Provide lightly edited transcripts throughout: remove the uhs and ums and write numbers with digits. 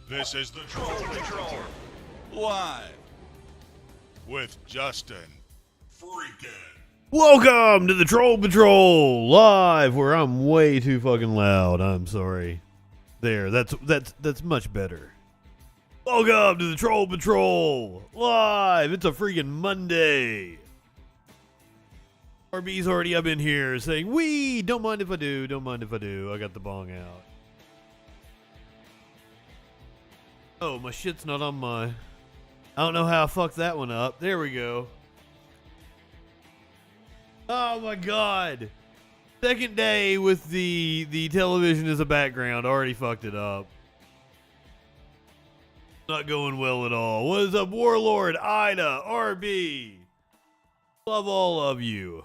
This is the Troll Patrol, live with Justin FREAKIN. Welcome to the Troll Patrol, live, where I'm way too fucking loud. I'm sorry. There, that's much better. Welcome to the Troll Patrol, live. It's a freaking Monday. RB's already up in here saying, "Wee, don't mind if I do, don't mind if I do." I got the bong out. Oh, my shit's not on my... I don't know how I fucked that one up. There we go. Oh my god. Second day with the television as a background. Already fucked it up. Not going well at all. What is up, Warlord, Ida, RB? Love all of you.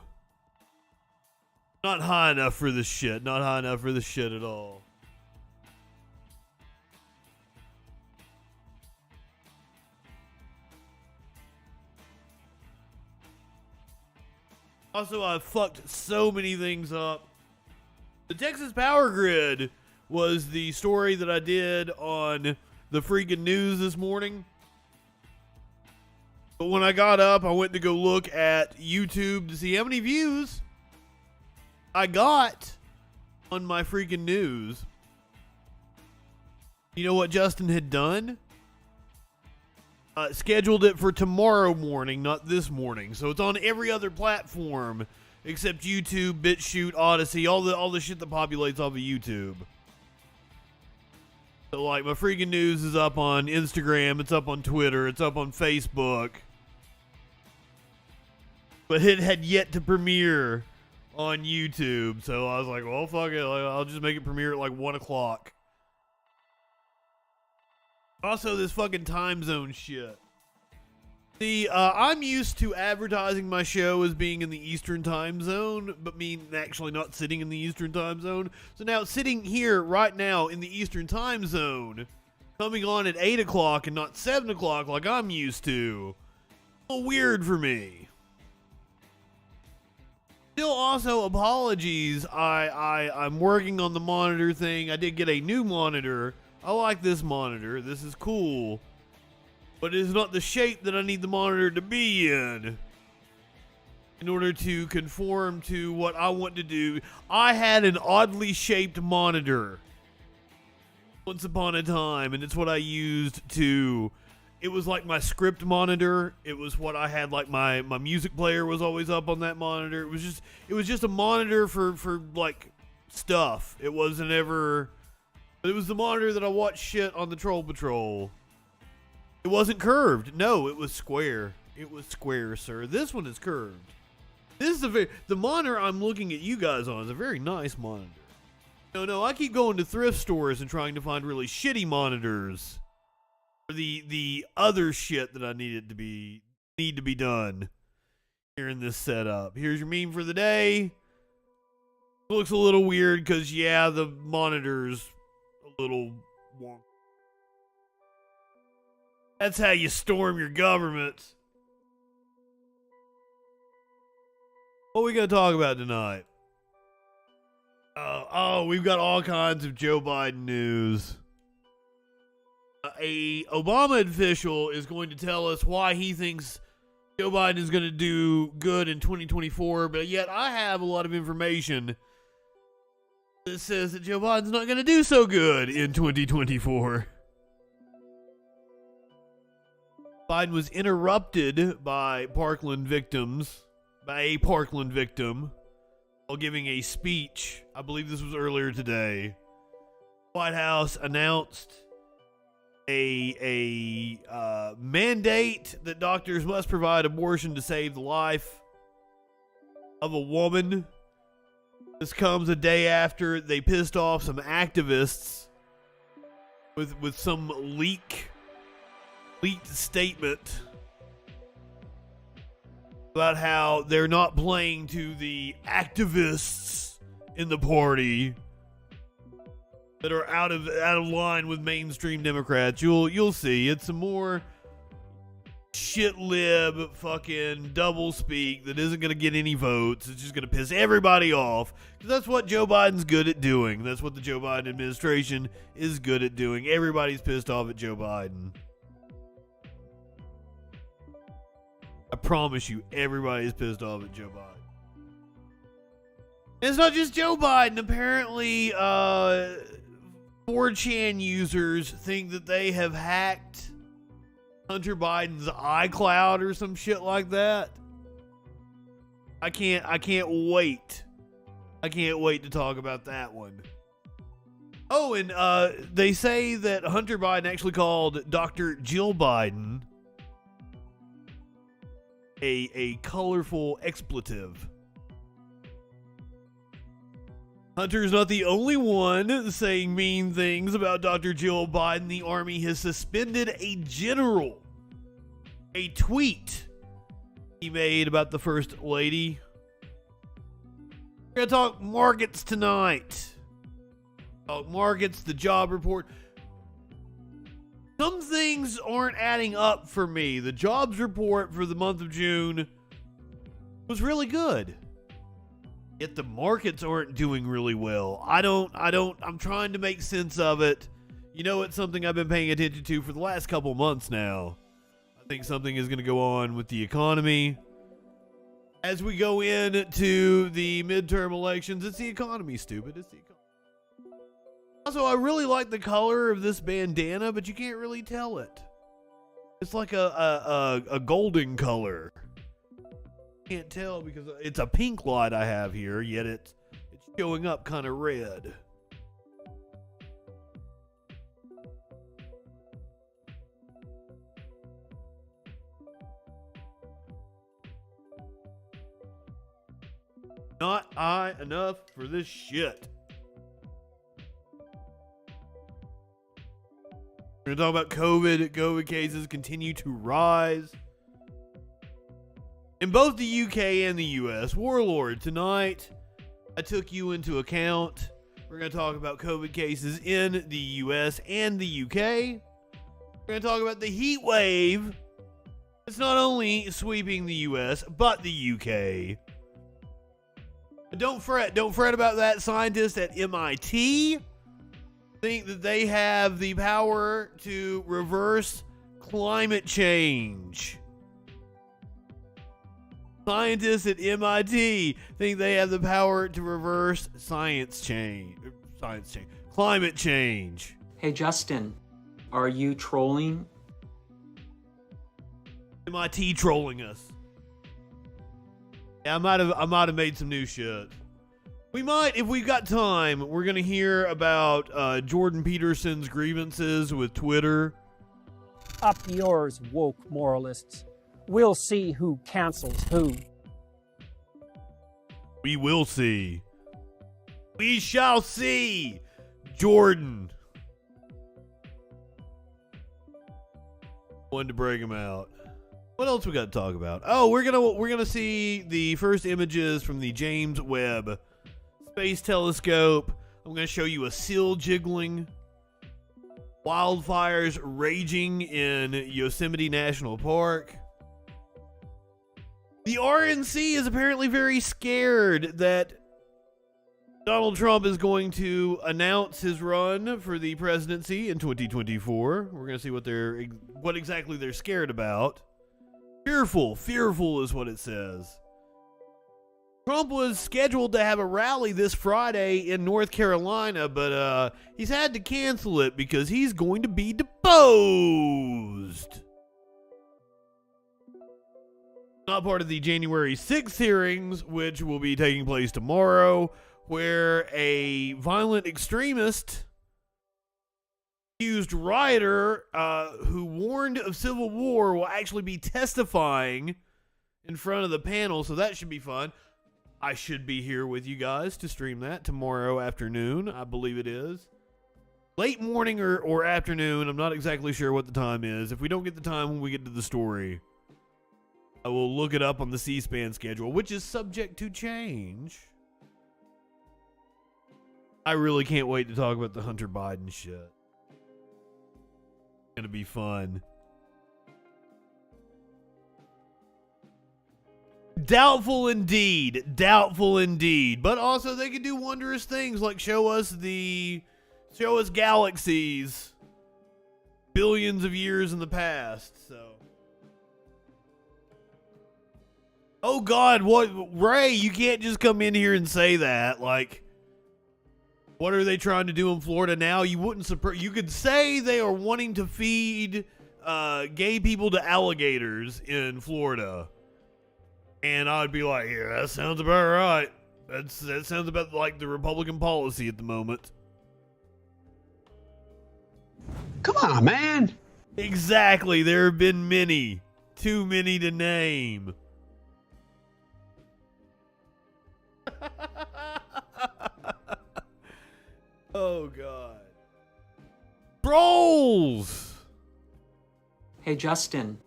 Not high enough for this shit. Not high enough for this shit at all. Also, I fucked so many things up. The Texas power grid was the story that I did on the freaking news this morning. But when I got up, I went to go look at YouTube to see how many views I got on my freaking news. You know what Justin had done? Scheduled it for tomorrow morning, not this morning. So it's on every other platform except YouTube, BitChute, Odyssey, all the shit that populates off of YouTube. So like my freaking news is up on Instagram, it's up on Twitter, it's up on Facebook. But it had yet to premiere on YouTube. So I was like, well, fuck it. I'll just make it premiere at like 1 o'clock. Also, this fucking time zone shit. See, I'm used to advertising my show as being in the Eastern time zone, but actually not sitting in the Eastern time zone. So now, sitting here right now in the Eastern time zone, coming on at 8 o'clock and not 7 o'clock like I'm used to, a little weird for me. Still, also, apologies. I'm working on the monitor thing. I did get a new monitor. I like this monitor. This is cool. But it is not the shape that I need the monitor to be in order to conform to what I want to do. I had an oddly shaped monitor once upon a time, and it's what I used to... It was like my script monitor. It was what I had, like my music player was always up on that monitor. It was just a monitor for like stuff. It wasn't ever... It was the monitor that I watched shit on the Troll Patrol. It wasn't curved. No, it was square. It was square, sir. This one is curved. This is the monitor I'm looking at you guys on is a very nice monitor. No, I keep going to thrift stores and trying to find really shitty monitors for the other shit that I need to be done here in this setup. Here's your meme for the day. Looks a little weird because, yeah, the monitor's a little wonky. That's how you storm your government. What are we going to talk about tonight? We've got all kinds of Joe Biden news. A Obama official is going to tell us why he thinks Joe Biden is going to do good in 2024, but yet I have a lot of information that says that Joe Biden's not going to do so good in 2024. Biden was interrupted by a Parkland victim, while giving a speech. I believe this was earlier today. White House announced a mandate that doctors must provide abortion to save the life of a woman. This comes a day after they pissed off some activists with some leaked statement about how they're not playing to the activists in the party that are out of line with mainstream Democrats. You'll see. It's a more shit lib fucking double speak that isn't going to get any votes. It's just going to piss everybody off. Because that's what Joe Biden's good at doing. That's what the Joe Biden administration is good at doing. Everybody's pissed off at Joe Biden. I promise you, everybody's pissed off at Joe Biden. And it's not just Joe Biden. Apparently, 4chan users think that they have hacked Hunter Biden's iCloud or some shit like that. I can't wait. I can't wait to talk about that one. Oh, and they say that Hunter Biden actually called Dr. Jill Biden a colorful expletive. Hunter's not the only one saying mean things about Dr. Jill Biden. The Army has suspended a general. A tweet he made about the First Lady. We're going to talk markets tonight. Talk markets, the job report. Some things aren't adding up for me. The jobs report for the month of June was really good. Yet the markets aren't doing really well. I'm trying to make sense of it. You know, it's something I've been paying attention to for the last couple months now. I think something is going to go on with the economy. As we go into the midterm elections, it's the economy, stupid. It's the economy. Also, I really like the color of this bandana, but you can't really tell it. It's like a golden color. Can't tell because it's a pink light I have here, yet it's showing up kind of red. Not high enough for this shit. We're going to talk about COVID. COVID cases continue to rise. In both the UK and the US, Warlord, tonight, I took you into account. We're going to talk about COVID cases in the US and the UK. We're going to talk about the heat wave. It's not only sweeping the US, but the UK. But don't fret about that. Scientists at MIT think that they have the power to reverse climate change. Scientists at MIT think they have the power to reverse climate change. Hey, Justin, are you trolling? MIT trolling us. Yeah, I might have made some new shit. We might, if we've got time, we're going to hear about Jordan Peterson's grievances with Twitter. Up yours, woke moralists. We'll see who cancels who. We will see. We shall see. Jordan. Wanted to break him out. What else we got to talk about? Oh, we're gonna see the first images from the James Webb Space Telescope. I'm gonna show you a seal jiggling. Wildfires raging in Yosemite National Park. The RNC is apparently very scared that Donald Trump is going to announce his run for the presidency in 2024. We're going to see what exactly they're scared about. Fearful is what it says. Trump was scheduled to have a rally this Friday in North Carolina, but he's had to cancel it because he's going to be deposed. Not part of the January 6th hearings, which will be taking place tomorrow, where a violent extremist accused rioter who warned of civil war will actually be testifying in front of the panel, so that should be fun. I should be here with you guys to stream that tomorrow afternoon, I believe it is. Late morning or afternoon, I'm not exactly sure what the time is. If we don't get the time when we get to the story, I will look it up on the C-SPAN schedule, which is subject to change. I really can't wait to talk about the Hunter Biden shit. It's gonna be fun. Doubtful indeed. Doubtful indeed. But also they can do wondrous things like show us galaxies billions of years in the past. So. Oh God, what, Ray, you can't just come in here and say that. Like, what are they trying to do in Florida now? You could say they are wanting to feed gay people to alligators in Florida. And I'd be like, yeah, that sounds about right. That sounds about like the Republican policy at the moment. Come on, man. Exactly. There have been many. Too many to name. Oh, God. Trolls! Hey, Justin,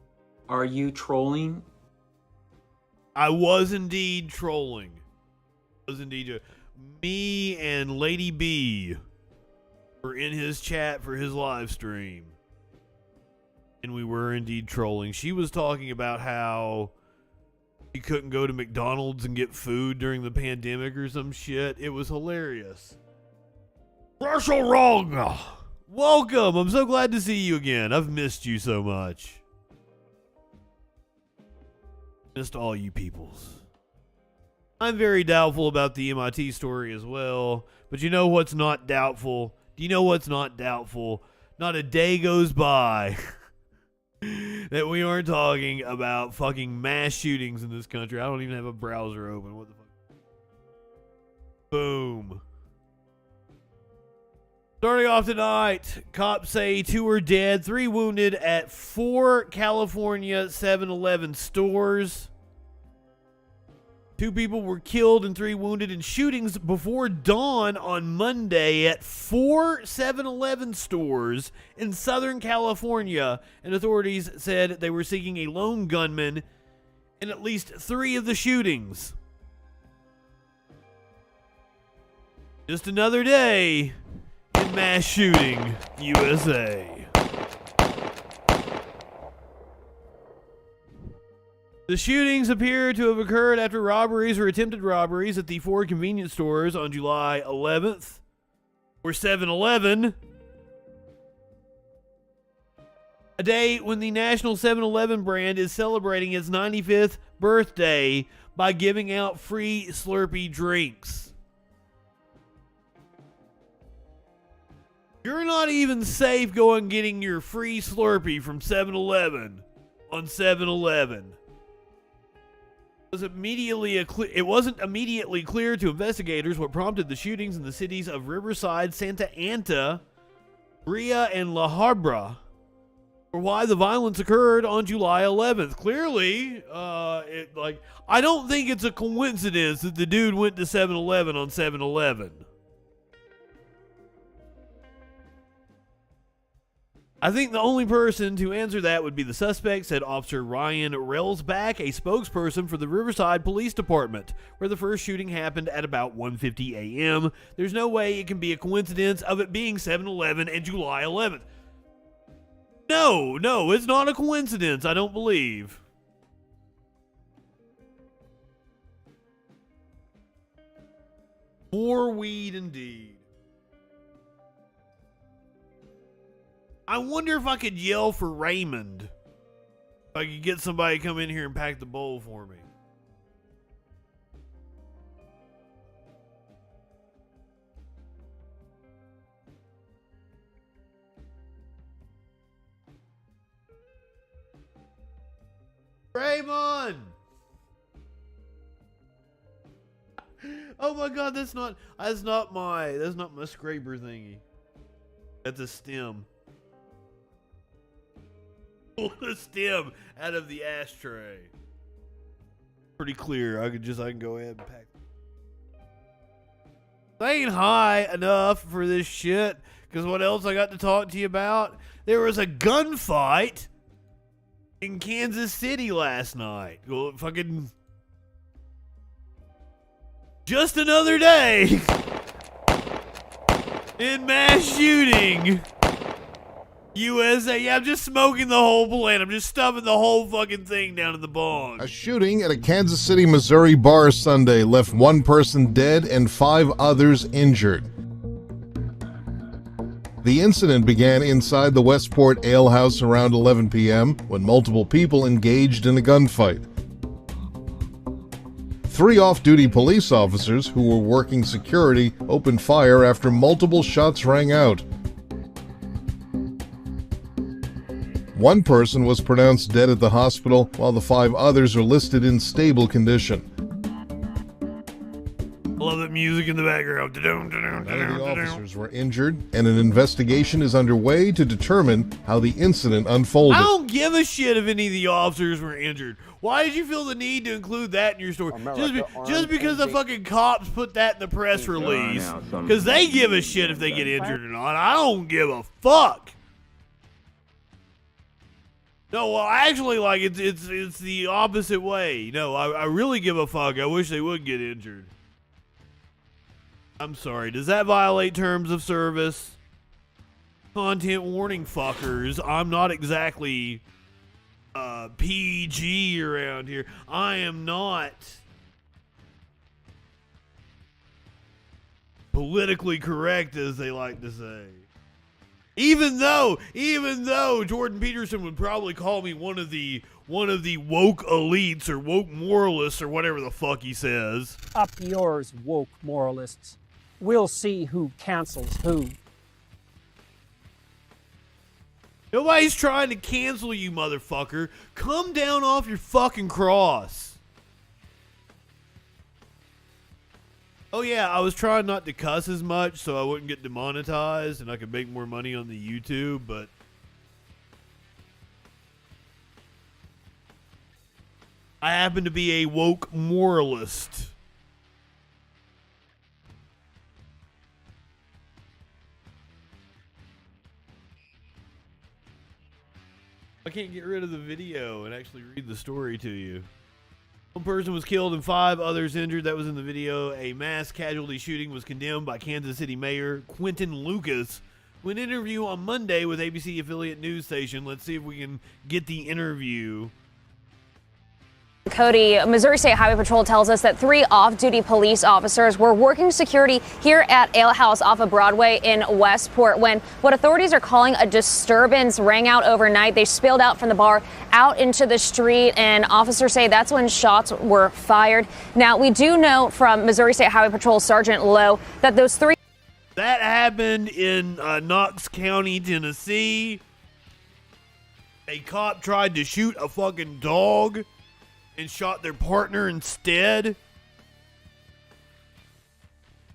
are you trolling? I was indeed trolling. Me and Lady B were in his chat for his live stream. And we were indeed trolling. She was talking about how you couldn't go to McDonald's and get food during the pandemic or some shit. It was hilarious. Russell Wrong! Welcome! I'm so glad to see you again. I've missed you so much. Missed all you peoples. I'm very doubtful about the MIT story as well. But you know what's not doubtful? Do you know what's not doubtful? Not a day goes by that we aren't talking about fucking mass shootings in this country. I don't even have a browser open. What the fuck? Boom. Starting off tonight, cops say 2 are dead, 3 wounded at 4 California 7-Eleven stores. 2 people were killed and 3 wounded in shootings before dawn on Monday at 4 7-Eleven stores in Southern California, and authorities said they were seeking a lone gunman in at least 3 of the shootings. Just another day in mass shooting, USA. The shootings appear to have occurred after robberies or attempted robberies at the 4 convenience stores on July 11th, or 7-Eleven. A day when the national 7-Eleven brand is celebrating its 95th birthday by giving out free Slurpee drinks. You're not even safe going getting your free Slurpee from 7-Eleven on 7-Eleven. It wasn't immediately clear to investigators what prompted the shootings in the cities of Riverside, Santa Ana, Brea, and La Habra, or why the violence occurred on July 11th. Clearly, I don't think it's a coincidence that the dude went to 7-Eleven on 7-Eleven. I think the only person to answer that would be the suspect, said Officer Ryan Railsback, a spokesperson for the Riverside Police Department, where the first shooting happened at about 1:50 a.m. There's no way it can be a coincidence of it being 7-Eleven and July 11th. No, it's not a coincidence, I don't believe. More weed indeed. I wonder if I could yell for Raymond. If I could get somebody to come in here and pack the bowl for me. Raymond! Oh my God, that's not my scraper thingy. That's a stem. Pull the stem out of the ashtray. Pretty clear. I can go ahead and pack. I ain't high enough for this shit. Because what else I got to talk to you about? There was a gunfight in Kansas City last night. Well, fucking just another day in mass shooting USA, yeah, I'm just smoking the whole plant. I'm just stuffing the whole fucking thing down in the bong. A shooting at a Kansas City, Missouri bar Sunday left one person dead and 5 others injured. The incident began inside the Westport Ale House around 11 p.m. when multiple people engaged in a gunfight. 3 off-duty police officers who were working security opened fire after multiple shots rang out. One person was pronounced dead at the hospital, while the 5 others are listed in stable condition. I love that music in the background. None of the officers were injured, and an investigation is underway to determine how the incident unfolded. I don't give a shit if any of the officers were injured. Why did you feel the need to include that in your story? Just because the fucking cops put that in the press release. Because they give a shit if they get injured or not. I don't give a fuck. No, well, actually, like, it's the opposite way. No, I really give a fuck. I wish they would get injured. I'm sorry. Does that violate terms of service? Content warning, fuckers. I'm not exactly PG around here. I am not politically correct, as they like to say. Even though Jordan Peterson would probably call me one of the woke elites or woke moralists or whatever the fuck he says. Up yours, woke moralists. We'll see who cancels who. Nobody's trying to cancel you, motherfucker. Come down off your fucking cross. Oh yeah, I was trying not to cuss as much so I wouldn't get demonetized and I could make more money on the YouTube, but I happen to be a woke moralist. I can't get rid of the video and actually read the story to you. One person was killed and 5 others injured. That was in the video. A mass casualty shooting was condemned by Kansas City Mayor Quentin Lucas in an interview on Monday with ABC affiliate news station. Let's see if we can get the interview. Cody, Missouri State Highway Patrol tells us that 3 off-duty police officers were working security here at Ale House off of Broadway in Westport when what authorities are calling a disturbance rang out overnight. They spilled out from the bar out into the street, and officers say that's when shots were fired. Now, we do know from Missouri State Highway Patrol Sergeant Lowe that those 3... That happened in Knox County, Tennessee. A cop tried to shoot a fucking dog and shot their partner instead.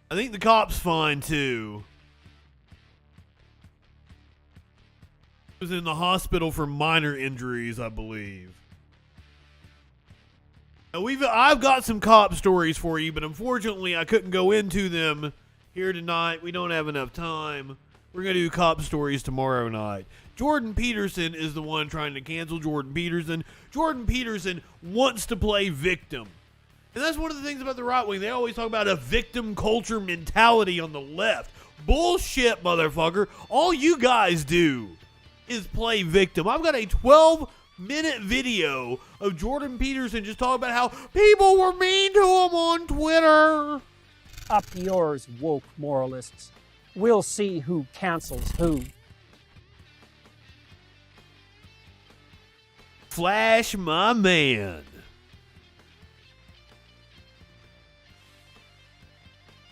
I think the cop's fine too. He was in the hospital for minor injuries, I believe. Now I've got some cop stories for you, but unfortunately I couldn't go into them here tonight. We don't have enough time. We're going to do cop stories tomorrow night. Jordan Peterson is the one trying to cancel Jordan Peterson. Jordan Peterson wants to play victim. And that's one of the things about the right wing. They always talk about a victim culture mentality on the left. Bullshit, motherfucker. All you guys do is play victim. I've got a 12-minute video of Jordan Peterson just talking about how people were mean to him on Twitter. Up yours, woke moralists. We'll see who cancels who. Flash, my man.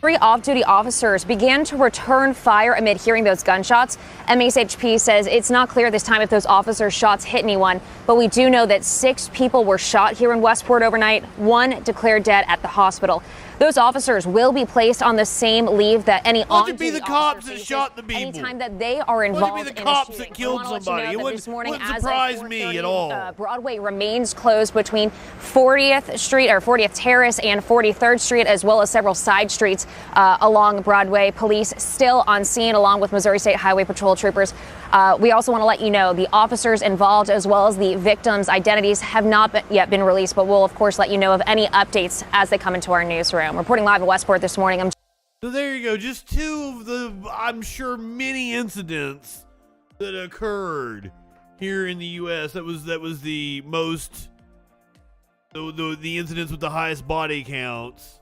3 off-duty officers began to return fire amid hearing those gunshots. MSHP says it's not clear this time if those officers' shots hit anyone, but we do know that 6 people were shot here in Westport overnight, 1 declared dead at the hospital. Those officers will be placed on the same leave that any on-duty be the cops that shot the people? Anytime that they are involved be the in cops a shooting. that killed somebody? It This morning, wouldn't as surprise of me at 4:30, all. Broadway remains closed between 40th Street or 40th Terrace and 43rd Street, as well as several side streets along Broadway. Police still on scene, along with Missouri State Highway Patrol troopers. We also want to let you know the officers involved, as well as the victims' identities, have not yet been released, but we'll, of course, let you know of any updates as they come into our newsroom. Reporting live at Westport this morning. So there you go. Just 2 of the, I'm sure, many incidents that occurred here in the U.S. That was the most, the incidents with the highest body counts.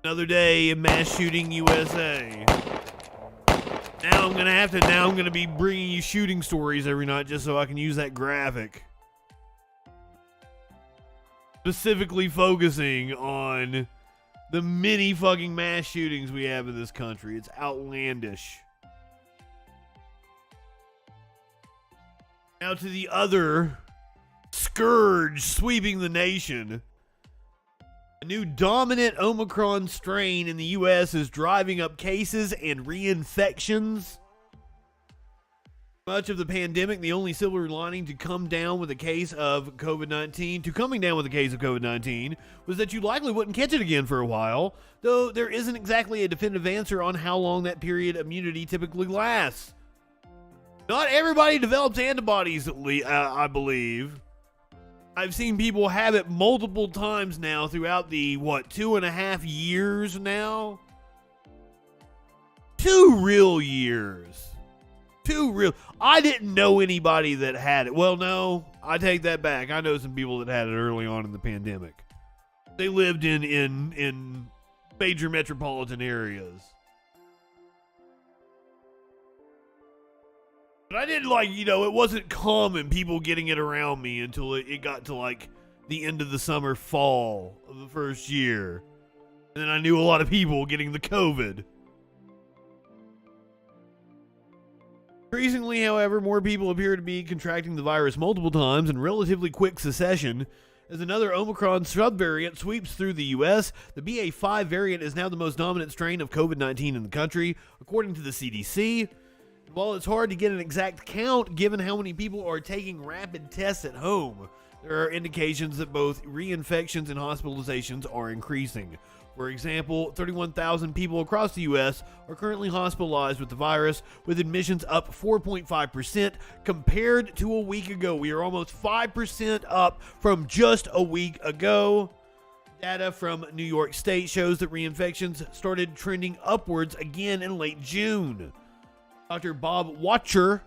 Another day in mass shooting USA. Now I'm gonna be bringing you shooting stories every night just so I can use that graphic. Specifically focusing on the many fucking mass shootings we have in this country. It's outlandish. Now to the other scourge sweeping the nation. A new dominant Omicron strain in the U.S. is driving up cases and reinfections. Much of the pandemic, the only silver lining to coming down with a case of COVID-19 was that you likely wouldn't catch it again for a while, though there isn't exactly a definitive answer on how long that period immunity typically lasts. Not everybody develops antibodies, I believe. I've seen people have it multiple times now throughout the, 2.5 years now? 2 real years. 2 real. I didn't know anybody that had it. Well, no, I take that back. I know some people that had it early on in the pandemic. They lived in major metropolitan areas. But I didn't it wasn't common people getting it around me until it got to the end of the summer, fall of the first year. And then I knew a lot of people getting the COVID. Increasingly, however, more people appear to be contracting the virus multiple times in relatively quick succession. As another Omicron subvariant sweeps through the U.S., the BA.5 variant is now the most dominant strain of COVID-19 in the country, according to the CDC. While it's hard to get an exact count given how many people are taking rapid tests at home, there are indications that both reinfections and hospitalizations are increasing. For example, 31,000 people across the U.S. are currently hospitalized with the virus, with admissions up 4.5% compared to a week ago. We are almost 5% up from just a week ago. Data from New York State shows that reinfections started trending upwards again in late June. Dr. Bob Watcher,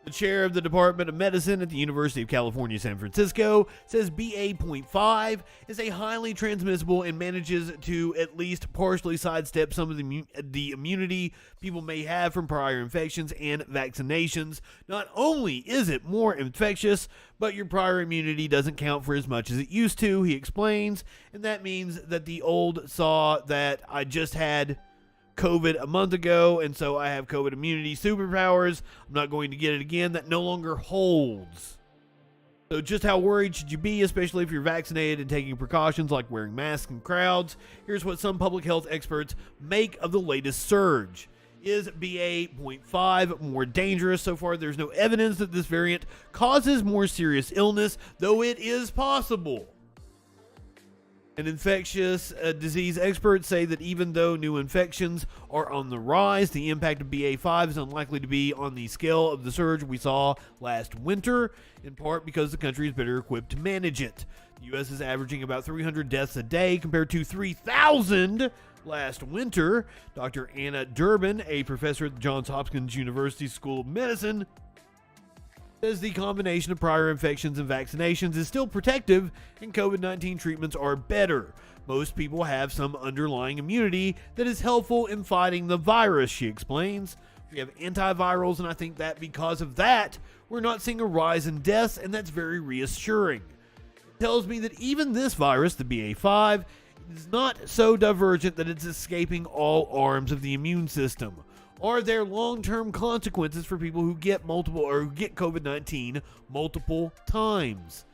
the chair of the Department of Medicine at the University of California, San Francisco, says BA.5 is a highly transmissible and manages to at least partially sidestep some of the immunity people may have from prior infections and vaccinations. Not only is it more infectious, but your prior immunity doesn't count for as much as it used to, he explains, and that means that the old saw that I just had COVID a month ago, and so I have COVID immunity superpowers. I'm not going to get it again. That no longer holds. So just how worried should you be, especially if you're vaccinated and taking precautions like wearing masks in crowds? Here's what some public health experts make of the latest surge. Is BA.5 more dangerous? So far, there's no evidence that this variant causes more serious illness, though it is possible. And infectious disease experts say that even though new infections are on the rise, the impact of BA.5 is unlikely to be on the scale of the surge we saw last winter, in part because the country is better equipped to manage it. The U.S. is averaging about 300 deaths a day compared to 3,000 last winter. Dr. Anna Durbin, a professor at the Johns Hopkins University School of Medicine, says the combination of prior infections and vaccinations is still protective and COVID-19 treatments are better. Most people have some underlying immunity that is helpful in fighting the virus, she explains. We have antivirals, and I think that because of that, we're not seeing a rise in deaths, and that's very reassuring. It tells me that even this virus, the BA.5, is not so divergent that it's escaping all arms of the immune system. Are there long-term consequences for people who get COVID-19 multiple times?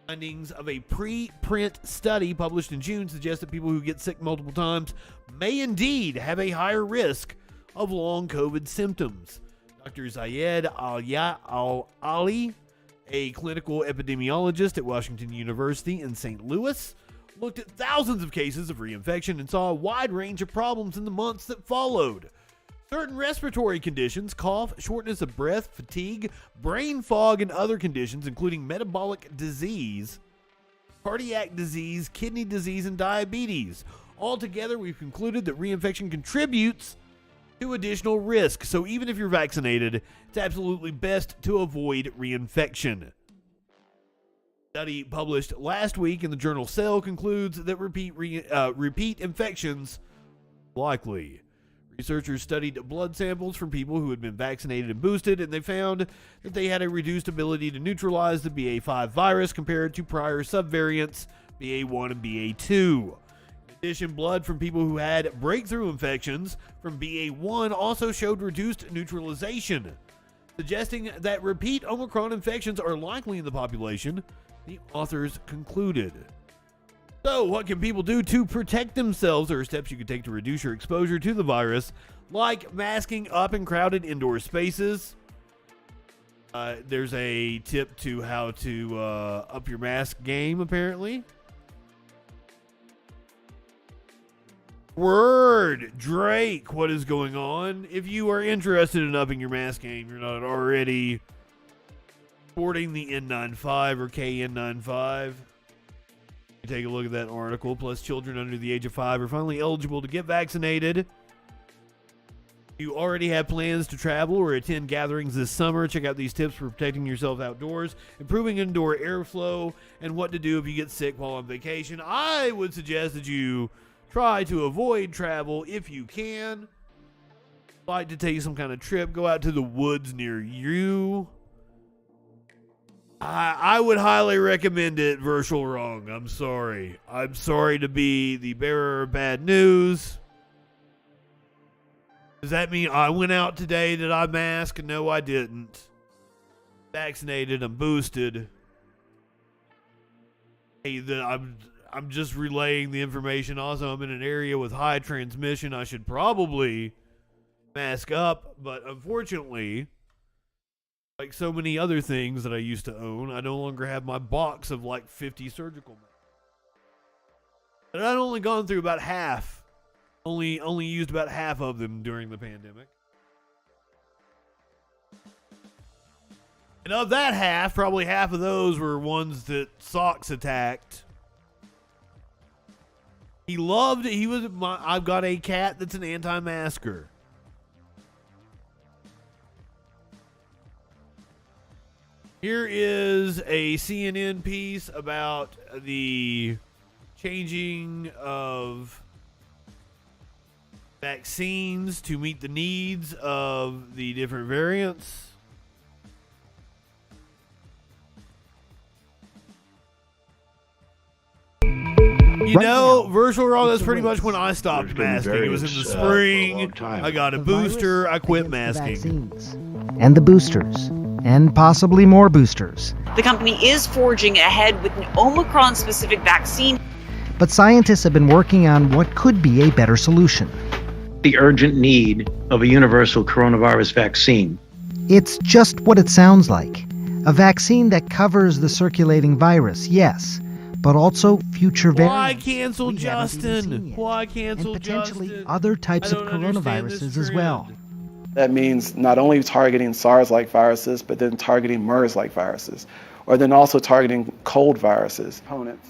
Findings of a pre-print study published in June suggest that people who get sick multiple times may indeed have a higher risk of long COVID symptoms. Dr. Zayed Al-Ali, a clinical epidemiologist at Washington University in St. Louis, looked at thousands of cases of reinfection and saw a wide range of problems in the months that followed. Certain respiratory conditions, cough, shortness of breath, fatigue, brain fog, and other conditions, including metabolic disease, cardiac disease, kidney disease, and diabetes. Altogether, we've concluded that reinfection contributes to additional risk. So even if you're vaccinated, it's absolutely best to avoid reinfection. Study published last week in the journal Cell concludes that repeat infections likely. Researchers studied blood samples from people who had been vaccinated and boosted, and they found that they had a reduced ability to neutralize the BA.5 virus compared to prior subvariants BA.1 and BA.2. In addition, blood from people who had breakthrough infections from BA.1 also showed reduced neutralization, suggesting that repeat Omicron infections are likely in the population, the authors concluded. So, what can people do to protect themselves? There are steps you can take to reduce your exposure to the virus, like masking up in crowded indoor spaces. There's a tip to how to up your mask game, apparently. Word, Drake, what is going on? If you are interested in upping your mask game, you're not already sporting the N95 or KN95. Take a look at that article. Plus, children under the age of 5 are finally eligible to get vaccinated. You already have plans to travel or attend gatherings this summer. Check out these tips for protecting yourself outdoors, improving indoor airflow, and what to do if you get sick while on vacation. I would suggest that you try to avoid travel if you can. Like to take some kind of trip, go out to the woods near you. I would highly recommend it. Virtual wrong. I'm sorry. I'm sorry to be the bearer of bad news. Does that mean I went out today? Did I mask? No, I didn't. Vaccinated. I'm boosted. Hey, I'm just relaying the information. Also, I'm in an area with high transmission. I should probably mask up, but unfortunately, like so many other things that I used to own, I no longer have my box of like 50 surgical masks. And I'd only gone through about half. Only used about half of them during the pandemic. And of that half, probably half of those were ones that Socks attacked. I've got a cat that's an anti-masker. Here is a CNN piece about the changing of vaccines to meet the needs of the different variants. You know, virtual raw, that's pretty much when I stopped masking. It was in the spring. I got a booster. I quit masking. And the boosters. And possibly more boosters. The company is forging ahead with an Omicron-specific vaccine. But scientists have been working on what could be a better solution. The urgent need of a universal coronavirus vaccine. It's just what it sounds like. A vaccine that covers the circulating virus, yes, but also future variants. Why cancel Justin? Why cancel and potentially Justin? other types of coronaviruses as well. That means not only targeting SARS-like viruses, but then targeting MERS-like viruses, or then also targeting cold viruses.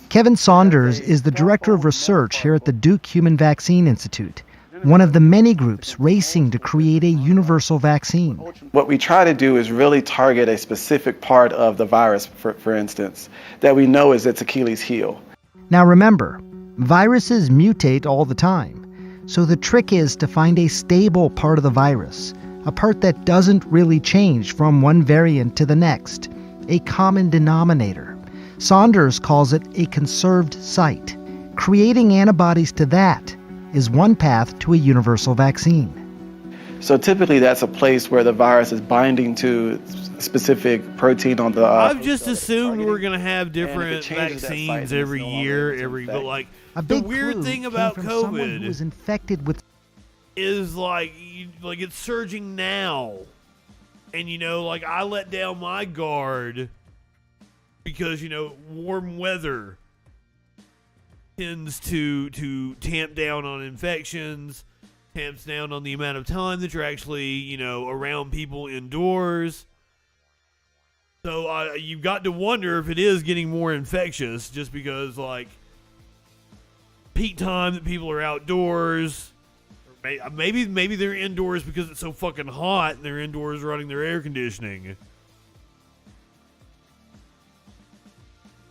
Kevin Saunders is the director of research here at the Duke Human Vaccine Institute, one of the many groups racing to create a universal vaccine. What we try to do is really target a specific part of the virus, for instance, that we know is its Achilles heel. Now remember, viruses mutate all the time. So the trick is to find a stable part of the virus, a part that doesn't really change from one variant to the next, a common denominator. Saunders calls it a conserved site. Creating antibodies to that is one path to a universal vaccine. So typically that's a place where the virus is binding to specific protein on the... I've just assumed we're going to have different vaccines every year, but like the weird thing about COVID was infected with is like it's surging now. And like I let down my guard because warm weather tends to tamp down on infections, tamps down on the amount of time that you're actually, around people indoors. So you've got to wonder if it is getting more infectious just because, peak time that people are outdoors, or Maybe they're indoors because it's so fucking hot and they're indoors running their air conditioning.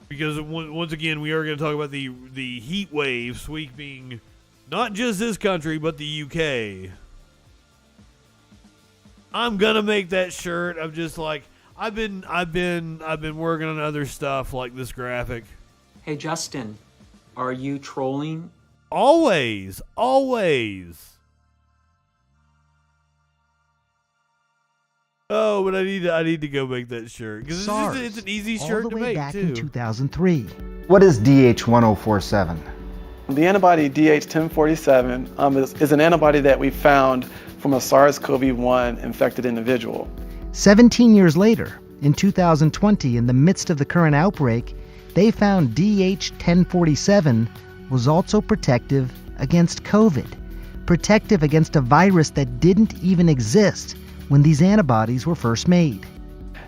Because once again, we are going to talk about the heat wave sweeping not just this country but the UK. I'm gonna make that shirt. I'm just like I've been working on other stuff like this graphic. Hey, Justin, are you trolling? Always. Oh, but I need to go make that shirt because it's an easy shirt to make too. All the way back in 2003. What is DH1047? The antibody DH1047 is an antibody that we found from a SARS-CoV-1 infected individual. 17 years later, in 2020, in the midst of the current outbreak, they found DH1047 was also protective against COVID, protective against a virus that didn't even exist when these antibodies were first made.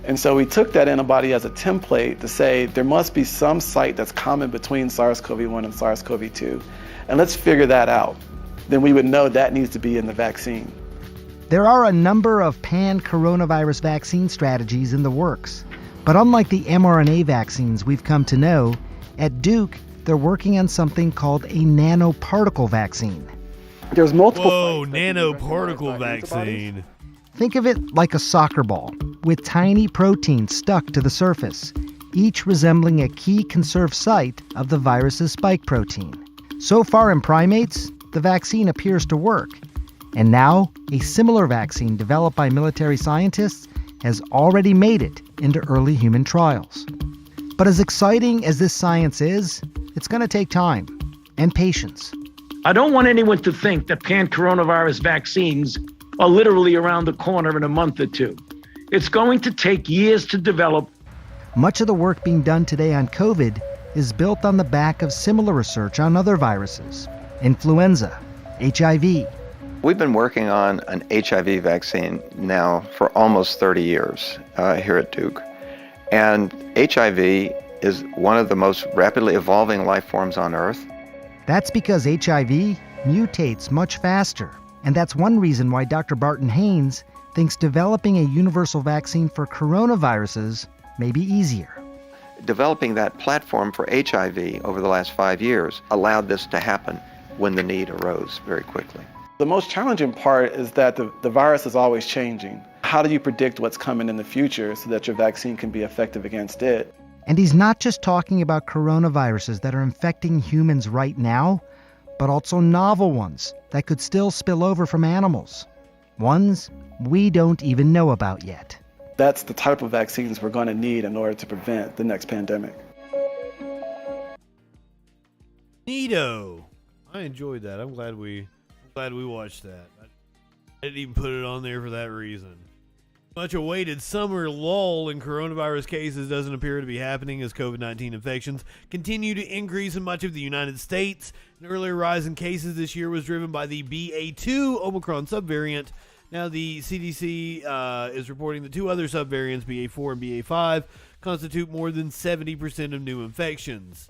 And so we took that antibody as a template to say there must be some site that's common between SARS-CoV-1 and SARS-CoV-2, and let's figure that out. Then we would know that needs to be in the vaccine. There are a number of pan-coronavirus vaccine strategies in the works. But unlike the mRNA vaccines we've come to know, at Duke, they're working on something called a nanoparticle vaccine. There's multiple. Whoa, nanoparticle vaccine. Think of it like a soccer ball, with tiny proteins stuck to the surface, each resembling a key conserved site of the virus's spike protein. So far in primates, the vaccine appears to work. And now, a similar vaccine developed by military scientists has already made it into early human trials. But as exciting as this science is, it's going to take time and patience. I don't want anyone to think that pan-coronavirus vaccines are literally around the corner in a month or two. It's going to take years to develop. Much of the work being done today on COVID is built on the back of similar research on other viruses, influenza, HIV. We've been working on an HIV vaccine now for almost 30 years here at Duke. And HIV is one of the most rapidly evolving life forms on Earth. That's because HIV mutates much faster. And that's one reason why Dr. Barton Haynes thinks developing a universal vaccine for coronaviruses may be easier. Developing that platform for HIV over the last 5 years allowed this to happen when the need arose very quickly. The most challenging part is that the virus is always changing. How do you predict what's coming in the future so that your vaccine can be effective against it? And he's not just talking about coronaviruses that are infecting humans right now, but also novel ones that could still spill over from animals. Ones we don't even know about yet. That's the type of vaccines we're going to need in order to prevent the next pandemic. Neato. I enjoyed that. I'm glad we watched that. I didn't even put it on there for that reason. Much awaited summer lull in coronavirus cases doesn't appear to be happening as COVID-19 infections continue to increase in much of the United States. An earlier rise in cases this year was driven by the BA2 Omicron subvariant. Now the CDC is reporting that two other subvariants, BA4 and BA5, constitute more than 70% of new infections.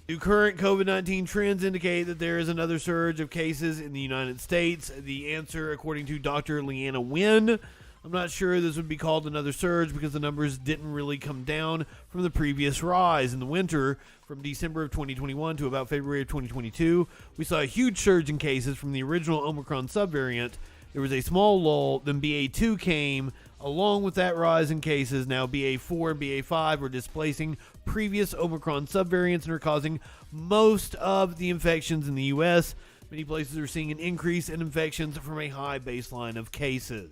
Do current COVID-19 trends indicate that there is another surge of cases in the United States? The answer, according to Dr. Leanna Nguyen, I'm not sure this would be called another surge because the numbers didn't really come down from the previous rise. In the winter, from December of 2021 to about February of 2022, we saw a huge surge in cases from the original Omicron subvariant. There was a small lull, then BA2 came. Along with that rise in cases, now BA4 and BA5 are displacing previous Omicron subvariants and are causing most of the infections in the U.S. Many places are seeing an increase in infections from a high baseline of cases.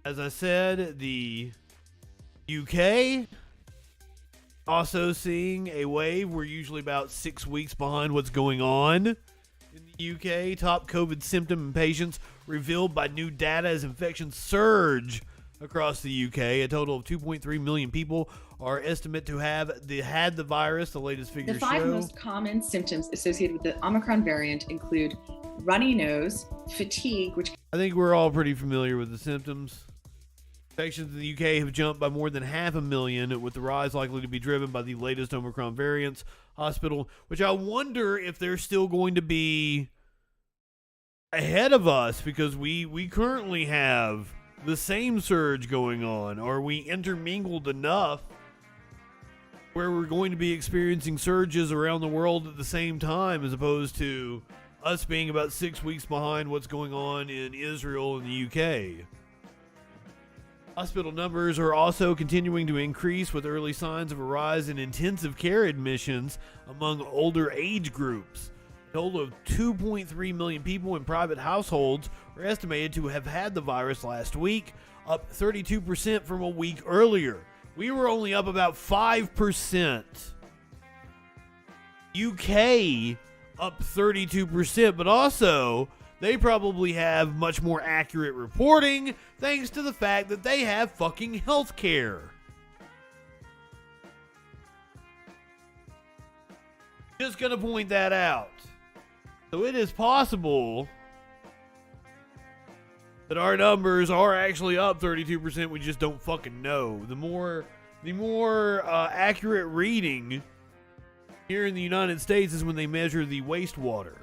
As I said, the UK also seeing a wave. We're usually about 6 weeks behind what's going on in the UK. Top COVID symptom in patients revealed by new data as infections surge across the UK. A total of 2.3 million people are estimated to have had the virus. The latest figures show. The five most common symptoms associated with the Omicron variant include runny nose, fatigue, which I think we're all pretty familiar with the symptoms. Infections in the UK have jumped by more than 500,000, with the rise likely to be driven by the latest Omicron variants. Hospital, which I wonder if they're still going to be ahead of us, because we currently have the same surge going on. Are we intermingled enough where we're going to be experiencing surges around the world at the same time, as opposed to us being about 6 weeks behind what's going on in Israel and the UK? Hospital numbers are also continuing to increase, with early signs of a rise in intensive care admissions among older age groups. A total of 2.3 million people in private households are estimated to have had the virus last week, up 32% from a week earlier. We were only up about 5%. UK up 32%, but also they probably have much more accurate reporting thanks to the fact that they have fucking health care. Just gonna point that out. So it is possible that our numbers are actually up 32%. We just don't fucking know. The more accurate reading here in the United States is when they measure the wastewater.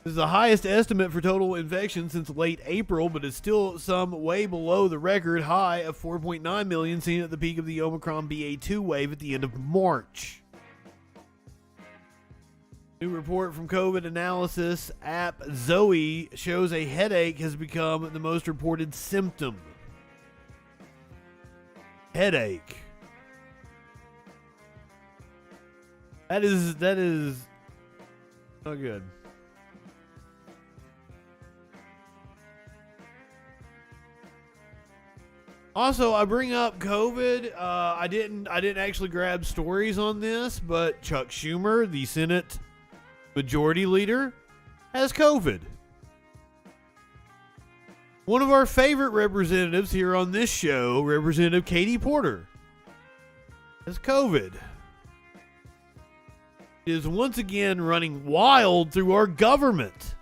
This is the highest estimate for total infections since late April, but is still some way below the record high of 4.9 million seen at the peak of the Omicron BA2 wave at the end of March. New report from COVID analysis app Zoe shows a headache has become the most reported symptom. Headache. That is not good. Also, I bring up COVID. I didn't actually grab stories on this, but Chuck Schumer, the Senate Majority Leader, has COVID. One of our favorite representatives here on this show, Representative Katie Porter, has COVID. It is once again running wild through our government.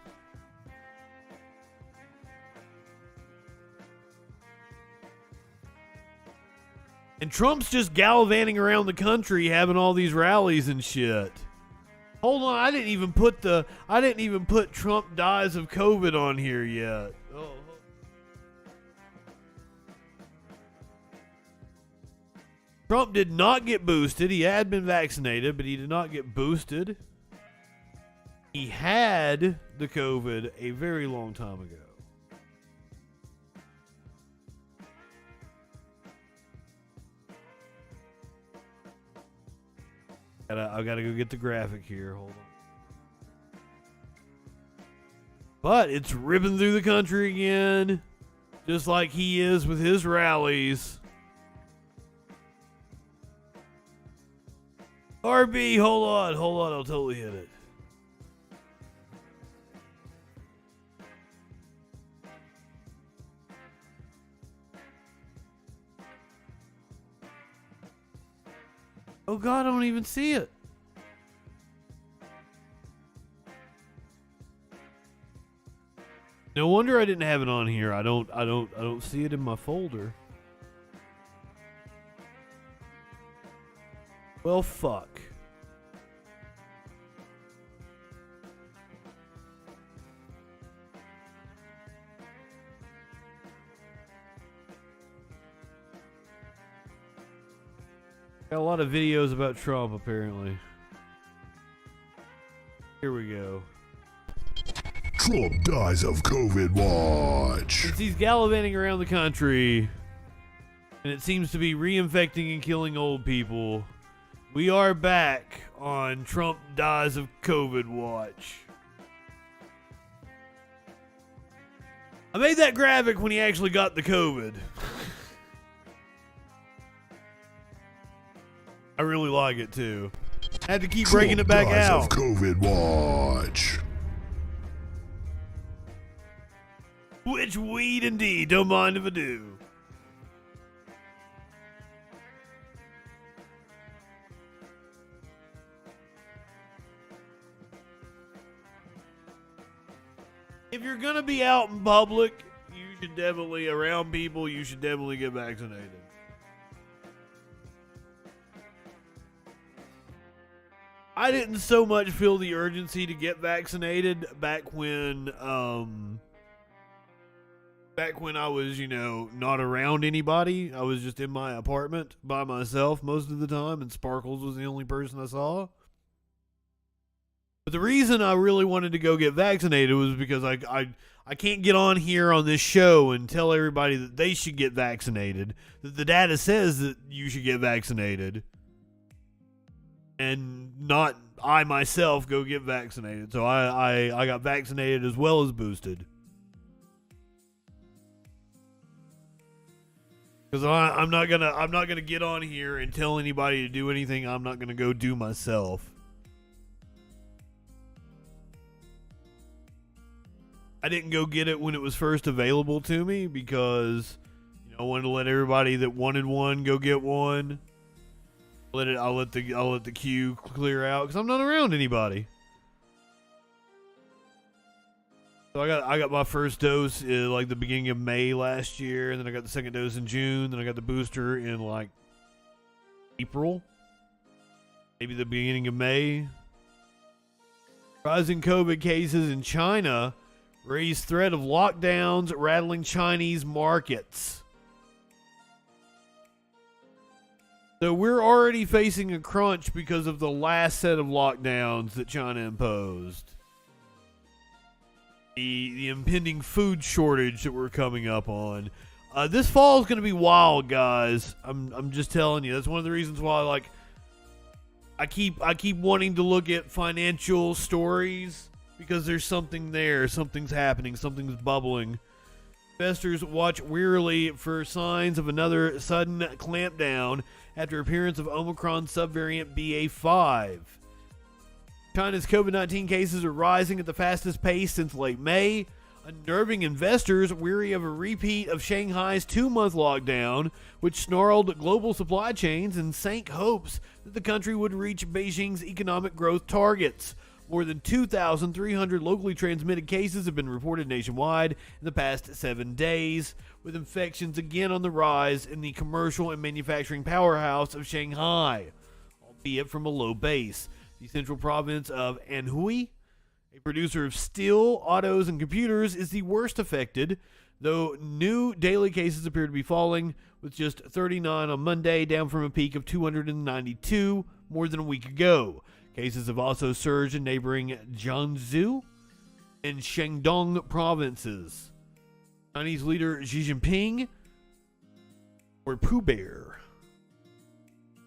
And Trump's just gallivanting around the country having all these rallies and shit. Hold on, I didn't even put Trump dies of COVID on here yet. Oh. Trump did not get boosted. He had been vaccinated, but he did not get boosted. He had the COVID a very long time ago. I've got to go get the graphic here. Hold on. But it's ripping through the country again, just like he is with his rallies. RB, hold on, I'll totally hit it. Oh God, I don't even see it. No wonder I didn't have it on here. I don't see it in my folder. Well, fuck. Got a lot of videos about Trump, apparently. Here we go. Trump dies of COVID watch. Since he's gallivanting around the country, and it seems to be reinfecting and killing old people, we are back on Trump dies of COVID watch. I made that graphic when he actually got the COVID. I really like it too. I had to keep breaking it back out. Of COVID watch. Which weed indeed, don't mind if I do. If you're gonna be out in public, you should definitely, around people, you should definitely get vaccinated. I didn't so much feel the urgency to get vaccinated back when I was, not around anybody. I was just in my apartment by myself most of the time, and Sparkles was the only person I saw. But the reason I really wanted to go get vaccinated was because I can't get on here on this show and tell everybody that they should get vaccinated, that the data says that you should get vaccinated, and not I myself go get vaccinated. So I got vaccinated as well as boosted. Because I'm not gonna get on here and tell anybody to do anything I'm not gonna go do myself. I didn't go get it when it was first available to me because I wanted to let everybody that wanted one go get one. I'll let the queue clear out because I'm not around anybody. So I got my first dose in like the beginning of May last year, and then I got the second dose in June, then I got the booster in like April, maybe the beginning of May. Rising COVID cases in China raise threat of lockdowns rattling Chinese markets. So we're already facing a crunch because of the last set of lockdowns that China imposed. The impending food shortage that we're coming up on. This fall is going to be wild, guys. I'm just telling you. That's one of the reasons why I keep wanting to look at financial stories because there's something there. Something's happening. Something's bubbling. Investors watch wearily for signs of another sudden clampdown after appearance of Omicron subvariant BA.5. China's COVID-19 cases are rising at the fastest pace since late May, unnerving investors weary of a repeat of Shanghai's 2-month lockdown, which snarled global supply chains and sank hopes that the country would reach Beijing's economic growth targets. More than 2,300 locally transmitted cases have been reported nationwide in the past 7 days, with infections again on the rise in the commercial and manufacturing powerhouse of Shanghai, albeit from a low base. The central province of Anhui, a producer of steel, autos, and computers, is the worst affected, though new daily cases appear to be falling, with just 39 on Monday, down from a peak of 292 more than a week ago. Cases have also surged in neighboring Jiangsu and Shandong provinces. Chinese leader Xi Jinping, or Pooh Bear,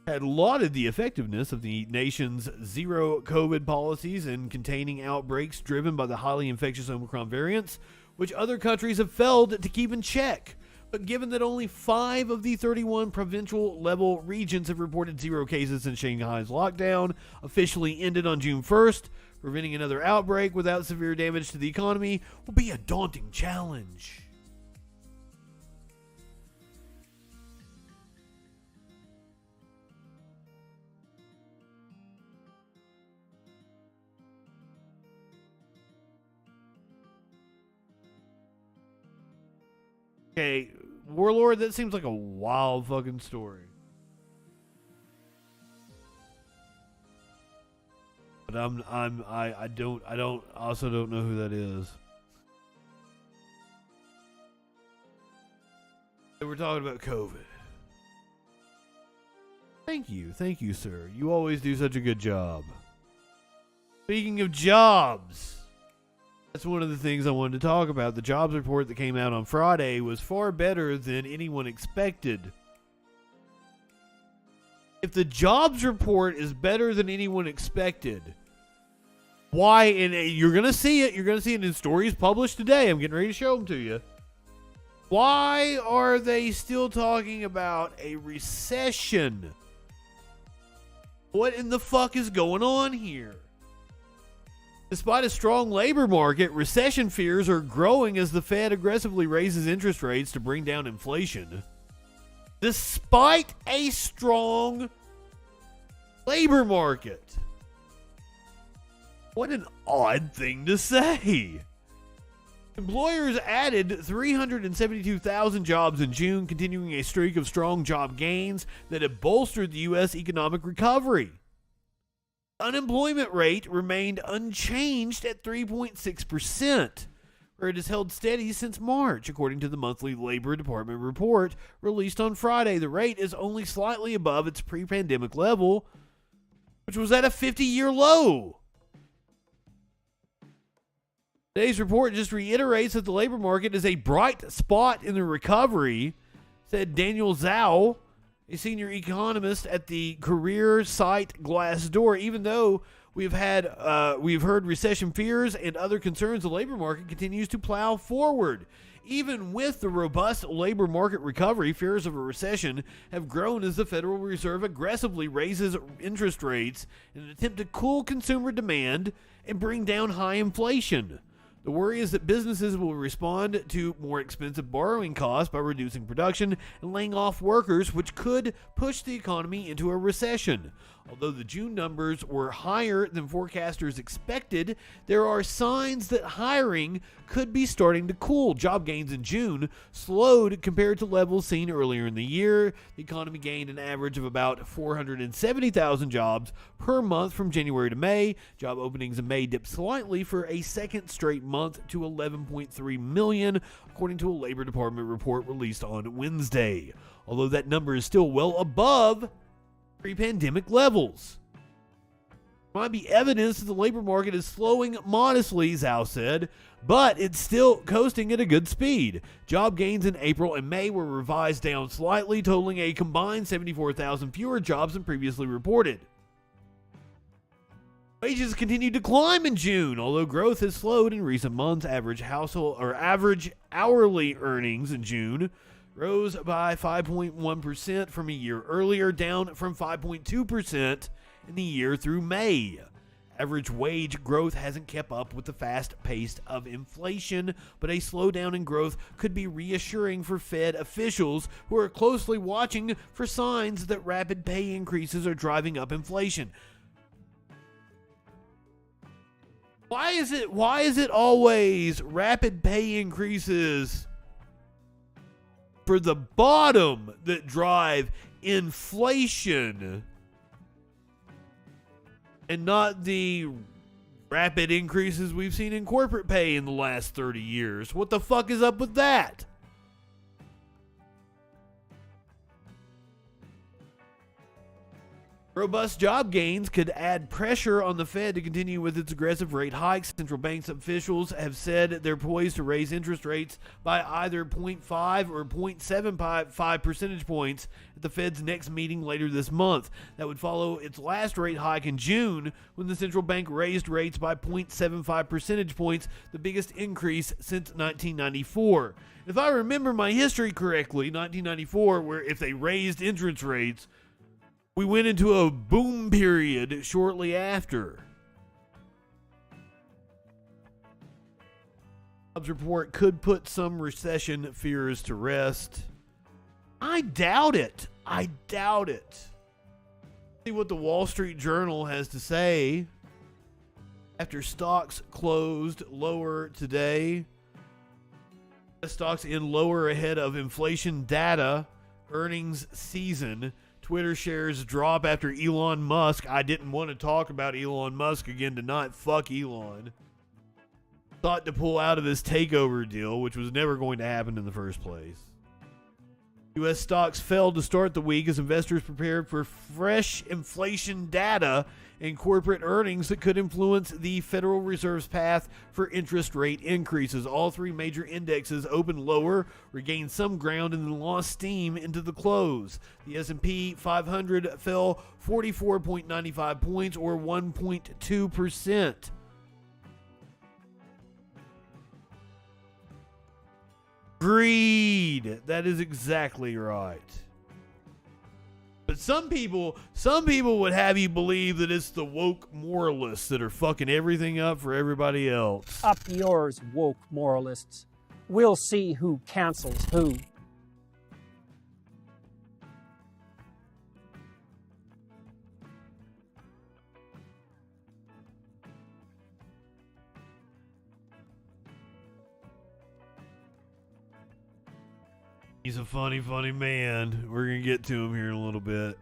had lauded the effectiveness of the nation's zero COVID policies in containing outbreaks driven by the highly infectious Omicron variants, which other countries have failed to keep in check. But given that only 5 of the 31 provincial level regions have reported zero cases since Shanghai's lockdown officially ended on June 1st, preventing another outbreak without severe damage to the economy will be a daunting challenge. Okay, Warlord, that seems like a wild fucking story. But I also don't know who that is. We're talking about COVID. Thank you, sir. You always do such a good job. Speaking of jobs, that's one of the things I wanted to talk about. The jobs report that came out on Friday was far better than anyone expected. If the jobs report is better than anyone expected, why? And you're going to see it. You're going to see it in stories published today. I'm getting ready to show them to you. Why are they still talking about a recession? What in the fuck is going on here? Despite a strong labor market, recession fears are growing as the Fed aggressively raises interest rates to bring down inflation. Despite a strong labor market. What an odd thing to say. Employers added 372,000 jobs in June, continuing a streak of strong job gains that have bolstered the U.S. economic recovery. Unemployment rate remained unchanged at 3.6%, where it has held steady since March, according to the monthly Labor Department report released on Friday. The rate is only slightly above its pre-pandemic level, which was at a 50-year low. Today's report just reiterates that the labor market is a bright spot in the recovery, said Daniel Zhao, a senior economist at the career site Glassdoor. Even though we've heard recession fears and other concerns, the labor market continues to plow forward. Even with the robust labor market recovery, fears of a recession have grown as the Federal Reserve aggressively raises interest rates in an attempt to cool consumer demand and bring down high inflation. The worry is that businesses will respond to more expensive borrowing costs by reducing production and laying off workers, which could push the economy into a recession. Although the June numbers were higher than forecasters expected, there are signs that hiring could be starting to cool. Job gains in June slowed compared to levels seen earlier in the year. The economy gained an average of about 470,000 jobs per month from January to May. Job openings in May dipped slightly for a second straight month to 11.3 million, according to a Labor Department report released on Wednesday. Although that number is still well above pre-pandemic levels. Might be evidence that the labor market is slowing modestly, Zhao said, but it's still coasting at a good speed. Job gains in April and May were revised down slightly, totaling a combined 74,000 fewer jobs than previously reported. Wages continued to climb in June, although growth has slowed in recent months. Average hourly earnings in June rose by 5.1% from a year earlier, down from 5.2% in the year through May. Average wage growth hasn't kept up with the fast pace of inflation, but a slowdown in growth could be reassuring for Fed officials who are closely watching for signs that rapid pay increases are driving up inflation. Why is it always rapid pay increases for the bottom that drive inflation and not the rapid increases we've seen in corporate pay in the last 30 years? What the fuck is up with that? Robust job gains could add pressure on the Fed to continue with its aggressive rate hikes. Central banks officials have said they're poised to raise interest rates by either 0.5 or 0.75 percentage points at the Fed's next meeting later this month. That would follow its last rate hike in June, when the central bank raised rates by 0.75 percentage points, the biggest increase since 1994. If I remember my history correctly, 1994, where if they raised interest rates, we went into a boom period shortly after. Jobs report could put some recession fears to rest. I doubt it. See what the Wall Street Journal has to say after stocks closed lower today. Stocks in lower ahead of inflation data, earnings season. Twitter shares drop after Elon Musk. I didn't want to talk about Elon Musk again tonight. Fuck Elon. Thought to pull out of this takeover deal, which was never going to happen in the first place. U.S. stocks fell to start the week as investors prepared for fresh inflation data and corporate earnings that could influence the Federal Reserve's path for interest rate increases. All three major indexes opened lower, regained some ground, and then lost steam into the close. The S&P 500 fell 44.95 points, or 1.2%. Greed. That is exactly right. But some people would have you believe that it's the woke moralists that are fucking everything up for everybody else. Up yours, woke moralists. We'll see who cancels who. He's a funny, funny man. We're going to get to him here in a little bit.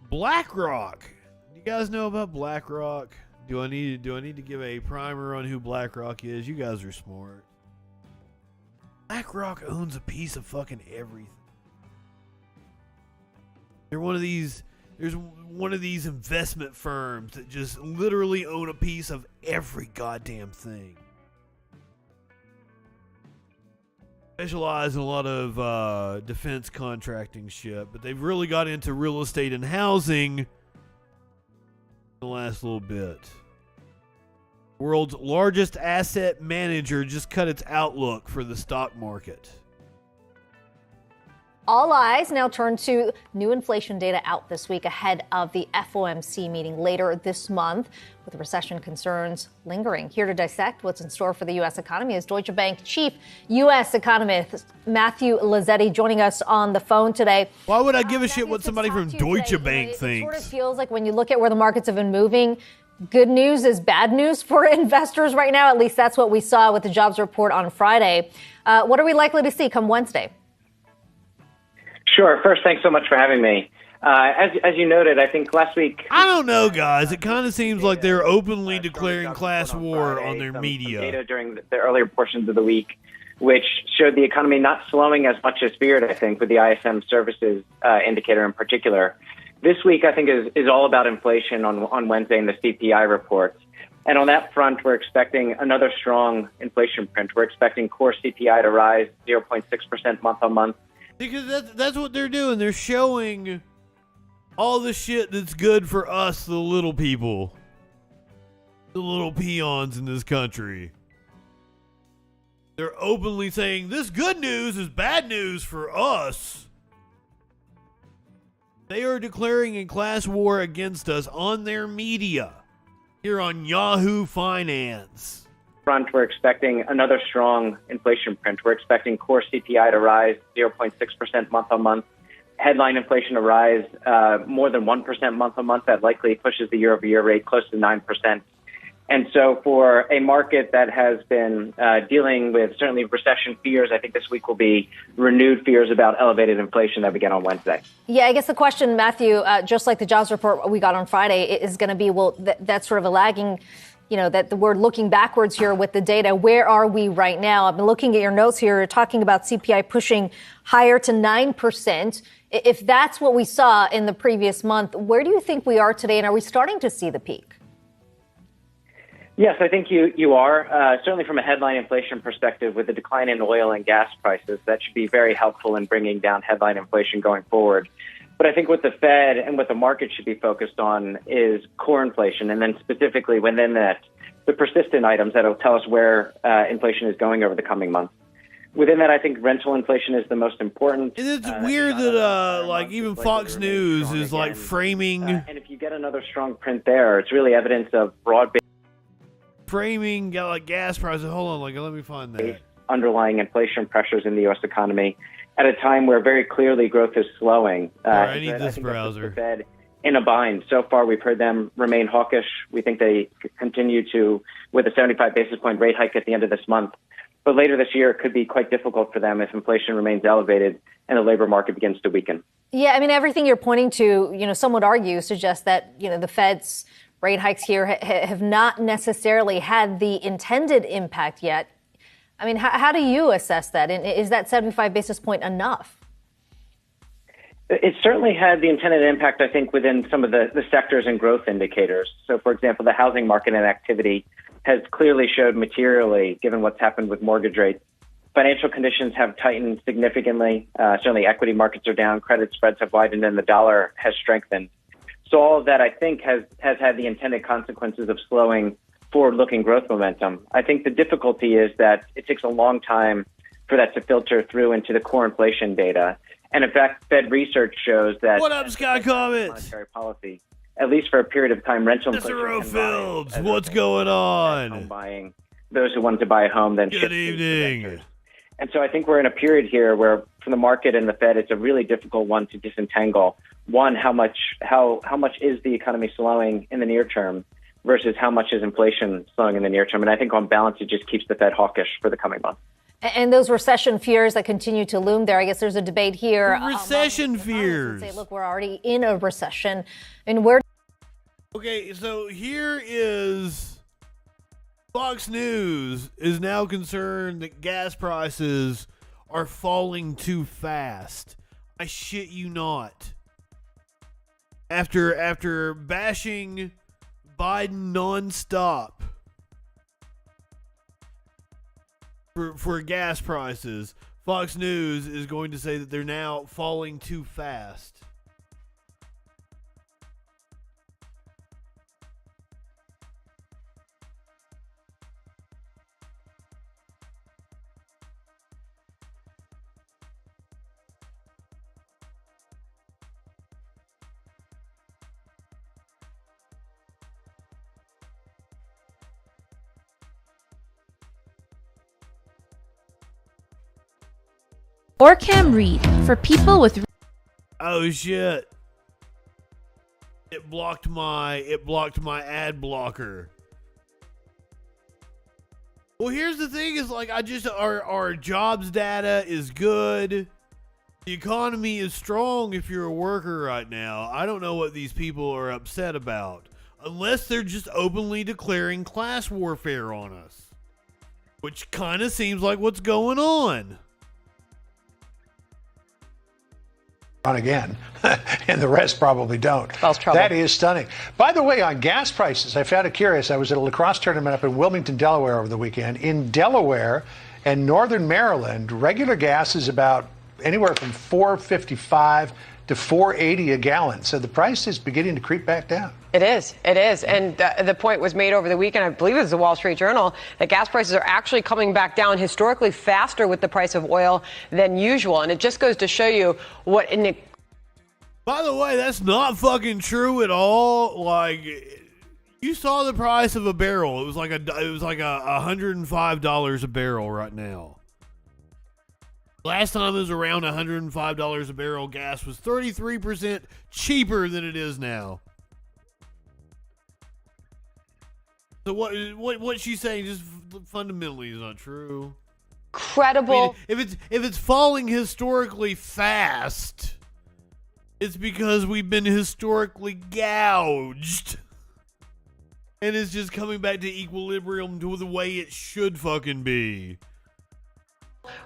BlackRock. Do you guys know about BlackRock? Do I need to give a primer on who BlackRock is? You guys are smart. BlackRock owns a piece of fucking everything. They're one of these. There's one of these investment firms that just literally own a piece of every goddamn thing. Specialize in a lot of defense contracting shit, but they've really got into real estate and housing in the last little bit. World's largest asset manager just cut its outlook for the stock market. All eyes now turn to new inflation data out this week ahead of the FOMC meeting later this month, with recession concerns lingering. Here to dissect what's in store for the U.S. economy is Deutsche Bank chief U.S. economist Matthew Lazzetti joining us on the phone today. Why would I give a shit what somebody from Deutsche Bank It thinks? sort of feels like when you look at where the markets have been moving, good news is bad news for investors right now. At least that's what we saw with the jobs report on Friday. What are we likely to see come Wednesday? Sure. First, thanks so much for having me. As you noted, I think last week... I don't know, guys. It kind of seems like they're openly declaring class war on their media. Data during the earlier portions of the week, which showed the economy not slowing as much as feared, I think, with the ISM services indicator in particular. This week, I think, is all about inflation on Wednesday in the CPI report. And on that front, we're expecting another strong inflation print. We're expecting core CPI to rise 0.6% month on month. Because that's what they're doing. They're showing all the shit that's good for us, the little people. The little peons in this country. They're openly saying, this good news is bad news for us. They are declaring a class war against us on their media. Here on Yahoo Finance. Front, we're expecting another strong inflation print. We're expecting core CPI to rise 0.6% month on month. Headline inflation to rise more than 1% month on month. That likely pushes the year-over-year rate close to 9%. And so for a market that has been dealing with certainly recession fears, I think this week will be renewed fears about elevated inflation that began on Wednesday. Yeah, I guess the question, Matthew, just like the jobs report we got on Friday, is going to be, well, that's sort of a lagging, that we're looking backwards here with the data. Where are we right now? I've been looking at your notes here. You're talking about CPI pushing higher to 9%. If that's what we saw in the previous month, where do you think we are today? And are we starting to see the peak? Yes, I think you are. Certainly from a headline inflation perspective, with the decline in oil and gas prices, that should be very helpful in bringing down headline inflation going forward. But I think what the Fed and what the market should be focused on is core inflation, and then specifically within that, the persistent items that will tell us where inflation is going over the coming months. Within that, I think rental inflation is the most important. And it's weird that like even Fox News is like framing. And if you get another strong print there, it's really evidence of broad-based framing like gas prices. Hold on, let me find that. Underlying inflation pressures in the U.S. economy at a time where very clearly growth is slowing. I need this browser. The Fed in a bind. So far, we've heard them remain hawkish. We think they continue to, with a 75 basis point rate hike at the end of this month. But later this year, it could be quite difficult for them if inflation remains elevated and the labor market begins to weaken. Yeah, I mean, everything you're pointing to, some would argue suggests that, the Fed's rate hikes here have not necessarily had the intended impact yet. I mean, how do you assess that? And is that 75 basis point enough? It certainly had the intended impact, I think, within some of the sectors and growth indicators. So, for example, the housing market and activity has clearly showed materially, given what's happened with mortgage rates. Financial conditions have tightened significantly. Certainly equity markets are down, credit spreads have widened, and the dollar has strengthened. So all of that, I think, has had the intended consequences of slowing forward-looking growth momentum. I think the difficulty is that it takes a long time for that to filter through into the core inflation data. And in fact, Fed research shows that what up, Sky Comments? Monetary policy, at least for a period of time, rental inflation. Mr. Fields, what's going on? Home buying. Those who wanted to buy a home then good evening. And so I think we're in a period here where, for the market and the Fed, it's a really difficult one to disentangle. One, how much is the economy slowing in the near term? versus how much is inflation slowing in the near term. And I think on balance, it just keeps the Fed hawkish for the coming months. And those recession fears that continue to loom there, I guess there's a debate here. Recession fears. Say, look, we're already in a recession. And where? Okay, so here is Fox News is now concerned that gas prices are falling too fast. I shit you not. After bashing Biden nonstop for gas prices, Fox News is going to say that they're now falling too fast. Or Cam Read for people with. Oh shit! It blocked my ad blocker. Well, here's the thing: is like our jobs data is good. The economy is strong if you're a worker right now. I don't know what these people are upset about, unless they're just openly declaring class warfare on us, which kind of seems like what's going on. On again, and the rest probably don't. That is stunning. By the way, on gas prices, I found it curious. I was at a lacrosse tournament up in Wilmington, Delaware over the weekend. In Delaware and northern Maryland, regular gas is about anywhere from $4.55 to $4.80 a gallon. So the price is beginning to creep back down. It is. And the point was made over the weekend, I believe it was the Wall Street Journal, that gas prices are actually coming back down historically faster with the price of oil than usual. And it just goes to show you what By the way, that's not fucking true at all. Like, you saw the price of a barrel. It was like $105 a barrel right now. Last time it was around $105 a barrel. Gas was 33% cheaper than it is now. So what she's saying just fundamentally is not true. Credible. I mean, if it's falling historically fast, it's because we've been historically gouged. And it's just coming back to equilibrium to the way it should fucking be.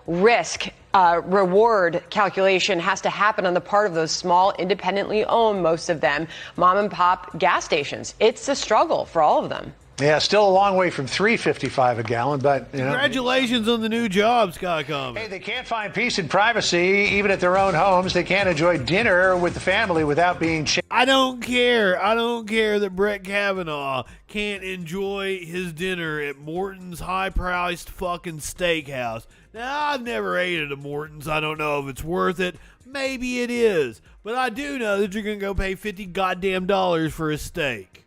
Risk reward calculation has to happen on the part of those small, independently owned, most of them, mom and pop gas stations. It's a struggle for all of them. Yeah, still a long way from $3.55 a gallon, but you know. Congratulations on the new job, Scott Common. Hey, they can't find peace and privacy even at their own homes. They can't enjoy dinner with the family without being I don't care. I don't care that Brett Kavanaugh can't enjoy his dinner at Morton's high-priced fucking steakhouse. Now, I've never ate at a Morton's. I don't know if it's worth it. Maybe it is. But I do know that you're going to go pay $50 goddamn for a steak.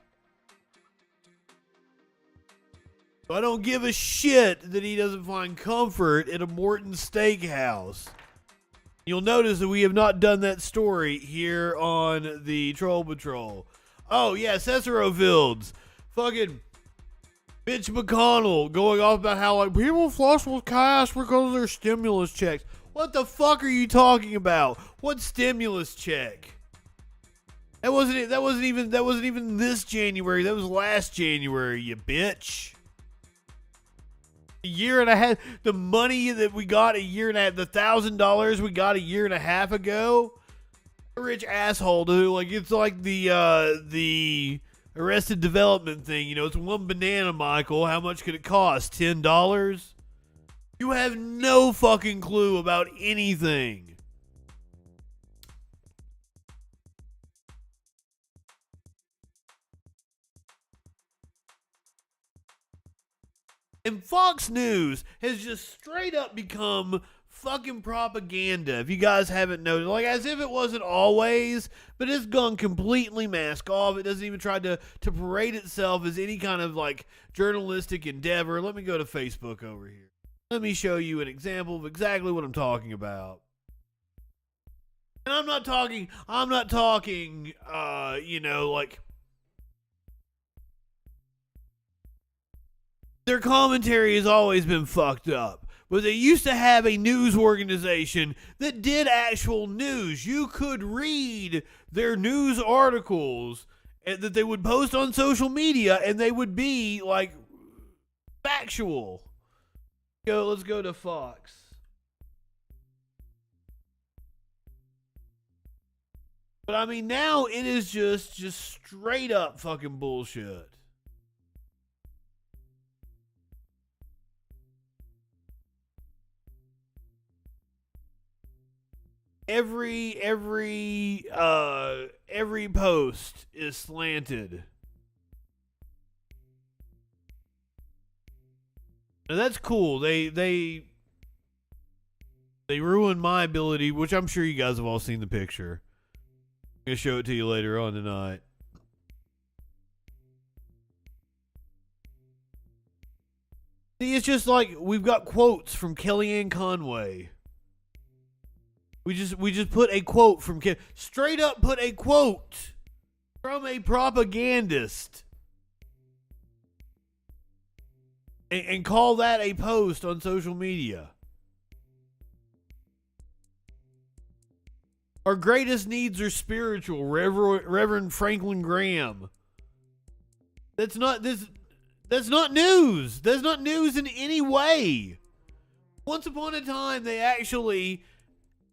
I don't give a shit that he doesn't find comfort at a Morton Steakhouse. You'll notice that we have not done that story here on the Troll Patrol. Oh, yeah, Cicero Fields. Fucking Mitch McConnell going off about how, like, people flush with cash because of their stimulus checks. What the fuck are you talking about? What stimulus check? That wasn't even this January. That was last January, you bitch. A year and a half, the money that we got a year and a half, the $1,000 we got a year and a half ago, a rich asshole, dude. Like, it's like the Arrested Development thing. You know, it's one banana, Michael. How much could it cost? $10? You have no fucking clue about anything. And Fox News has just straight up become fucking propaganda, if you guys haven't noticed. Like, as if it wasn't always, but it's gone completely mask off. It doesn't even try to parade itself as any kind of, like, journalistic endeavor. Let me go to Facebook over here. Let me show you an example of exactly what I'm talking about. And I'm not talking, you know, like, Their commentary has always been fucked up. But they used to have a news organization that did actual news. You could read their news articles that they would post on social media, and they would be like factual. Let's go to Fox. But I mean, now it is just straight up fucking bullshit. Every post is slanted. Now that's cool. They ruined my ability, which I'm sure you guys have all seen the picture. I'm gonna show it to you later on tonight. See, it's just like we've got quotes from Kellyanne Conway. We just put a quote from straight up put a quote from a propagandist and call that a post on social media. Our greatest needs are spiritual, Reverend Franklin Graham. That's not news. That's not news in any way. Once upon a time, they actually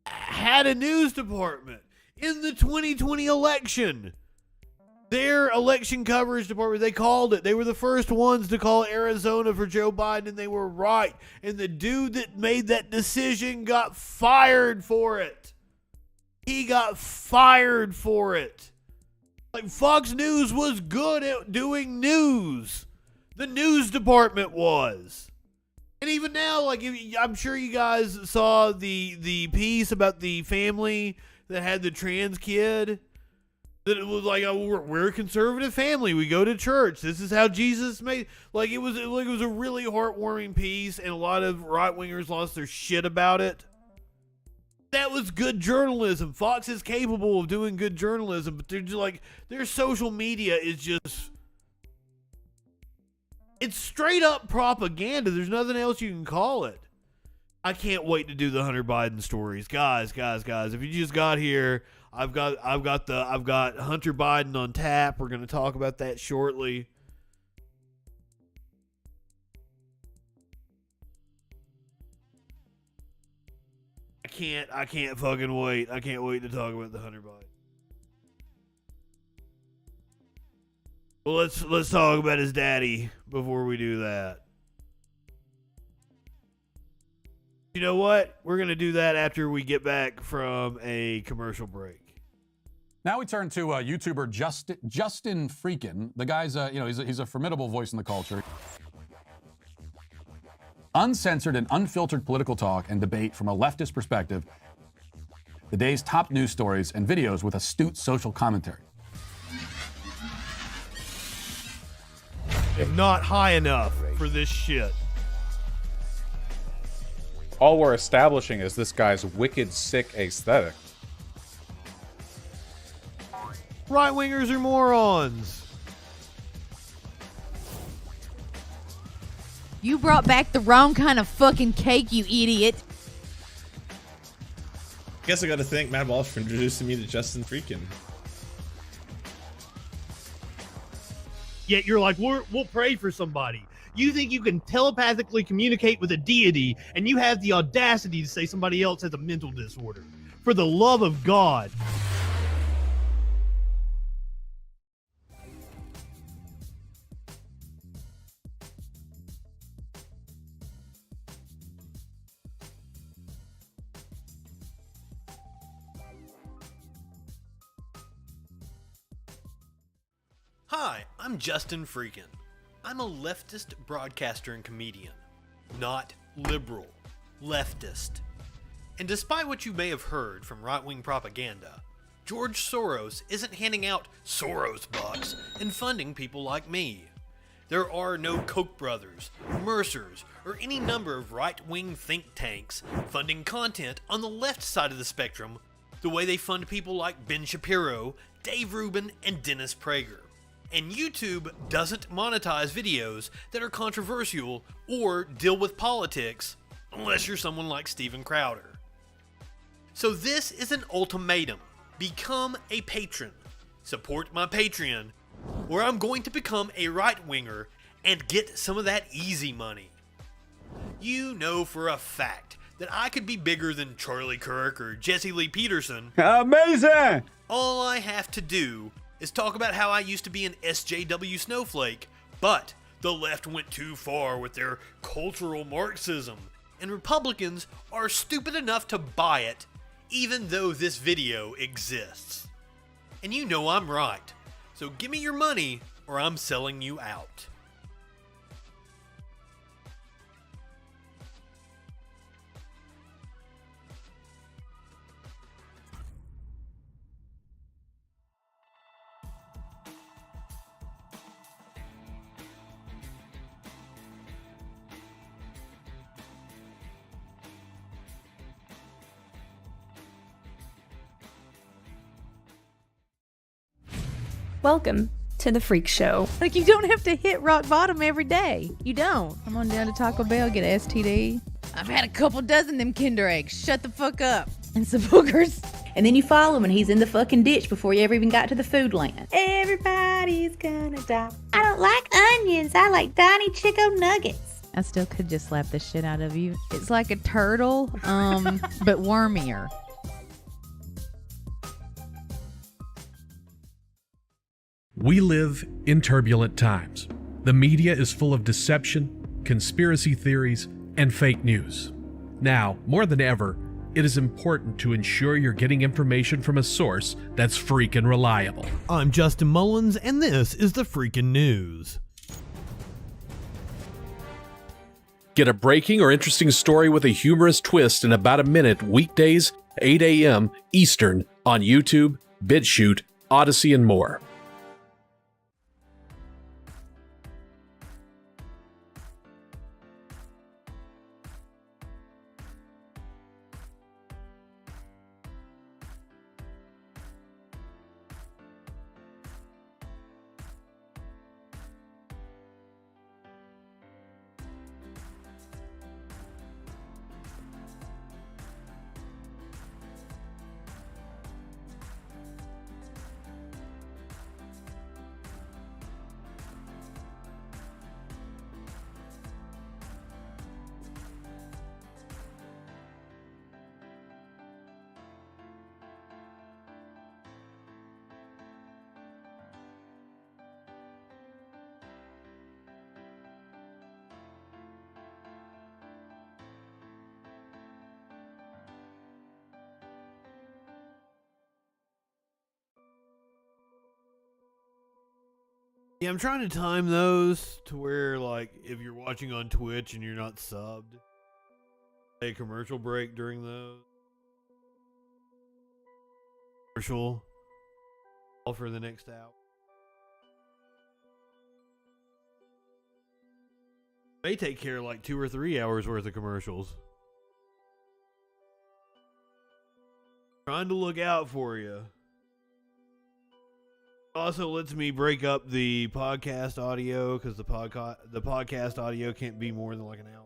had a news department in the 2020 election. Their election coverage department, they called it. They were the first ones to call Arizona for Joe Biden, and they were right. And the dude that made that decision got fired for it. He got fired for it. Like, Fox News was good at doing news. The news department was. And even now, like, I'm sure you guys saw the piece about the family that had the trans kid. That it was like, oh, we're a conservative family. We go to church. This is how Jesus made. Like, it was a really heartwarming piece, and a lot of right-wingers lost their shit about it. That was good journalism. Fox is capable of doing good journalism, but they're just like, their social media is just, it's straight up propaganda. There's nothing else you can call it. I can't wait to do the Hunter Biden stories. Guys. If you just got here, I've got Hunter Biden on tap. We're going to talk about that shortly. I can't fucking wait. I can't wait to talk about the Hunter Biden. Well, let's talk about his daddy before we do that. You know what? We're going to do that after we get back from a commercial break. Now we turn to YouTuber Justin FREAKIN. The guy's he's a formidable voice in the culture. Uncensored and unfiltered political talk and debate from a leftist perspective. The day's top news stories and videos with astute social commentary. Not high enough for this shit. All we're establishing is this guy's wicked sick aesthetic. Right-wingers are morons. You brought back the wrong kind of fucking cake, you idiot. Guess I gotta thank Matt Walsh for introducing me to Justin FREAKIN. Yet you're like, we'll pray for somebody. You think you can telepathically communicate with a deity, and you have the audacity to say somebody else has a mental disorder. For the love of God. Hi, I'm Justin FREAKIN. I'm a leftist broadcaster and comedian, not liberal, leftist. And despite what you may have heard from right-wing propaganda, George Soros isn't handing out Soros bucks and funding people like me. There are no Koch brothers, Mercers, or any number of right-wing think tanks funding content on the left side of the spectrum the way they fund people like Ben Shapiro, Dave Rubin, and Dennis Prager. And YouTube doesn't monetize videos that are controversial or deal with politics unless you're someone like Steven Crowder. So this is an ultimatum. Become a patron. Support my Patreon, where I'm going to become a right-winger and get some of that easy money. You know for a fact that I could be bigger than Charlie Kirk or Jesse Lee Peterson. Amazing! All I have to do is talk about how I used to be an SJW snowflake, but the left went too far with their cultural Marxism, and Republicans are stupid enough to buy it, even though this video exists. And you know I'm right, so give me your money or I'm selling you out. Welcome to the Freak Show. Like, you don't have to hit rock bottom every day. You don't. Come on down to Taco Bell, get an STD. I've had a couple dozen them Kinder Eggs. Shut the fuck up. And some boogers. And then you follow him and he's in the fucking ditch before you ever even got to the food land. Everybody's gonna die. I don't like onions. I like tiny Chico nuggets. I still could just slap the shit out of you. It's like a turtle, but wormier. We live in turbulent times. The media is full of deception, conspiracy theories, and fake news. Now, more than ever, it is important to ensure you're getting information from a source that's freaking reliable. I'm Justin Mullins, and this is the Freakin' News. Get a breaking or interesting story with a humorous twist in about a minute weekdays, 8 a.m. Eastern on YouTube, BitChute, Odyssey, and more. Yeah, I'm trying to time those to where, like, if you're watching on Twitch and you're not subbed, a commercial break during those. Commercial all for the next hour. May take care of like 2 or 3 hours worth of commercials. Trying to look out for you. Also lets me break up the podcast audio because the podcast audio can't be more than like an hour.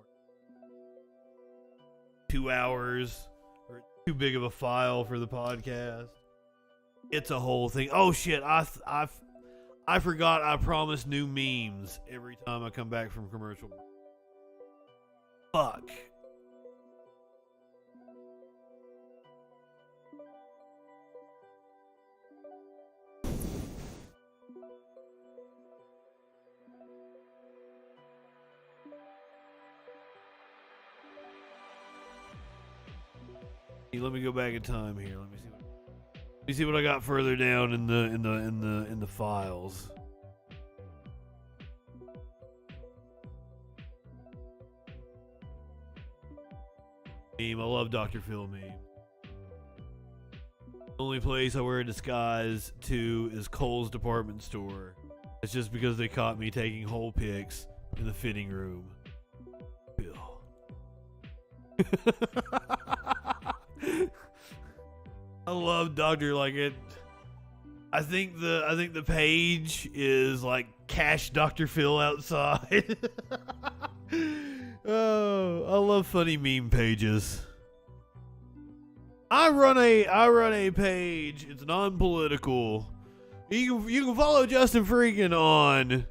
2 hours, or it's too big of a file for the podcast. It's a whole thing. Oh shit! I forgot. I promised new memes every time I come back from commercial. Fuck. Let me go back in time here. Let me see what I got further down in the files. Meme. I love Dr. Phil meme. The only place I wear a disguise to is Kohl's department store. It's just because they caught me taking whole pics in the fitting room. Bill. I love Doctor like it. I think the page is like Cash Dr. Phil outside. Oh, I love funny meme pages. I run a page. It's non-political. You can follow Justin Freakin on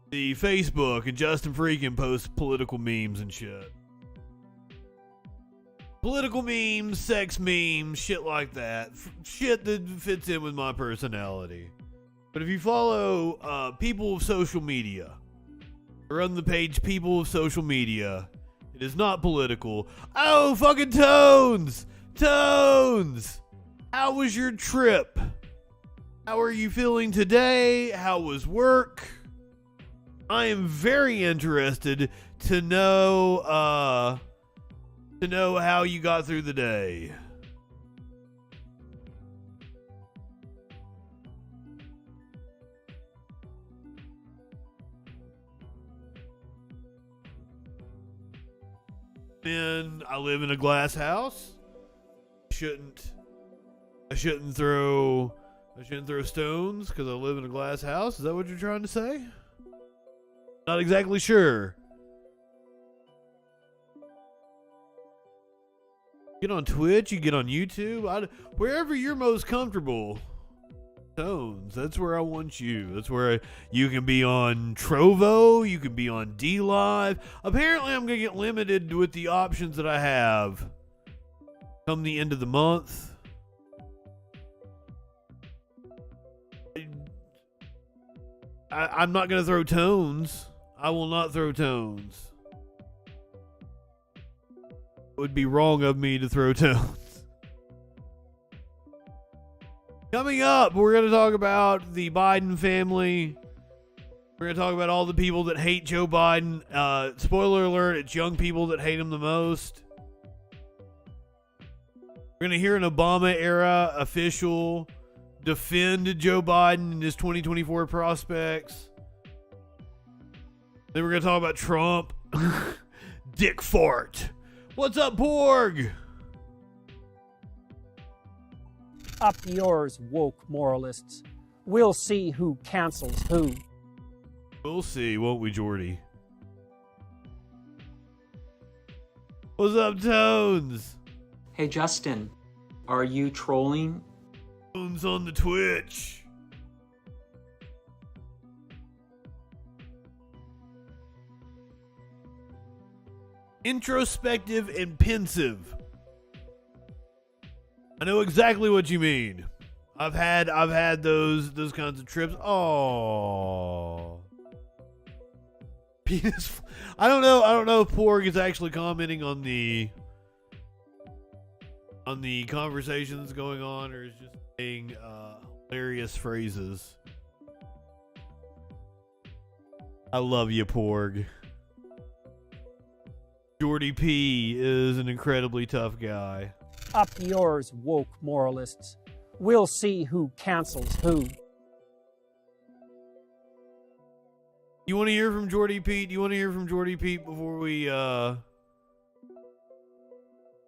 the Facebook, and Justin Freakin posts political memes and shit. Political memes, sex memes, shit like that. Shit that fits in with my personality. But if you follow people of social media, run the page People of Social Media, it is not political. Oh, fucking Tones! Tones! How was your trip? How are you feeling today? How was work? I am very interested to know how you got through the day. And I live in a glass house. I shouldn't throw stones because I live in a glass house. Is that what you're trying to say? Not exactly sure. Get on Twitch, you get on YouTube, wherever you're most comfortable. Tones, that's where I want you. That's where you can be on Trovo, you can be on DLive. Apparently I'm going to get limited with the options that I have come the end of the month. I'm not going to throw tones. I will not throw tones. It would be wrong of me to throw tones. Coming up, we're going to talk about the Biden family. We're going to talk about all the people that hate Joe Biden. Spoiler alert, it's young people that hate him the most. We're going to hear an Obama-era official defend Joe Biden and his 2024 prospects. Then we're going to talk about Trump. Dick fart. What's up, Porg? Up yours, woke moralists. We'll see who cancels who. We'll see, won't we, Jordy? What's up, Tones? Hey, Justin, are you trolling? Tones on the Twitch. Introspective and pensive. I know exactly what you mean. I've had those kinds of trips. Oh, penis. I don't know if Porg is actually commenting on the conversations going on, or is just saying hilarious phrases. I love you, Porg. Jordy P is an incredibly tough guy. Up yours, woke moralists. We'll see who cancels who. You want to hear from Jordy Pete? Do you want to hear from Jordy Pete before we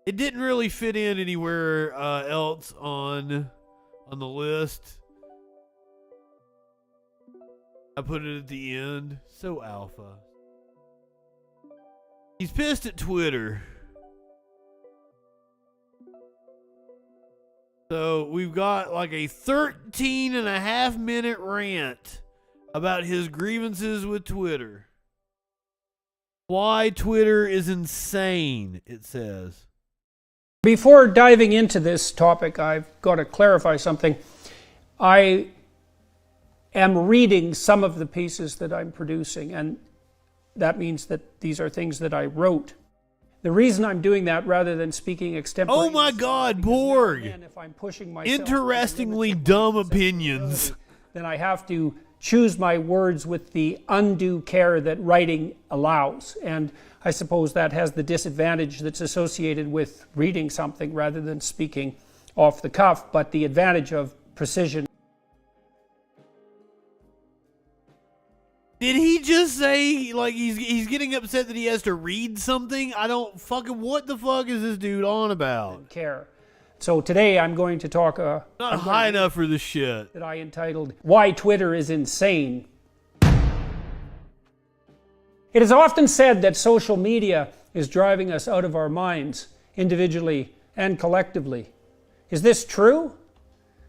It didn't really fit in anywhere else on the list. I put it at the end. So alpha. He's pissed at Twitter. So we've got like a 13.5-minute rant about his grievances with Twitter. Why Twitter is insane, it says. Before diving into this topic, I've got to clarify something. I am reading some of the pieces that I'm producing, and that means that these are things that I wrote. The reason I'm doing that rather than speaking extemporaneously. Oh my God, Borg! If I'm pushing myself, interestingly dumb opinions. Then I have to choose my words with the undue care that writing allows. And I suppose that has the disadvantage that's associated with reading something rather than speaking off the cuff, but the advantage of precision. Did he just say, like, he's getting upset that he has to read something? I don't fucking, what the fuck is this dude on about? Care. So today I'm going to talk not high enough for this shit. That I entitled Why Twitter is Insane. It is often said that social media is driving us out of our minds, individually and collectively. Is this true?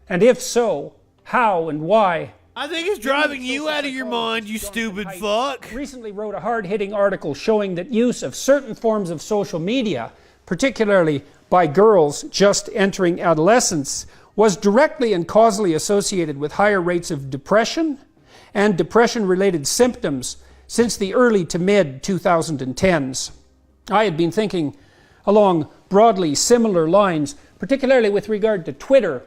And if so, how and why? I think it's driving you out of your mind, you stupid fuck. Recently wrote a hard-hitting article showing that use of certain forms of social media, particularly by girls just entering adolescence, was directly and causally associated with higher rates of depression and depression-related symptoms since the early to mid-2010s. I had been thinking along broadly similar lines, particularly with regard to Twitter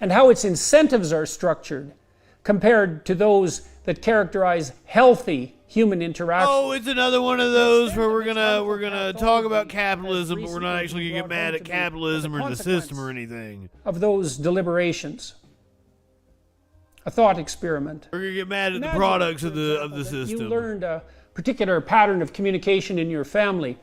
and how its incentives are structured compared to those that characterize healthy human interaction. Oh, it's another one of those where we're gonna talk about capitalism, but we're not actually gonna get mad at capitalism or the system or anything. Of those deliberations. A thought experiment. We're gonna get mad at the products of the system. You learned a particular pattern of communication in your family,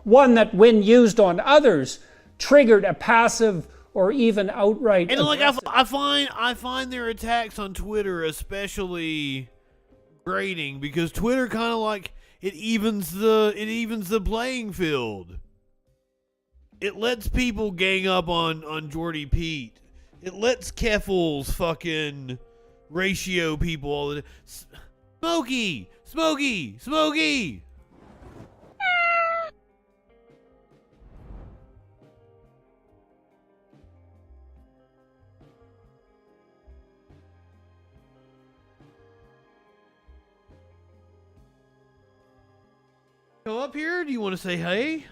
one that when used on others triggered a passive or even outright and like I find their attacks on Twitter especially grating, because Twitter kind of like it evens the playing field. It lets people gang up on Jordy Pete. It lets Keffels fucking ratio people all the time. Smokey. Come up here? Do you want to say hey?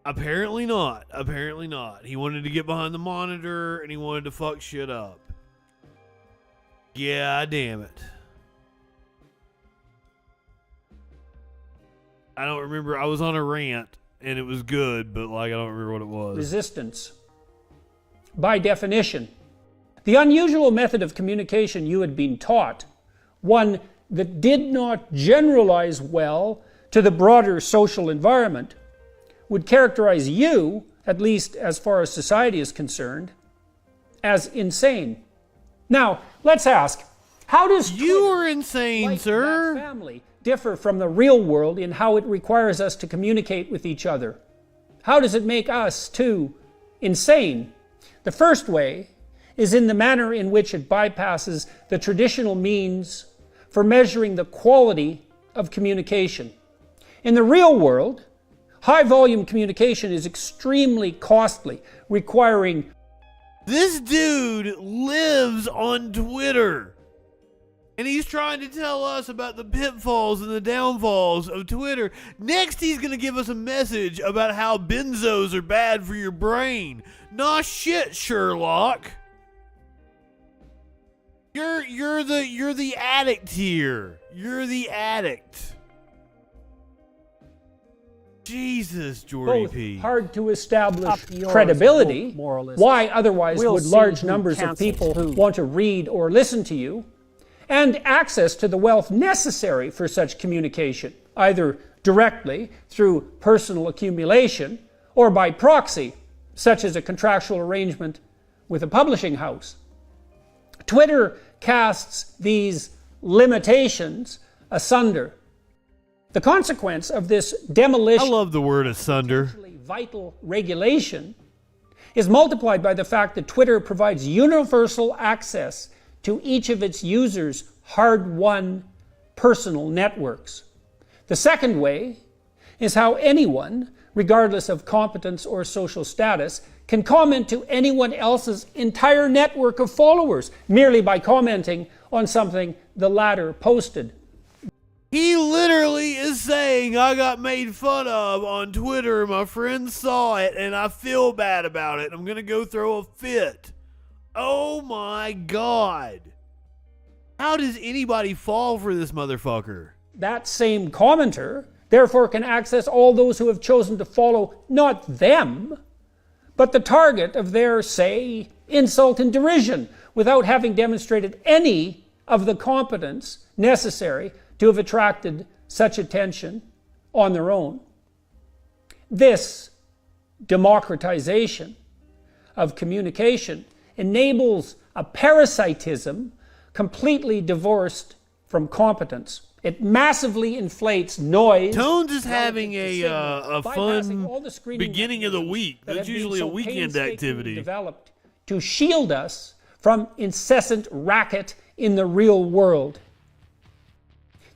Apparently not. He wanted to get behind the monitor and he wanted to fuck shit up. Yeah, damn it. I don't remember. I was on a rant and it was good, but like I don't remember what it was. Resistance. By definition, the unusual method of communication you had been taught, one that did not generalize well to the broader social environment, would characterize you, at least as far as society is concerned, as insane. Now, let's ask, how does you are insane, like sir, that family differ from the real world in how it requires us to communicate with each other? How does it make us, too, insane? The first way is in the manner in which it bypasses the traditional means for measuring the quality of communication. In the real world, high-volume communication is extremely costly, requiring... This dude lives on Twitter, and he's trying to tell us about the pitfalls and the downfalls of Twitter. Next, he's going to give us a message about how benzos are bad for your brain. Nah shit, Sherlock. You're the addict here. You're the addict. Jesus, Jordy P. hard to establish credibility. Why otherwise would large numbers of people want to read or listen to you? And access to the wealth necessary for such communication, either directly through personal accumulation or by proxy, such as a contractual arrangement with a publishing house. Twitter casts these limitations asunder. The consequence of this demolition, I love the word asunder, vital regulation is multiplied by the fact that Twitter provides universal access to each of its users' hard-won personal networks. The second way is how anyone, regardless of competence or social status, can comment to anyone else's entire network of followers merely by commenting on something the latter posted. He literally is saying, I got made fun of on Twitter, my friends saw it, and I feel bad about it. I'm going to go throw a fit. Oh my God. How does anybody fall for this motherfucker? That same commenter, therefore, can access all those who have chosen to follow not them, but the target of their, say, insult and derision, without having demonstrated any of the competence necessary to have attracted such attention on their own. This democratization of communication enables a parasitism completely divorced from competence. It massively inflates noise. Tones is having a fun beginning of the week. That's usually a weekend activity. Developed to shield us from incessant racket in the real world.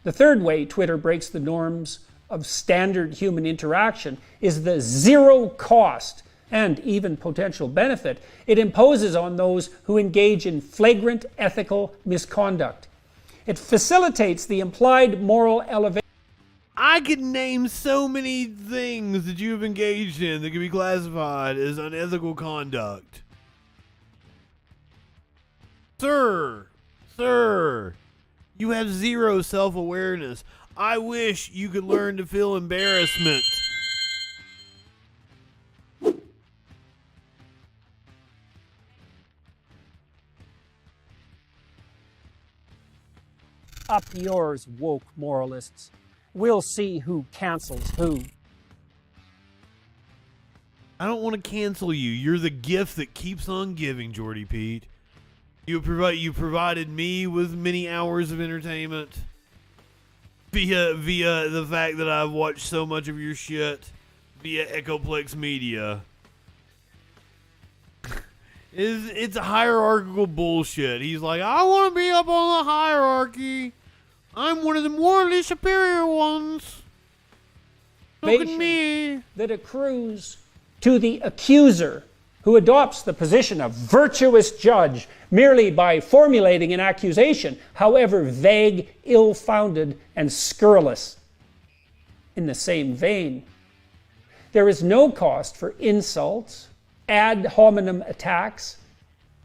The third way Twitter breaks the norms of standard human interaction is the zero cost and even potential benefit it imposes on those who engage in flagrant ethical misconduct. It facilitates the implied moral elevation. I could name so many things that you've engaged in that can be classified as unethical conduct. Sir, you have zero self-awareness. I wish you could learn to feel embarrassment. Up yours, woke moralists. We'll see who cancels who. I don't want to cancel you. You're the gift that keeps on giving, Jordy Pete. You provided me with many hours of entertainment via the fact that I've watched so much of your shit via Echoplex Media. It's a hierarchical bullshit. He's like, I want to be up on the hierarchy. I'm one of the morally superior ones. Look at me. That accrues to the accuser, who adopts the position of virtuous judge merely by formulating an accusation, however vague, ill-founded, and scurrilous. In the same vein, there is no cost for insults, ad hominem attacks,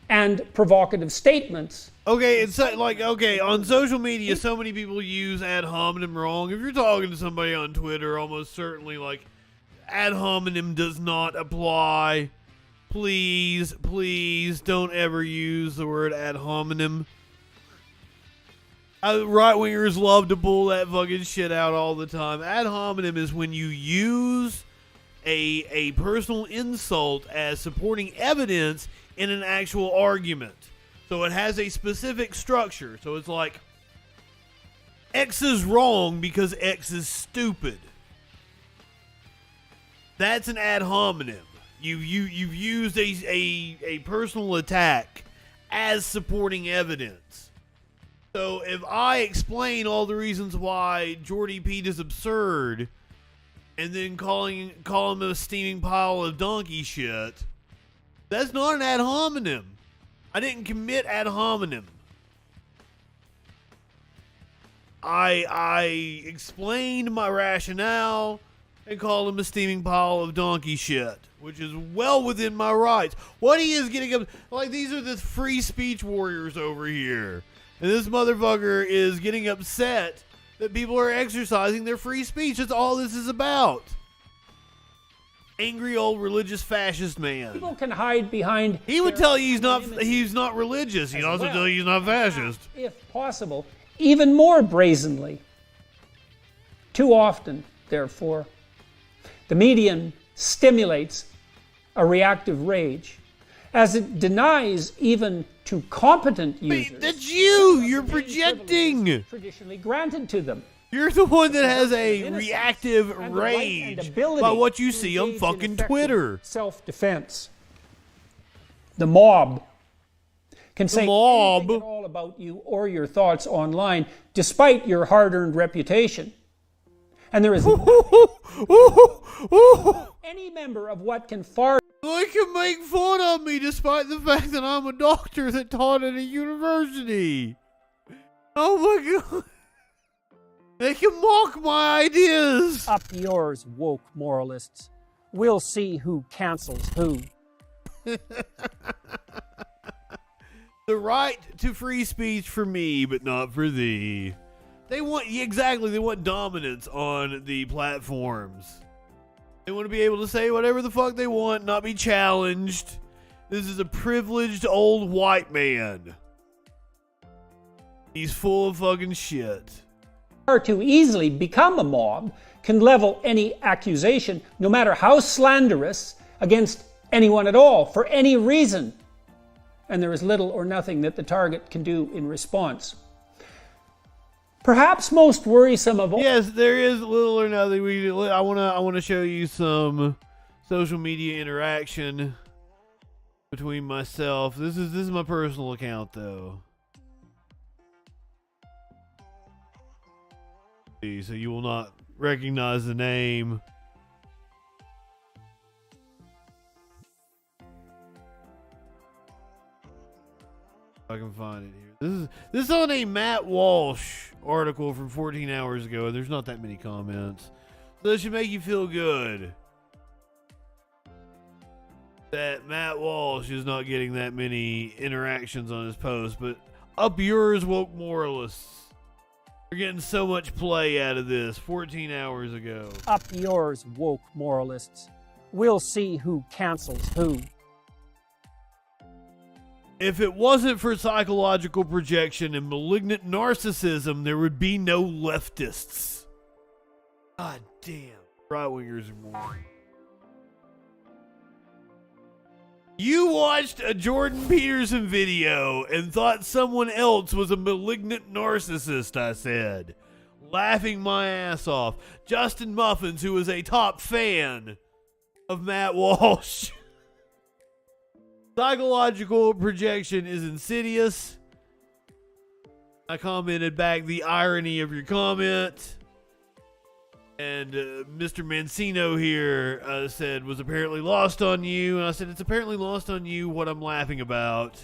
and provocative statements. Okay, it's like, okay, on social media, so many people use ad hominem wrong. If you're talking to somebody on Twitter, almost certainly, like, ad hominem does not apply. Please don't ever use the word ad hominem. Right-wingers love to pull that fucking shit out all the time. Ad hominem is when you use a personal insult as supporting evidence in an actual argument. So it has a specific structure. So it's like, X is wrong because X is stupid. That's an ad hominem. You've used a personal attack as supporting evidence. So if I explain all the reasons why Jordy Pete is absurd, and then call him a steaming pile of donkey shit, that's not an ad hominem. I didn't commit ad hominem. I explained my rationale and called him a steaming pile of donkey shit, which is well within my rights. What he is getting up, like, these are the free speech warriors over here, and this motherfucker is getting upset that people are exercising their free speech. That's all this is about. Angry old religious fascist man. People can hide behind. He would tell you he's not religious. He'd also tell you he's not fascist. If possible, even more brazenly. Too often, therefore, the medium stimulates a reactive rage, as it denies even to competent users. That's you! You're projecting! Traditionally granted to them. You're the one that has a reactive rage by what you see on fucking Twitter. Self-defense. The mob can say anything at all about you or your thoughts online, despite your hard-earned reputation. And there is any member of what can far... They can make fun of me despite the fact that I'm a doctor that taught at a university. Oh my god. They can mock my ideas. Up yours, woke moralists. We'll see who cancels who. The right to free speech for me, but not for thee. They want dominance on the platforms. They want to be able to say whatever the fuck they want, not be challenged. This is a privileged old white man. He's full of fucking shit. Far too easily become a mob can level any accusation, no matter how slanderous, against anyone at all for any reason, and there is little or nothing that the target can do in response. Perhaps most worrisome of all. Yes, there is little or nothing. I want to show you some social media interaction between myself. This is my personal account though. So you will not recognize the name. If I can find it here. This is on a Matt Walsh article from 14 hours ago. There's not that many comments. So that should make you feel good that Matt Walsh is not getting that many interactions on his post, but up yours, woke moralists. You're getting so much play out of this 14 hours ago. Up yours, woke moralists. We'll see who cancels who. If it wasn't for psychological projection and malignant narcissism, there would be no leftists. God damn. Right-wingers are more. You watched a Jordan Peterson video and thought someone else was a malignant narcissist, I said. Laughing my ass off. Justin Muffins, who is a top fan of Matt Walsh. Psychological projection is insidious. I commented back the irony of your comment. And Mr. Mancino here said, was apparently lost on you. And I said, it's apparently lost on you what I'm laughing about.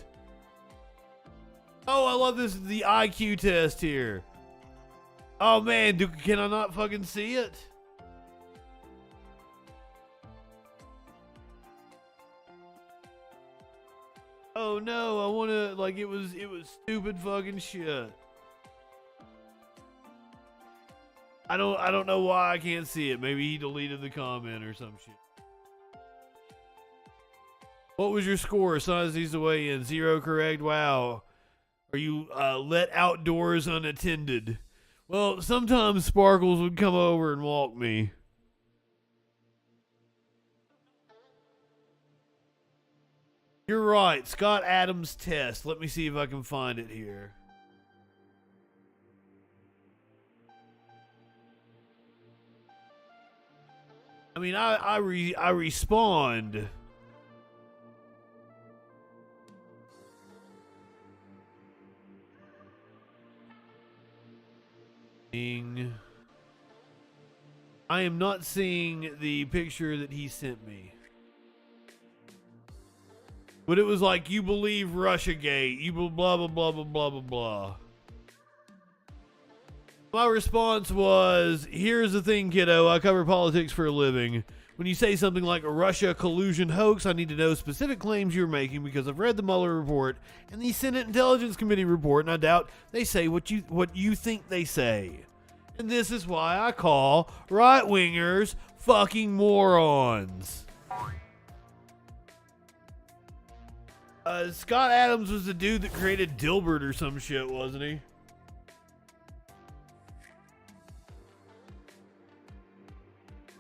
Oh, I love this, the IQ test here. Oh man, can I not fucking see it? Oh no, I wanna, like, it was stupid fucking shit. I don't know why I can't see it. Maybe he deleted the comment or some shit. What was your score? Size these away in 0 correct. Wow. Are you let outdoors unattended? Well, sometimes Sparkles would come over and walk me. You're right. Scott Adams test. Let me see if I can find it here. I mean, I respond. I am not seeing the picture that he sent me. But it was like, you believe Russiagate, you blah, blah, blah, blah, blah, blah, blah. My response was, here's the thing, kiddo, I cover politics for a living. When you say something like a Russia collusion hoax, I need to know specific claims you're making because I've read the Mueller report and the Senate Intelligence Committee report, and I doubt they say what you think they say. And this is why I call right-wingers fucking morons. Scott Adams was the dude that created Dilbert or some shit, wasn't he?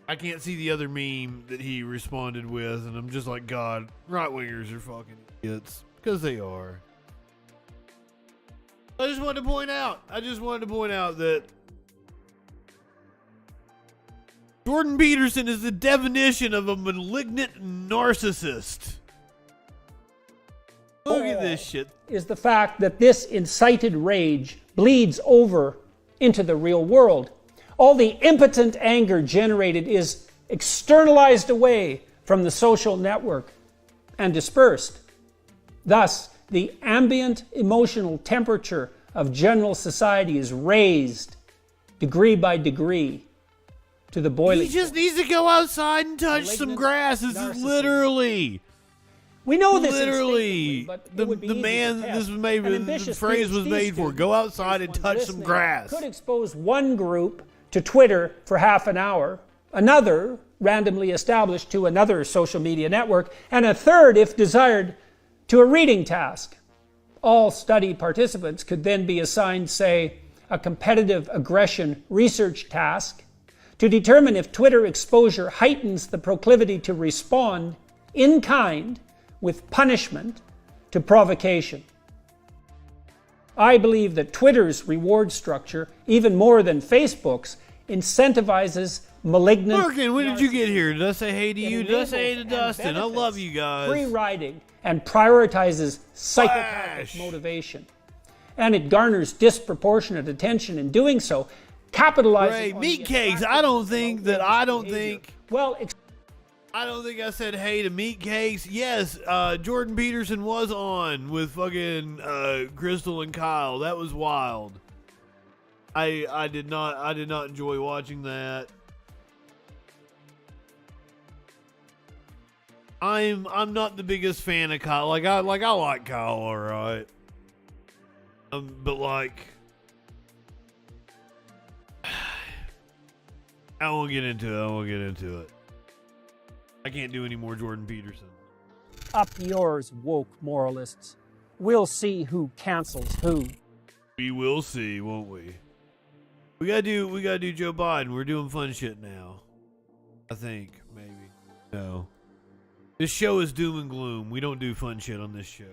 I can't see the other meme that he responded with, and I'm just like, God, right-wingers are fucking idiots. Because they are. I just wanted to point out that Jordan Peterson is the definition of a malignant narcissist. Look at this shit. Is the fact that this incited rage bleeds over into the real world. All the impotent anger generated is externalized away from the social network and dispersed. Thus, the ambient emotional temperature of general society is raised degree by degree to the boiling. He just needs to go outside and touch some grass. This is literally. We know this literally, but the man this was made, the phrase was made for. Go outside and touch some grass. Could expose one group to Twitter for half an hour, another randomly established to another social media network, and a third, if desired, to a reading task. All study participants could then be assigned, say, a competitive aggression research task to determine if Twitter exposure heightens the proclivity to respond in kind with punishment to provocation. I believe that Twitter's reward structure, even more than Facebook's, incentivizes malignant... Morgan, when did you get here? Did I say hey to you? Did I say hey to Dustin? I love you guys. Free riding and prioritizes psychopathic motivation. And it garners disproportionate attention in doing so, capitalizing on meat cakes. I don't think I said hey to meat cakes. Yes, Jordan Peterson was on with fucking Crystal and Kyle. That was wild. I did not enjoy watching that. I'm not the biggest fan of Kyle. I like Kyle, all right. But like, I won't get into it. I can't do any more Jordan Peterson. Up yours, woke moralists. We'll see who cancels who. We will see, won't we? We gotta do Joe Biden. We're doing fun shit now. I think, maybe. No. This show is doom and gloom. We don't do fun shit on this show.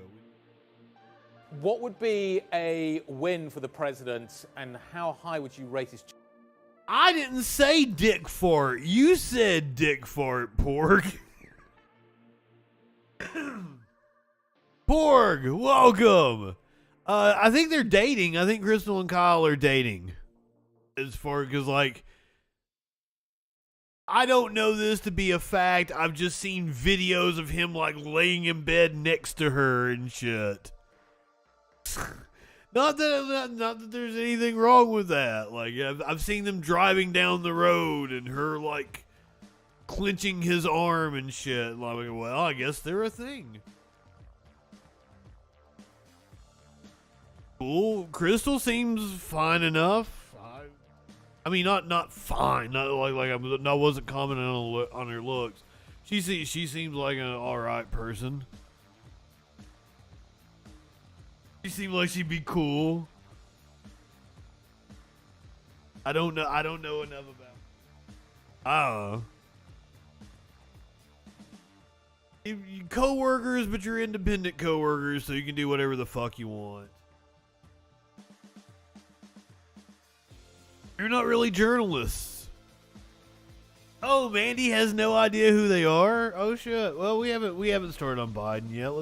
What would be a win for the president, and how high would you rate his... I didn't say dick fart. You said dick fart, Porg. Porg, welcome. I think they're dating. I think Crystal and Kyle are dating. As far as like, I don't know this to be a fact. I've just seen videos of him like laying in bed next to her and shit. Not that there's anything wrong with that. Like, I've seen them driving down the road and her like clenching his arm and shit. Like, well, I guess they're a thing. Cool. Crystal seems fine enough. I mean, not fine. Not like I wasn't commenting on her looks. She seems like an all right person. She seemed like she'd be cool. I don't know enough about her. I don't know. You co-workers, but you're independent co-workers, so you can do whatever the fuck you want. You're not really journalists. Oh, Mandy has no idea who they are? Oh shit. Well, we haven't started on Biden yet.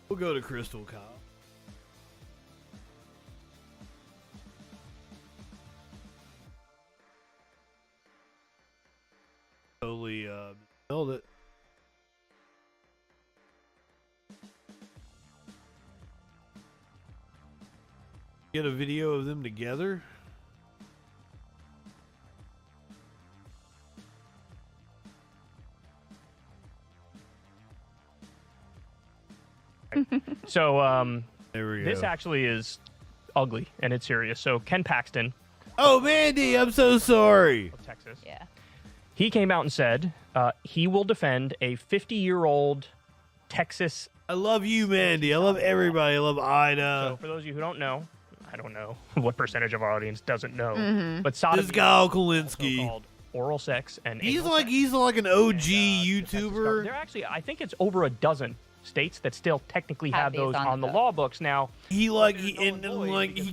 We'll go to Crystal, Kyle. Totally held it. Get a video of them together. So, there we go. This actually is ugly and it's serious. So, Ken Paxton. Oh, Mandy, I'm so sorry. Of Texas. Yeah. He came out and said he will defend a 50-year-old Texas. I love you, Mandy. I love everybody. I love Ida. So, for those of you who don't know, I don't know what percentage of our audience doesn't know, but this guy Kolinsky, called oral sex, and he's like an OG YouTuber. They're actually, I think it's over a dozen states that still technically have those on the law books now. He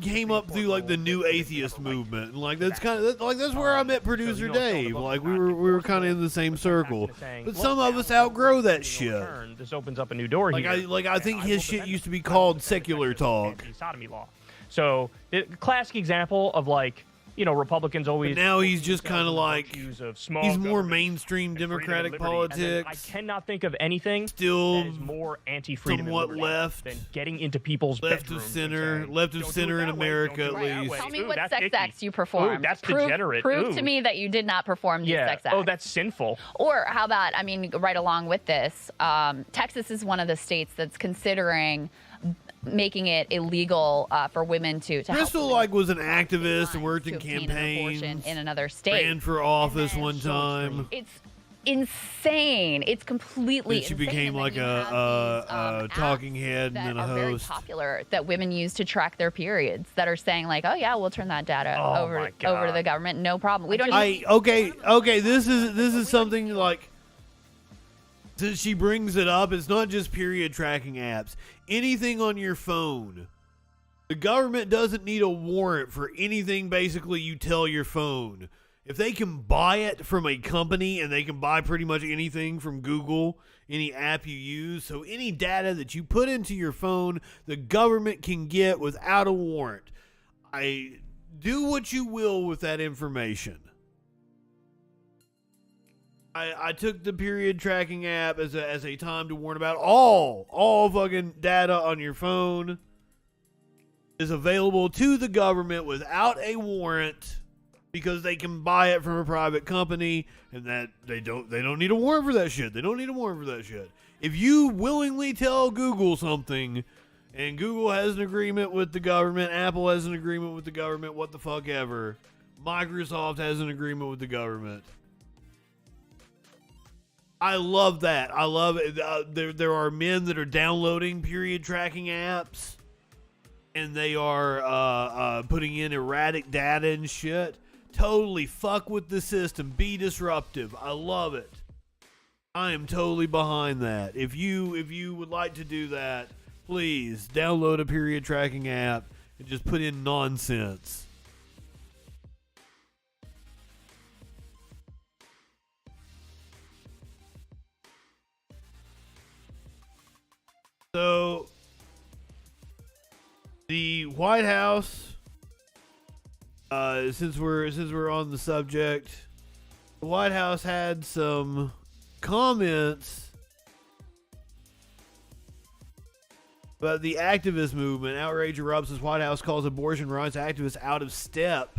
came up through like the new atheist movement, and like that's kind of that's where I met producer Dave. Like we were kind of in the same circle, but some of us outgrow that shit. This opens up a new door here. I think his shit used to be called secular talk. Sodomy law. So, the classic example of like, you know, Republicans always. But now he's just kind of like he's more mainstream Democratic politics. I cannot think of anything still that is more anti-freedom, somewhat left than getting into people's left of center in America at least. Tell me what sex acts you performed. That's degenerate. Prove to me that you did not perform these sex acts. Oh, that's sinful. Or how about, I mean, right along with this, Texas is one of the states that's considering making it illegal for women to Crystal like was an activist and worked in campaigns in another state. Ran for office one time. It's insane. It's completely insane. She became like a talking head and then a host. Very popular that women use to track their periods. That are saying like, oh yeah, we'll turn that data over to the government, no problem. We don't. Okay. This is something like. since she brings it up, it's not just period tracking apps. Anything on your phone. The government doesn't need a warrant for anything basically you tell your phone. If they can buy it from a company, and they can buy pretty much anything from Google, any app you use, so any data that you put into your phone, the government can get without a warrant. Do what you will with that information. I took the period tracking app as a time to warn about all fucking data on your phone is available to the government without a warrant, because they can buy it from a private company, and that they don't need a warrant for that shit. They don't need a warrant for that shit. If you willingly tell Google something, and Google has an agreement with the government, Apple has an agreement with the government, what the fuck ever, Microsoft has an agreement with the government. I love that. I love it. There are men that are downloading period tracking apps, and they are putting in erratic data and shit. Totally fuck with the system. Be disruptive. I love it. I am totally behind that. If you would like to do that, please download a period tracking app and just put in nonsense. So, the White House, since we're on the subject, the White House had some comments about the activist movement. Outrage erupts as White House calls abortion rights activists out of step.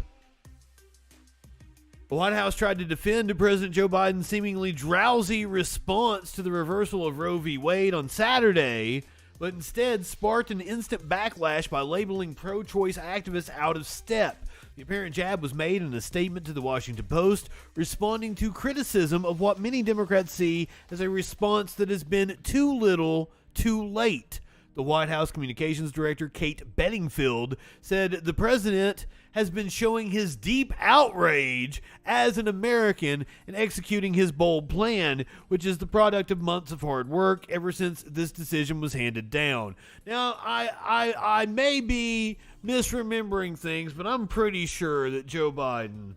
The White House tried to defend President Joe Biden's seemingly drowsy response to the reversal of Roe v. Wade on Saturday, but instead sparked an instant backlash by labeling pro-choice activists out of step. The apparent jab was made in a statement to the Washington Post, responding to criticism of what many Democrats see as a response that has been too little, too late. The White House Communications Director, Kate Bedingfield, said the president has been showing his deep outrage as an American and executing his bold plan, which is the product of months of hard work ever since this decision was handed down. Now, I may be misremembering things, but I'm pretty sure that Joe Biden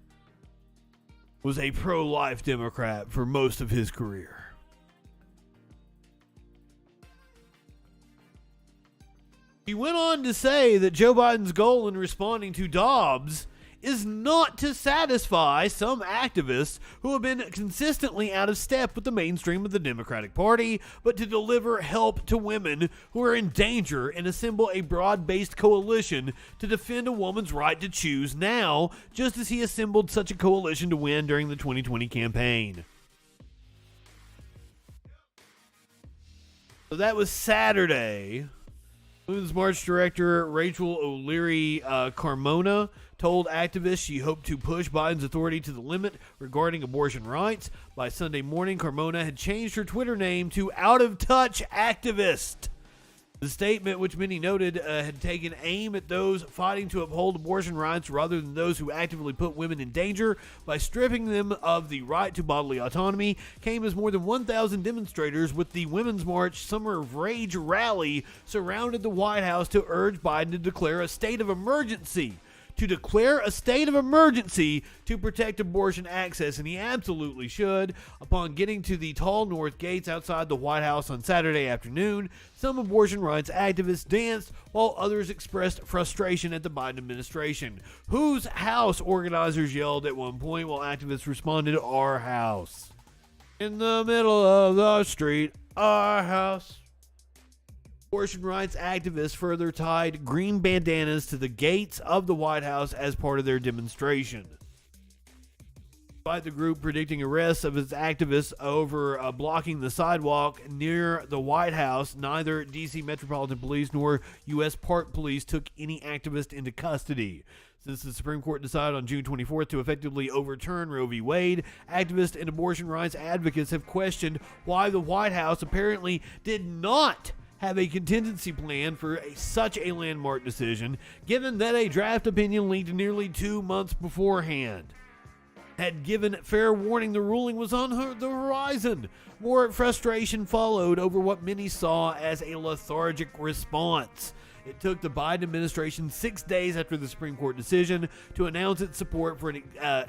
was a pro-life Democrat for most of his career. He went on to say that Joe Biden's goal in responding to Dobbs is not to satisfy some activists who have been consistently out of step with the mainstream of the Democratic Party, but to deliver help to women who are in danger and assemble a broad-based coalition to defend a woman's right to choose now, just as he assembled such a coalition to win during the 2020 campaign. So that was Saturday. Women's March Director Rachel O'Leary Carmona told activists she hoped to push Biden's authority to the limit regarding abortion rights. By Sunday morning, Carmona had changed her Twitter name to Out of Touch Activist. The statement, which many noted had taken aim at those fighting to uphold abortion rights rather than those who actively put women in danger by stripping them of the right to bodily autonomy, came as more than 1,000 demonstrators with the Women's March Summer of Rage rally surrounded the White House to urge Biden to declare a state of emergency. To declare a state of emergency to protect abortion access, and he absolutely should. Upon getting to the tall north gates outside the White House on Saturday afternoon, some abortion rights activists danced while others expressed frustration at the Biden administration. Whose house, organizers yelled at one point, while activists responded, our house. In the middle of the street, our house. Abortion rights activists further tied green bandanas to the gates of the White House as part of their demonstration. Despite the group predicting arrests of its activists over blocking the sidewalk near the White House, neither D.C. Metropolitan Police nor U.S. Park Police took any activist into custody. Since the Supreme Court decided on June 24th to effectively overturn Roe v. Wade, activists and abortion rights advocates have questioned why the White House apparently did not have a contingency plan for such a landmark decision, given that a draft opinion leaked nearly 2 months beforehand. had given fair warning the ruling was on the horizon. More frustration followed over what many saw as a lethargic response. It took the Biden administration 6 days after the Supreme Court decision to announce its support for an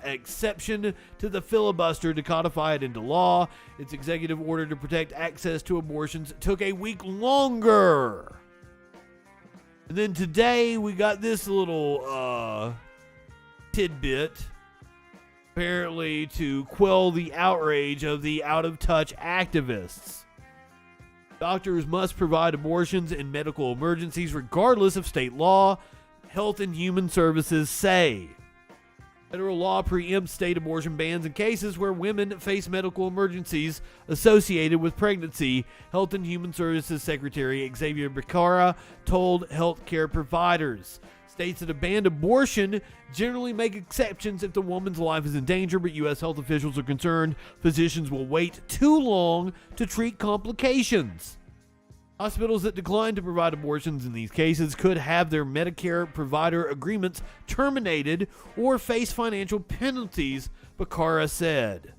exception to the filibuster to codify it into law. Its executive order to protect access to abortions took a week longer. And then today we got this little tidbit, apparently to quell the outrage of the out-of-touch activists. Doctors must provide abortions in medical emergencies regardless of state law, Health and Human Services say. Federal law preempts state abortion bans in cases where women face medical emergencies associated with pregnancy, Health and Human Services Secretary Xavier Becerra told healthcare providers. States that have banned abortion generally make exceptions if the woman's life is in danger, but U.S. health officials are concerned physicians will wait too long to treat complications. Hospitals that decline to provide abortions in these cases could have their Medicare provider agreements terminated or face financial penalties, Becerra said.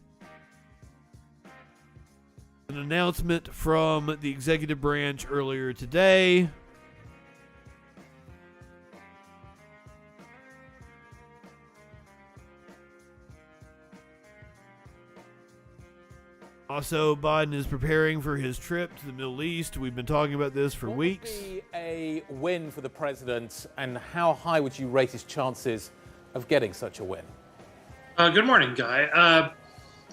An announcement from the executive branch earlier today. Also, Biden is preparing for his trip to the Middle East. We've been talking about this for weeks. What would be a win for the president, and how high would you rate his chances of getting such a win? Good morning, Guy.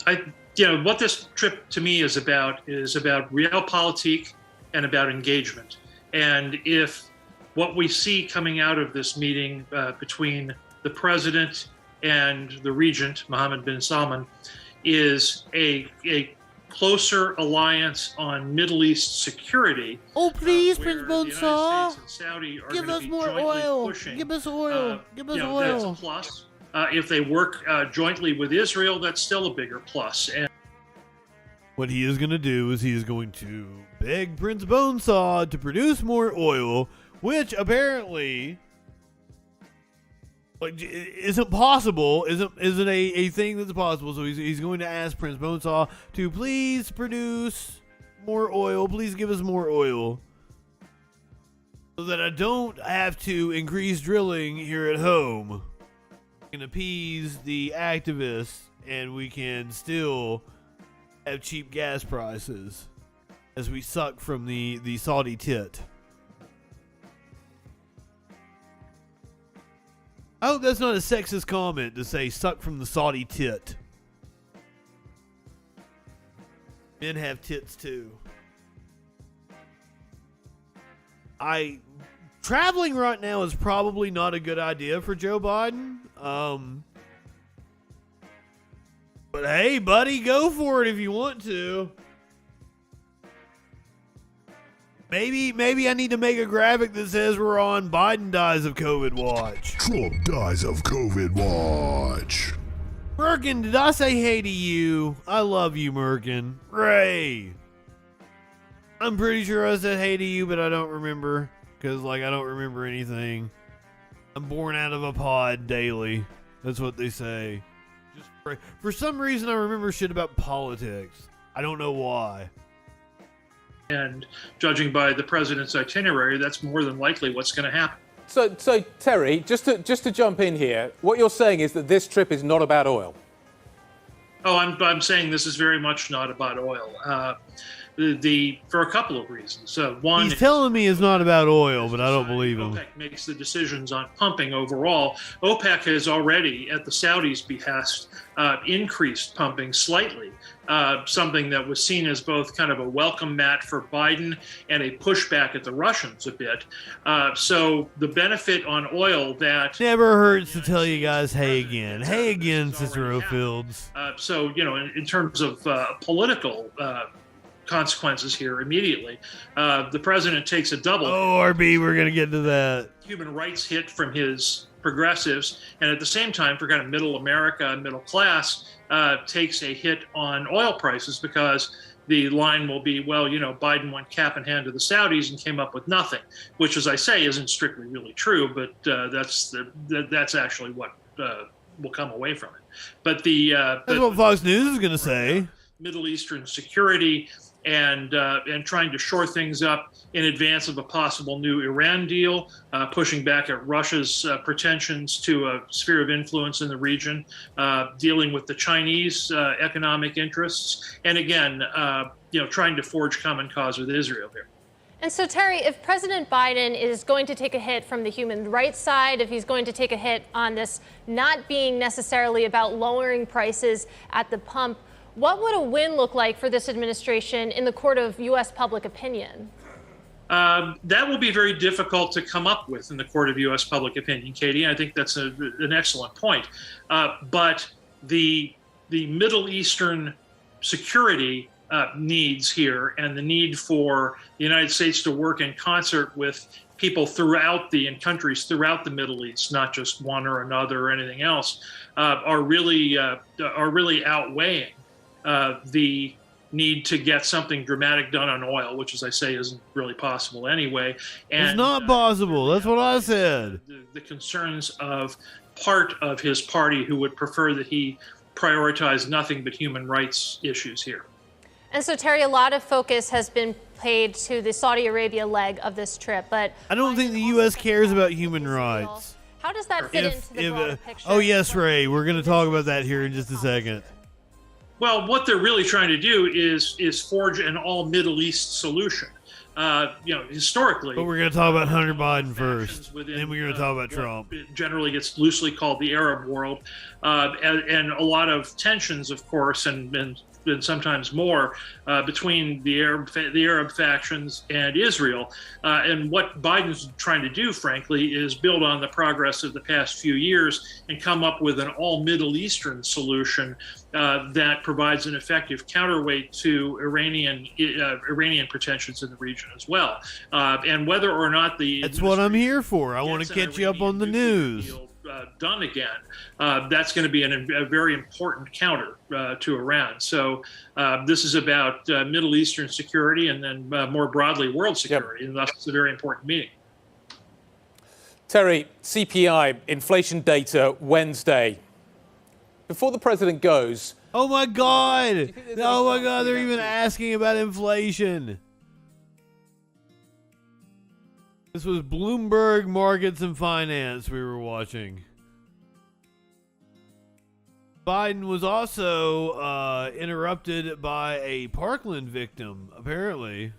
What this trip to me is about realpolitik and about engagement. And if what we see coming out of this meeting between the president and the regent, Mohammed bin Salman, is a closer alliance on Middle East security. Oh, please, Prince Bonsar, give us more oil. Give us oil. Give us oil. That's a plus. If they work jointly with Israel, that's still a bigger plus. And what he is going to do is he is going to beg Prince Bonesaw to produce more oil, which apparently isn't possible, isn't a thing that's possible. So he's going to ask Prince Bonesaw to please produce more oil. Please give us more oil, so that I don't have to increase drilling here at home and appease the activists, and we can still have cheap gas prices as we suck from the Saudi tit. I hope that's not a sexist comment to say suck from the Saudi tit. Men have tits too. Traveling right now is probably not a good idea for Joe Biden. But hey, buddy, go for it if you want to. Maybe I need to make a graphic that says we're on Biden dies of COVID watch. Trump dies of COVID watch. Merkin, did I say hey to you? I love you, Merkin. Ray. I'm pretty sure I said hey to you, but I don't remember. Because, I don't remember anything. I'm born out of a pod daily. That's what they say. Just pray. For some reason, I remember shit about politics. I don't know why. And judging by the president's itinerary, that's more than likely what's going to happen. So Terry, just to jump in here, what you're saying is that this trip is not about oil. Oh, I'm saying this is very much not about oil. For a couple of reasons. One, he's telling me it's not about oil, but I don't believe him. OPEC makes the decisions on pumping overall. OPEC has already, at the Saudis' behest, increased pumping slightly, something that was seen as both kind of a welcome mat for Biden and a pushback at the Russians a bit. So the benefit on oil that... Never hurts to tell you guys, hey again. Hey again, Cicero Fields. So, in terms of political... consequences here immediately. The president takes a double. Oh, RB, we're going to get to that. Human rights hit from his progressives, and at the same time, for kind of middle America, middle class, takes a hit on oil prices because the line will be, well, Biden went cap in hand to the Saudis and came up with nothing, which, as I say, isn't strictly really true, but that's actually what will come away from it. But the that's what Fox News is going to say. Middle Eastern security and trying to shore things up in advance of a possible new Iran deal, pushing back at Russia's pretensions to a sphere of influence in the region, dealing with the Chinese economic interests, and again, trying to forge common cause with Israel here. And so, Terry, if President Biden is going to take a hit from the human rights side, if he's going to take a hit on this not being necessarily about lowering prices at the pump, what would a win look like for this administration in the court of U.S. public opinion? That will be very difficult to come up with in the court of U.S. public opinion, Katie. I think that's an excellent point. But the Middle Eastern security needs here and the need for the United States to work in concert with people and countries throughout the Middle East, not just one or another or anything else, are really outweighing the need to get something dramatic done on oil, which, as I say, isn't really possible anyway. And, it's not possible. That's what I said. The concerns of part of his party who would prefer that he prioritize nothing but human rights issues here. And so, Terry, a lot of focus has been paid to the Saudi Arabia leg of this trip, but I don't think the U.S. cares about human rights. How does that fit into the broader picture? Oh, yes, Ray. We're going to talk about that here in just a second. Well, what they're really trying to do is forge an all Middle East solution. Historically. But we're going to talk about Hunter Biden first, then we're going to talk about Trump. It generally gets loosely called the Arab world, and a lot of tensions, of course, and sometimes more between the Arab factions and Israel. And what Biden's trying to do, frankly, is build on the progress of the past few years and come up with an all Middle Eastern solution that provides an effective counterweight to Iranian pretensions in the region as well. And whether or not that's what I'm here for. I want to catch you up on the news. Done again, that's going to be a very important counter to Iran. So this is about Middle Eastern security and then more broadly world security, and thus it's a very important meeting. Terry, CPI, inflation data Wednesday. Before the president goes... Oh my God! Oh my God, they're even asking about inflation. This was Bloomberg Markets and Finance we were watching. Biden was also interrupted by a Parkland victim, apparently.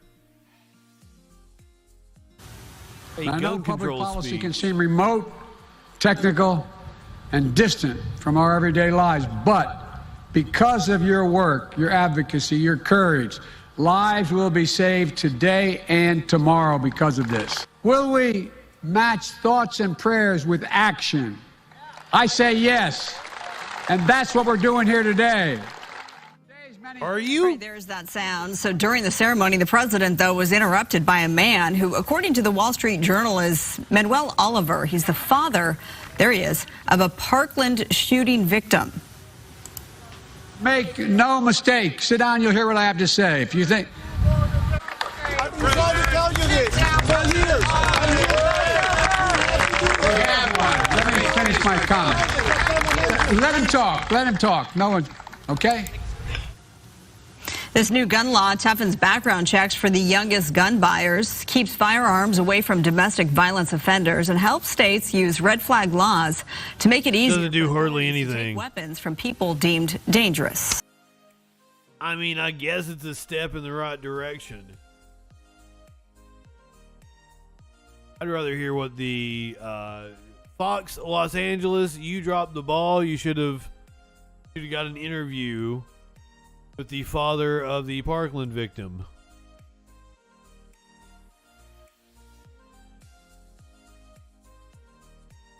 I know public policy can seem remote, technical, and distant from our everyday lives, but because of your work, your advocacy, your courage, lives will be saved today and tomorrow because of this. Will we match thoughts and prayers with action? I say yes. And that's what we're doing here today. Are you? There's that sound. So during the ceremony, the president, though, was interrupted by a man who, according to the Wall Street Journal, is Manuel Oliver. He's the father, there he is, of a Parkland shooting victim. Make no mistake. Sit down, you'll hear what I have to say. If you think... I've been trying to tell you this for years. Let me finish my comment. Let him talk. Let him talk. No one... Okay? This new gun law toughens background checks for the youngest gun buyers, keeps firearms away from domestic violence offenders, and helps states use red flag laws to make it easier Doesn't do hardly anything. to take weapons from people deemed dangerous. I mean, I guess it's a step in the right direction. I'd rather hear what the Fox Los Angeles, you dropped the ball. You should have got an interview with the father of the Parkland victim.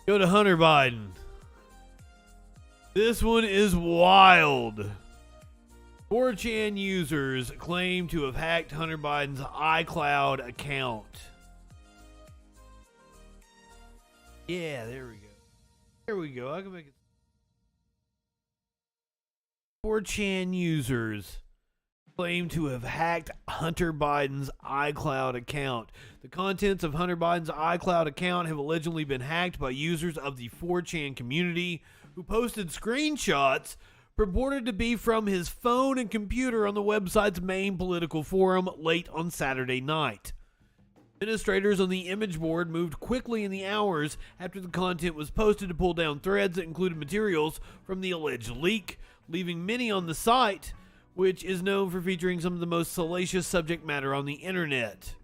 Go to Hunter Biden. This one is wild. 4chan users claim to have hacked Hunter Biden's iCloud account. Yeah, there we go. There we go. I can make it. 4chan users claim to have hacked Hunter Biden's iCloud account. The contents of Hunter Biden's iCloud account have allegedly been hacked by users of the 4chan community who posted screenshots purported to be from his phone and computer on the website's main political forum late on Saturday night. Administrators on the image board moved quickly in the hours after the content was posted to pull down threads that included materials from the alleged leak, leaving many on the site, which is known for featuring some of the most salacious subject matter on the internet.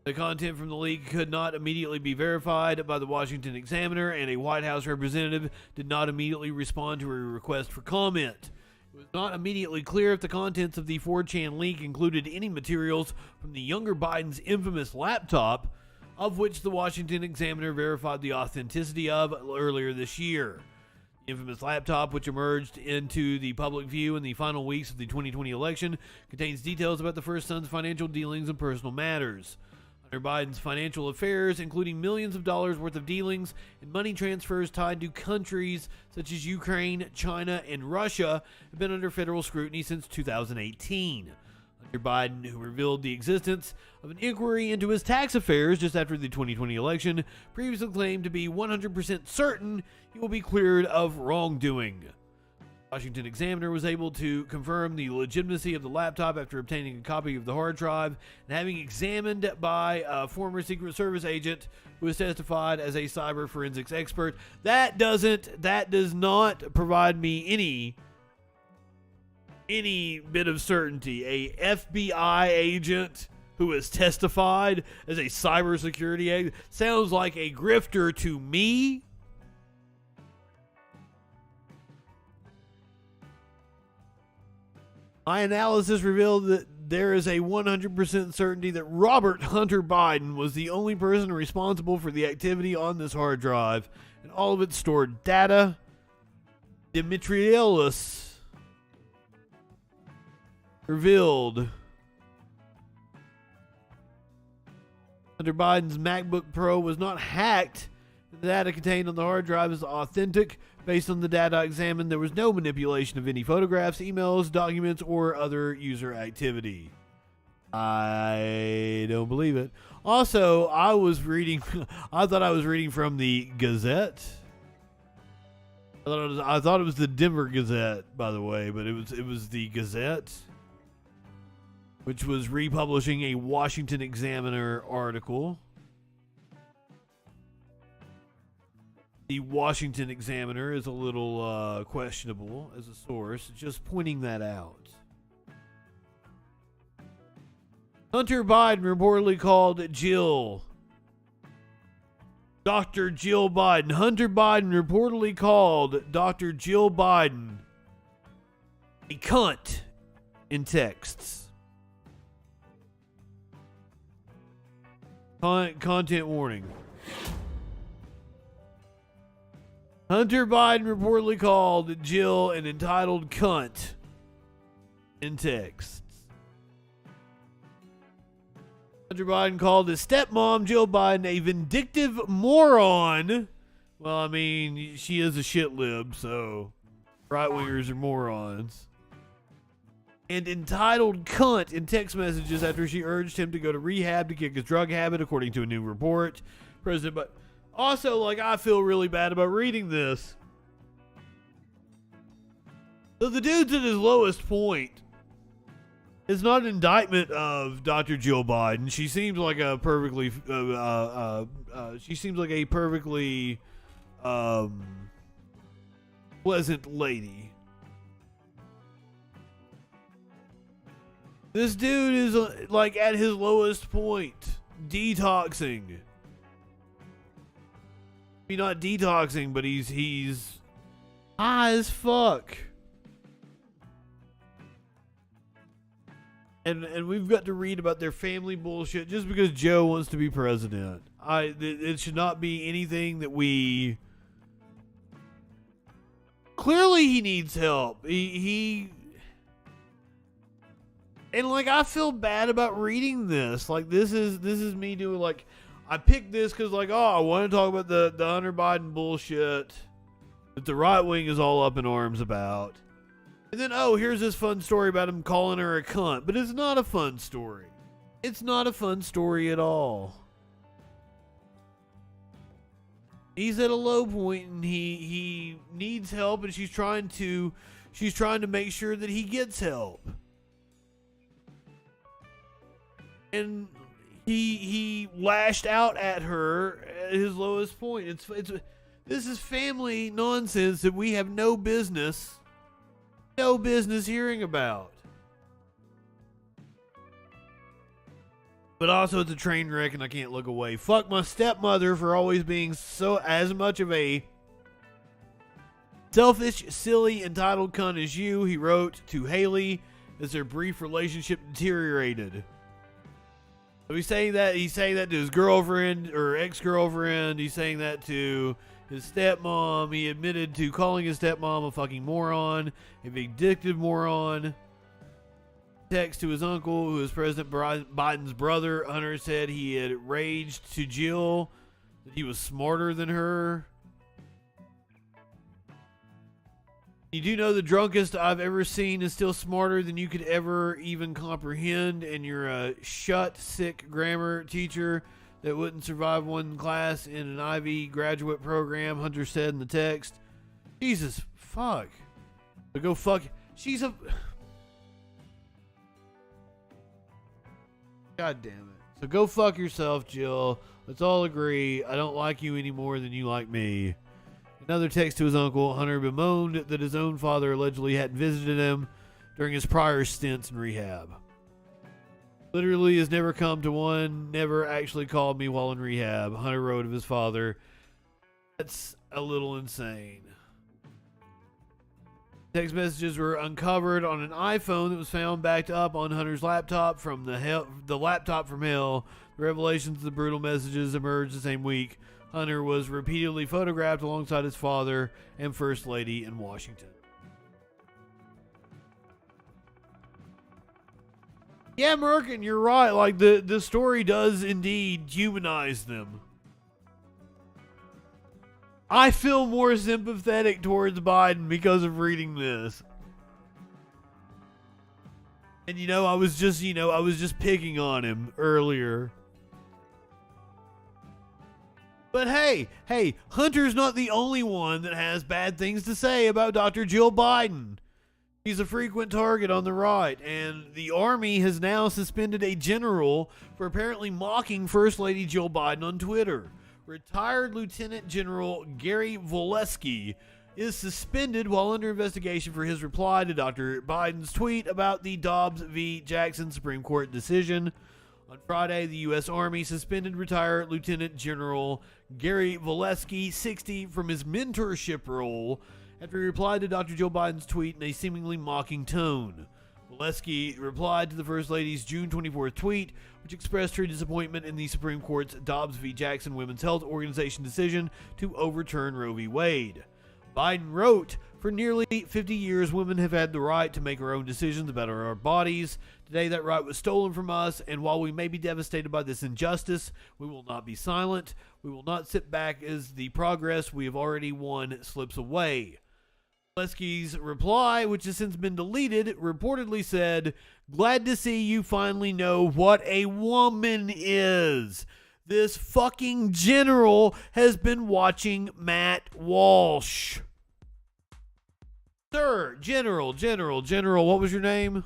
The content from the leak could not immediately be verified by the Washington Examiner, and a White House representative did not immediately respond to a request for comment. It was not immediately clear if the contents of the 4chan leak included any materials from the younger Biden's infamous laptop, of which the Washington Examiner verified the authenticity of earlier this year. The infamous laptop, which emerged into the public view in the final weeks of the 2020 election, contains details about the first son's financial dealings and personal matters. Hunter Biden's financial affairs, including millions of dollars worth of dealings and money transfers tied to countries such as Ukraine, China, and Russia, have been under federal scrutiny since 2018. Hunter Biden, who revealed the existence of an inquiry into his tax affairs just after the 2020 election, previously claimed to be 100% certain he will be cleared of wrongdoing. The Washington Examiner was able to confirm the legitimacy of the laptop after obtaining a copy of the hard drive and having examined by a former Secret Service agent who has testified as a cyber forensics expert. That does not provide me any bit of certainty. A FBI agent who has testified as a cybersecurity agent sounds like a grifter to me. My analysis revealed that there is a 100% certainty that Robert Hunter Biden was the only person responsible for the activity on this hard drive and all of its stored data. Dimitrioulas revealed Hunter Biden's MacBook Pro was not hacked. The data contained on the hard drive is authentic. Based on the data examined, there was no manipulation of any photographs, emails, documents, or other user activity. I don't believe it. Also, I thought I was reading from the Gazette. I thought it was the Denver Gazette, by the way, but it was the Gazette, which was republishing a Washington Examiner article. The Washington Examiner is a little questionable as a source, just pointing that out. Hunter Biden reportedly called Jill. Dr. Jill Biden. Hunter Biden reportedly called Dr. Jill Biden a cunt in texts. Content warning. Hunter Biden reportedly called Jill an entitled cunt in texts. Hunter Biden called his stepmom, Jill Biden, a vindictive moron. Well, I mean, she is a shit lib, so right-wingers are morons. And entitled cunt in text messages after she urged him to go to rehab to kick his drug habit, according to a new report. President Biden. Also, I feel really bad about reading this. So the dude's at his lowest point. It's not an indictment of Dr. Jill Biden. She seems like a perfectly, pleasant lady. This dude is at his lowest point, detoxing. Maybe not detoxing, but he's high as fuck. And we've got to read about their family bullshit just because Joe wants to be president. It should not be anything that we... Clearly he needs help. He and I feel bad about reading this. This is me doing I picked this because, I want to talk about the Hunter Biden bullshit that the right wing is all up in arms about. And then, here's this fun story about him calling her a cunt. But it's not a fun story. It's not a fun story at all. He's at a low point, and he needs help, and she's trying to make sure that he gets help. And he lashed out at her at his lowest point. This is family nonsense that we have no business hearing about. But also it's a train wreck and I can't look away. Fuck my stepmother for always being so as much of a selfish, silly, entitled cunt as you, he wrote to Haley as their brief relationship deteriorated. So he's saying that to his girlfriend or ex-girlfriend. He's saying that to his stepmom. He admitted to calling his stepmom a fucking moron, a vindictive moron. Text to his uncle, who is President Biden's brother. Hunter said he had raged to Jill that he was smarter than her. You do know the drunkest I've ever seen is still smarter than you could ever even comprehend, and you're a sick grammar teacher that wouldn't survive one class in an Ivy graduate program, Hunter said in the text. Jesus, fuck. So go fuck. She's a... God damn it. So go fuck yourself, Jill. Let's all agree I don't like you any more than you like me. Another text to his uncle. Hunter bemoaned that his own father allegedly hadn't visited him during his prior stints in rehab. Literally has never come to one, never actually called me while in rehab, Hunter wrote of his father. That's a little insane. Text messages were uncovered on an iPhone that was found backed up on Hunter's laptop from the laptop from hell. The revelations of the brutal messages emerged the same week. Hunter was repeatedly photographed alongside his father and First Lady in Washington. Yeah, Merkin, you're right. Like, the story does indeed humanize them. I feel more sympathetic towards Biden because of reading this. And I was just picking on him earlier. But hey, Hunter's not the only one that has bad things to say about Dr. Jill Biden. He's a frequent target on the right, and the Army has now suspended a general for apparently mocking First Lady Jill Biden on Twitter. Retired Lieutenant General Gary Volesky is suspended while under investigation for his reply to Dr. Biden's tweet about the Dobbs v. Jackson Supreme Court decision. On Friday, the U.S. Army suspended retired Lieutenant General Gary Volesky, 60, from his mentorship role after he replied to Dr. Jill Biden's tweet in a seemingly mocking tone. Volesky replied to the First Lady's June 24th tweet, which expressed her disappointment in the Supreme Court's Dobbs v. Jackson Women's Health Organization decision to overturn Roe v. Wade. Biden wrote, "For nearly 50 years, women have had the right to make our own decisions about our bodies. Today, that right was stolen from us, and while we may be devastated by this injustice, we will not be silent. We will not sit back as the progress we have already won slips away." Volesky's reply, which has since been deleted, reportedly said, "Glad to see you finally know what a woman is. This fucking general has been watching Matt Walsh." Sir, General, what was your name?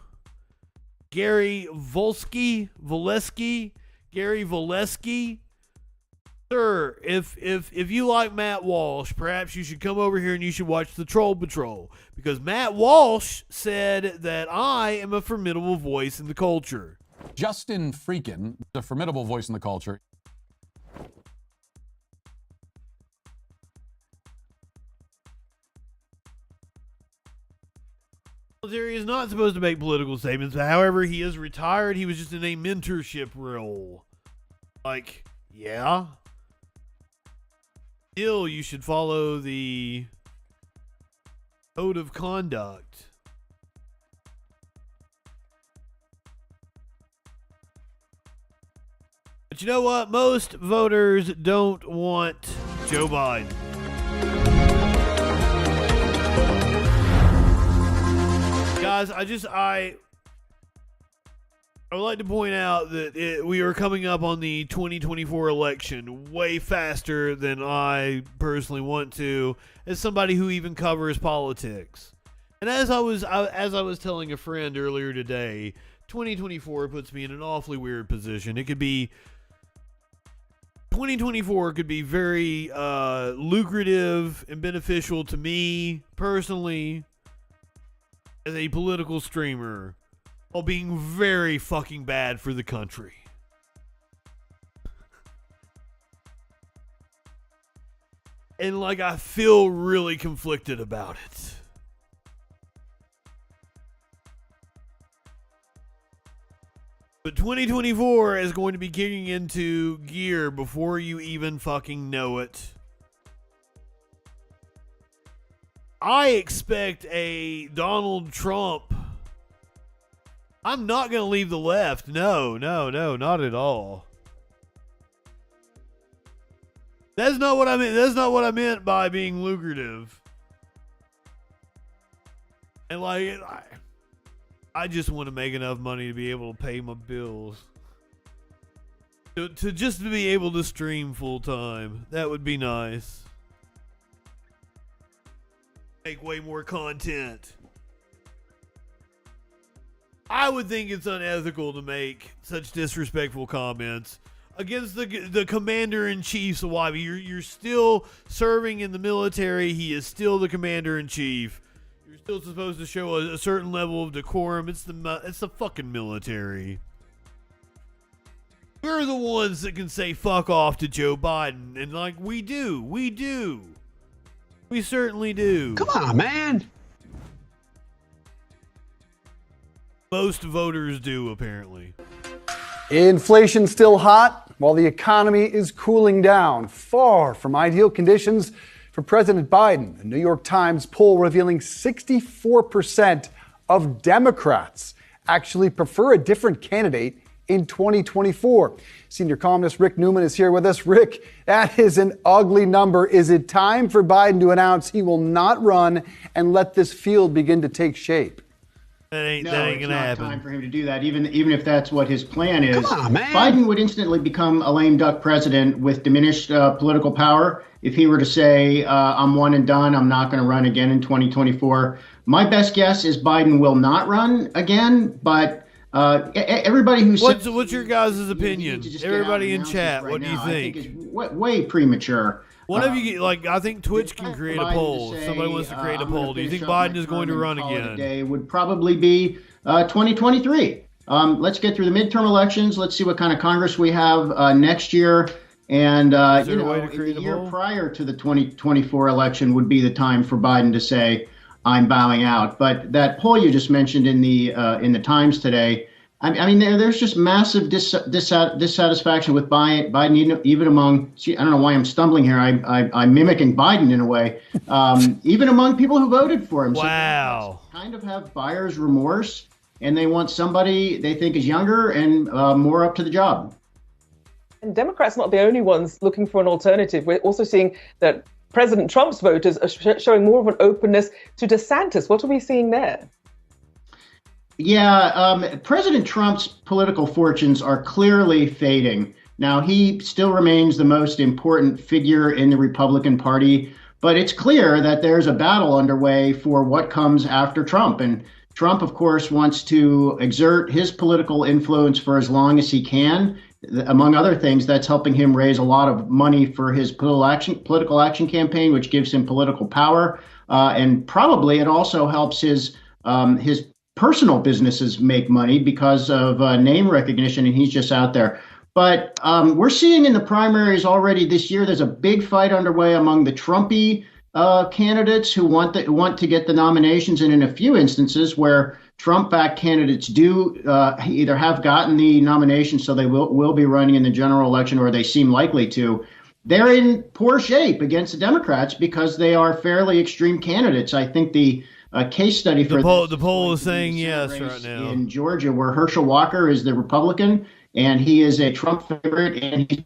Gary Volesky? Gary Volesky? Sir, if you like Matt Walsh, perhaps you should come over here and you should watch the Troll Patrol, because Matt Walsh said that I am a formidable voice in the culture. Justin Freakin, the formidable voice in the culture. Military is not supposed to make political statements. However, he is retired. He was just in a mentorship role. Like, yeah. Still, you should follow the code of conduct. But you know what? Most voters don't want Joe Biden. Guys, I would like to point out that we are coming up on the 2024 election way faster than I personally want to, as somebody who even covers politics. And as I was telling a friend earlier today, 2024 puts me in an awfully weird position. 2024 could be very lucrative and beneficial to me personally as a political streamer, while being very fucking bad for the country. And I feel really conflicted about it. But 2024 is going to be kicking into gear before you even fucking know it. I expect a Donald Trump. I'm not going to leave the left. No, not at all. That's not what I meant. That's not what I meant by being lucrative. And I just want to make enough money to be able to pay my bills. To just be able to stream full time. That would be nice. Make way more content. I would think it's unethical to make such disrespectful comments against the commander-in-chief's wife. You're still serving in the military. He is still the commander-in-chief. You're still supposed to show a certain level of decorum. It's the fucking military. We're the ones that can say fuck off to Joe Biden, and we do. We certainly do. Come on, man. Most voters do, apparently. Inflation still hot while the economy is cooling down, far from ideal conditions for President Biden. A New York Times poll revealing 64% of Democrats actually prefer a different candidate in 2024. Senior columnist Rick Newman is here with us. Rick, that is an ugly number. Is it time for Biden to announce he will not run and let this field begin to take shape? That ain't it's gonna not happen. Time for him to do that, even if that's what his plan is. Come on, man. Biden would instantly become a lame duck president with diminished political power if he were to say, I'm one and done, I'm not going to run again in 2024. My best guess is Biden will not run again, but everybody who's... What's your guys' opinion? Everybody in chat, what do you think? I think it's way premature. One of you, I think Twitch can create a poll. Somebody wants to create a poll. Do you think Biden is going to run again? Today would probably be 2023. Let's get through the midterm elections. Let's see what kind of Congress we have next year. And, the year prior to the 2024 election would be the time for Biden to say, I'm bowing out. But that poll you just mentioned in the Times today, I mean, there's just massive dissatisfaction with Biden, even among, I don't know why I'm stumbling here. I'm mimicking Biden in a way, even among people who voted for him. Wow. So kind of have buyer's remorse, and they want somebody they think is younger and more up to the job. And Democrats are not the only ones looking for an alternative. We're also seeing that President Trump's voters are showing more of an openness to DeSantis. What are we seeing there? Yeah, President Trump's political fortunes are clearly fading. Now, he still remains the most important figure in the Republican Party, but it's clear that there's a battle underway for what comes after Trump. And Trump, of course, wants to exert his political influence for as long as he can. Among other things, that's helping him raise a lot of money for his political action campaign, which gives him political power. And probably it also helps his personal businesses make money because of name recognition, and he's just out there. But we're seeing in the primaries already this year, there's a big fight underway among the Trumpy candidates who want to get the nominations, and in a few instances where Trump-backed candidates do either have gotten the nomination, so they will be running in the general election, or they seem likely to. They're in poor shape against the Democrats because they are fairly extreme candidates. I think the case study for the poll is saying yes right now in Georgia, where Herschel Walker is the Republican and he is a Trump favorite, and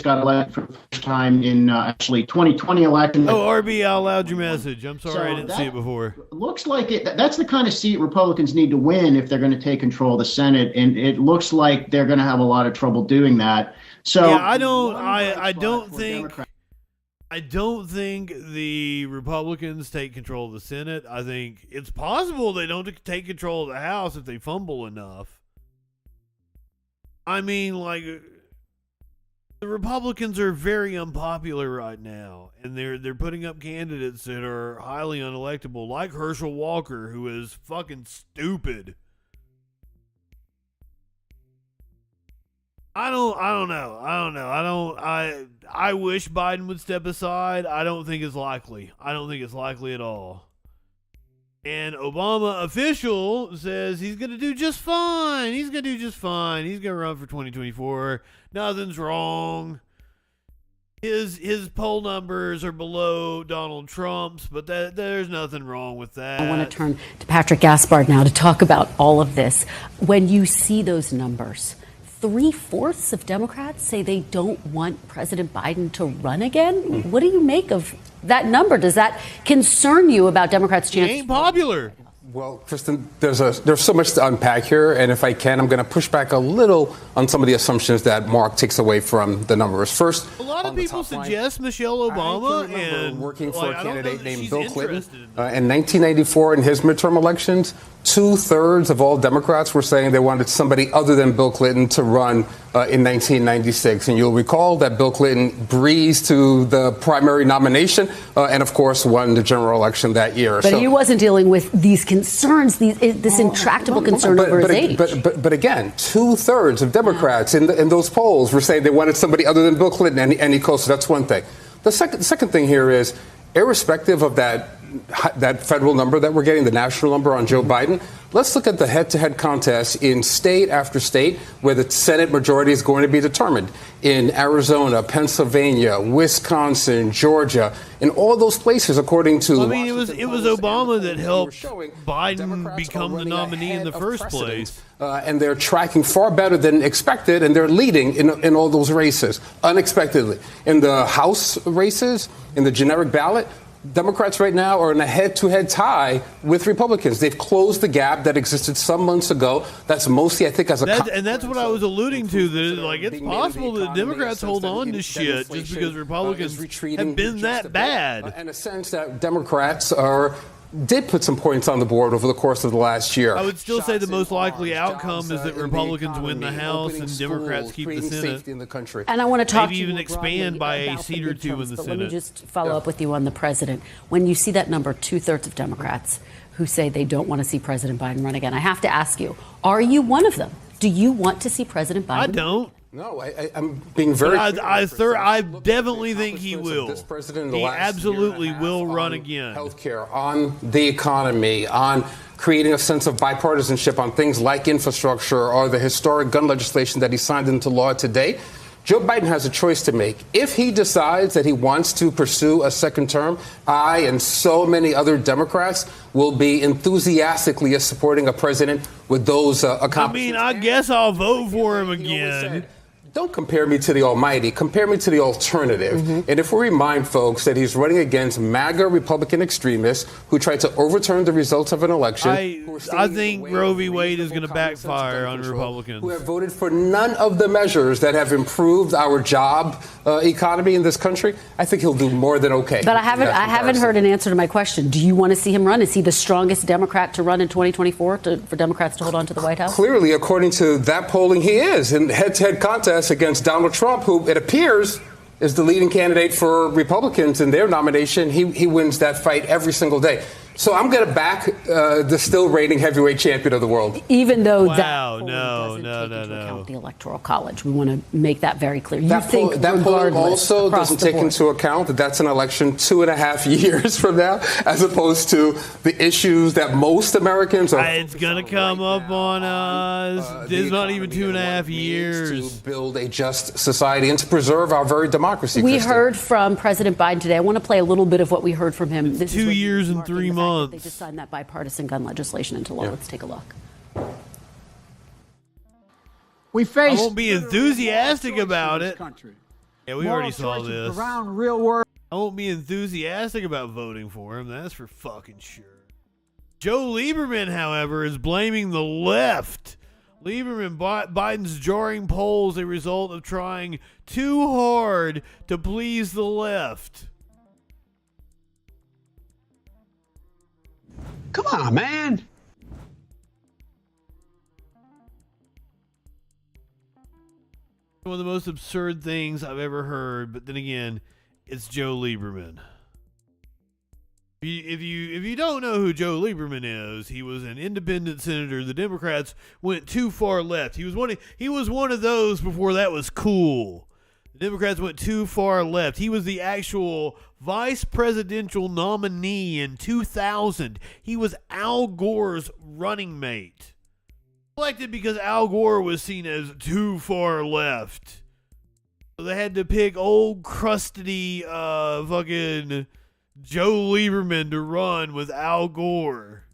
got elected for the first time in actually 2020 election. Oh, RB, I allowed your message. I'm sorry I didn't see it before. Looks like that's the kind of seat Republicans need to win if they're going to take control of the Senate, and it looks like they're going to have a lot of trouble doing that. So yeah, I don't think the Republicans take control of the Senate. I think it's possible they don't take control of the House if they fumble enough. I mean, like, the Republicans are very unpopular right now, and they're putting up candidates that are highly unelectable, like Herschel Walker, who is fucking stupid. I don't know. I wish Biden would step aside. I don't think it's likely. I don't think it's likely at all. And Obama official says he's going to do just fine. He's going to run for 2024. Nothing's wrong. His poll numbers are below Donald Trump's, but there's nothing wrong with that. I want to turn to Patrick Gaspard now to talk about all of this. When you see those numbers, 3/4 of Democrats say they don't want President Biden to run again. What do you make of that number? Does that concern you about Democrats' chances? He ain't popular. Well, Kristen, there's so much to unpack here, and if I can, I'm going to push back a little on some of the assumptions that Mark takes away from the numbers. First, a lot of people suggest Michelle Obama, and working for a candidate named she's Bill Clinton in in 1994 in his midterm elections. 2/3 of all Democrats were saying they wanted somebody other than Bill Clinton to run in 1996. And you'll recall that Bill Clinton breezed to the primary nomination and, of course, won the general election that year. But he wasn't dealing with these concerns, this intractable concern over his age. But again, 2/3 of Democrats in those polls were saying they wanted somebody other than Bill Clinton, and he close. So that's one thing. The second thing here is, irrespective of that federal number that we're getting, the national number on Joe Biden, let's look at the head-to-head contest in state after state where the Senate majority is going to be determined. In Arizona, Pennsylvania, Wisconsin, Georgia, in all those places, according to... I mean, it was Obama that helped Biden become the nominee in the first place. And they're tracking far better than expected, and they're leading in all those races, unexpectedly. In the House races, in the generic ballot, Democrats right now are in a head-to-head tie with Republicans. They've closed the gap that existed some months ago. That's mostly, I think, as a... And that's what I was alluding to, that like it's possible that Democrats hold on to shit just because Republicans have been that bad. In a sense that Democrats did put some points on the board over the course of the last year. I would still say the most likely outcome is that Republicans win the House and Democrats keep the Senate. In the country. And I want to talk maybe to you even expand by a seat or two in the Senate. Senate. Let me just follow up with you on the president. When you see that number, 2/3 of Democrats who say they don't want to see President Biden run again, I have to ask you, are you one of them? Do you want to see President Biden? I don't. No, I'm being very. I definitely think he will. This president, he absolutely will run again. Healthcare, on the economy, on creating a sense of bipartisanship on things like infrastructure or the historic gun legislation that he signed into law today. Joe Biden has a choice to make. If he decides that he wants to pursue a second term, I and so many other Democrats will be enthusiastically supporting a president with those accomplishments. I mean, I guess I'll vote for him again. Don't compare me to the almighty. Compare me to the alternative. And if we remind folks that he's running against MAGA Republican extremists who tried to overturn the results of an election. I think Roe v. Wade is going to backfire on Republicans. Who have voted for none of the measures that have improved our job economy in this country. I think he'll do more than okay. But I haven't heard an answer to my question. Do you want to see him run? Is he the strongest Democrat to run in 2024 for Democrats to hold on to the White House? Clearly, according to that polling, he is in head-to-head contest against Donald Trump, who it appears is the leading candidate for Republicans in their nomination. He wins that fight every single day. So I'm going to back the still reigning heavyweight champion of the world. Even though no. Account the Electoral College. We want to make that very clear. That poll also doesn't take into account that that's an election 2.5 years from now, as opposed to the issues that most Americans are. It's going to come up on us. It's not even 2.5 years. To build a just society and to preserve our very democracy. We heard from President Biden today. I want to play a little bit of what we heard from him. This 2 years and 3 months. They just signed that bipartisan gun legislation into law. Let's take a look. We face. I won't be enthusiastic about it. Yeah, we already saw this. Around real world. I won't be enthusiastic about voting for him. That's for fucking sure. Joe Lieberman, however, is blaming the left. Lieberman, Biden's jarring polls a result of trying too hard to please the left. Come on, man. One of the most absurd things I've ever heard, but then again, it's Joe Lieberman. If you don't know who Joe Lieberman is, he was an independent senator. The Democrats went too far left. He was one of those before that was cool. The Democrats went too far left. He was the actual vice presidential nominee in 2000. He was Al Gore's running mate. Elected because Al Gore was seen as too far left. So they had to pick old crusty fucking Joe Lieberman to run with Al Gore.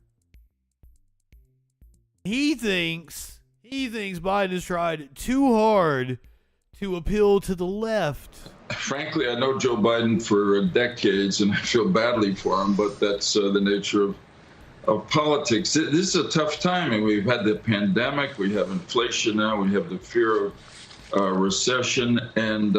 He thinks Biden has tried too hard to appeal to the left. Frankly, I know Joe Biden for decades, and I feel badly for him, but that's the nature of politics. This is a tough time, and we've had the pandemic, we have inflation now, we have the fear of recession, and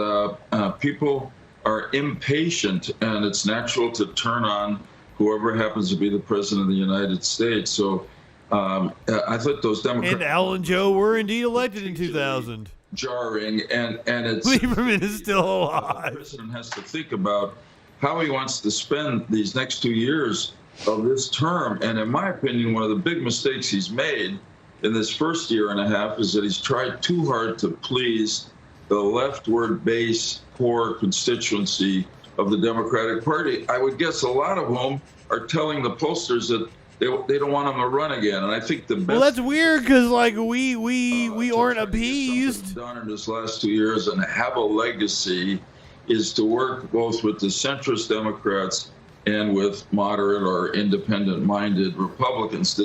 people are impatient, and it's natural to turn on whoever happens to be the president of the United States. So I thought those Democrats... And Al and Joe were indeed elected in 2000. Jarring, and it's... Lieberman is still alive. The president has to think about how he wants to spend these next 2 years of this term. And in my opinion, one of the big mistakes he's made in this first year and a half is that he's tried too hard to please the leftward base core constituency of the Democratic Party. I would guess a lot of whom are telling the pollsters that they don't want him to run again. And I think the best... Well, that's weird because like we aren't appeased. Done in this last 2 years and have a legacy is to work both with the centrist Democrats and with moderate or independent-minded Republicans.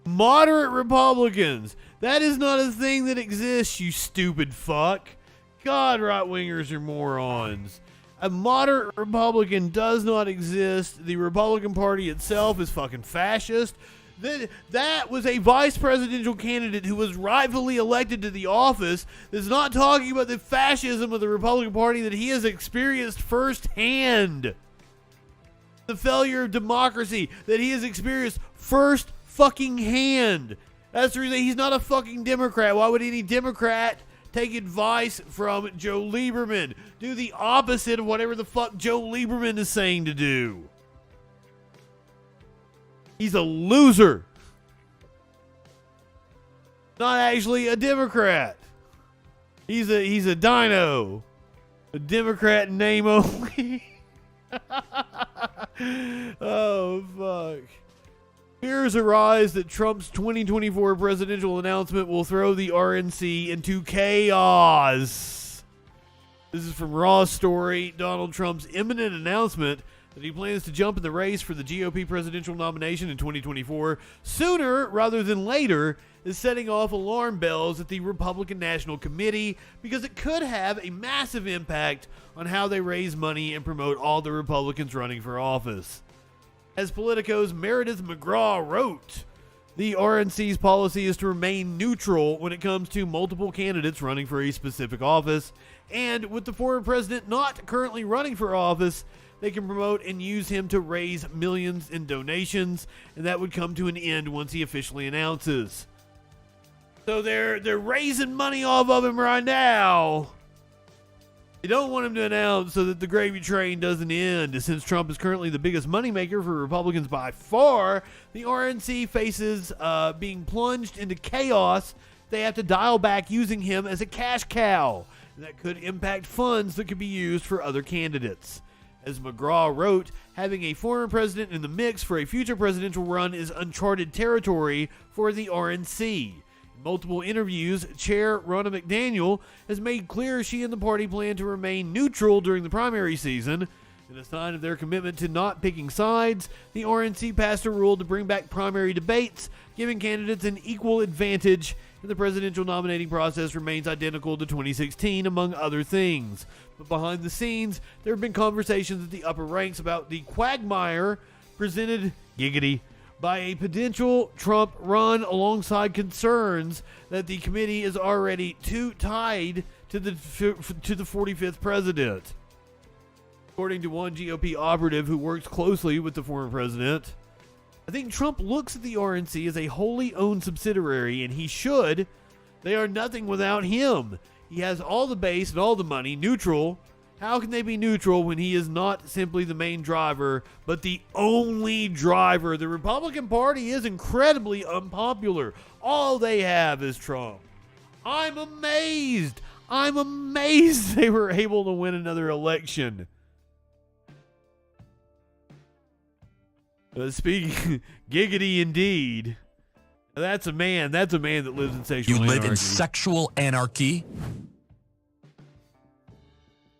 Moderate Republicans. That is not a thing that exists, you stupid fuck. God, right-wingers are morons. A moderate Republican does not exist. The Republican Party itself is fucking fascist. That was a vice presidential candidate who was rightfully elected to the office that's not talking about the fascism of the Republican Party that he has experienced firsthand. The failure of democracy that he has experienced first fucking hand. That's the reason he's not a fucking Democrat. Why would any Democrat take advice from Joe Lieberman? Do the opposite of whatever the fuck Joe Lieberman is saying to do. He's a loser. Not actually a Democrat. He's a dino. A Democrat in name only. Oh, fuck. Fears arise that Trump's 2024 presidential announcement will throw the RNC into chaos. This is from Raw Story. Donald Trump's imminent announcement that he plans to jump in the race for the GOP presidential nomination in 2024 sooner rather than later is setting off alarm bells at the Republican National Committee because it could have a massive impact on how they raise money and promote all the Republicans running for office. As Politico's Meredith McGraw wrote, the RNC's policy is to remain neutral when it comes to multiple candidates running for a specific office, and with the former president not currently running for office, they can promote and use him to raise millions in donations, and that would come to an end once he officially announces. So they're raising money off of him right now. They don't want him to announce so that the gravy train doesn't end. Since Trump is currently the biggest moneymaker for Republicans by far, the RNC faces being plunged into chaos. They have to dial back using him as a cash cow. And that could impact funds that could be used for other candidates. As McGraw wrote, having a former president in the mix for a future presidential run is uncharted territory for the RNC. In multiple interviews, Chair Ronna McDaniel has made clear she and the party plan to remain neutral during the primary season. In a sign of their commitment to not picking sides, the RNC passed a rule to bring back primary debates, giving candidates an equal advantage, and the presidential nominating process remains identical to 2016, among other things. But behind the scenes, there have been conversations at the upper ranks about the quagmire presented, giggity, by a potential Trump run, alongside concerns that the committee is already too tied to the 45th president. According to one GOP operative who works closely with the former president, I think Trump looks at the RNC as a wholly owned subsidiary, and he should. They are nothing without him. He has all the base and all the money, neutral. How can they be neutral when he is not simply the main driver, but the only driver? The Republican Party is incredibly unpopular. All they have is Trump. I'm amazed they were able to win another election. Speaking giggity indeed. That's a man that lives in sexual anarchy. You live in sexual anarchy?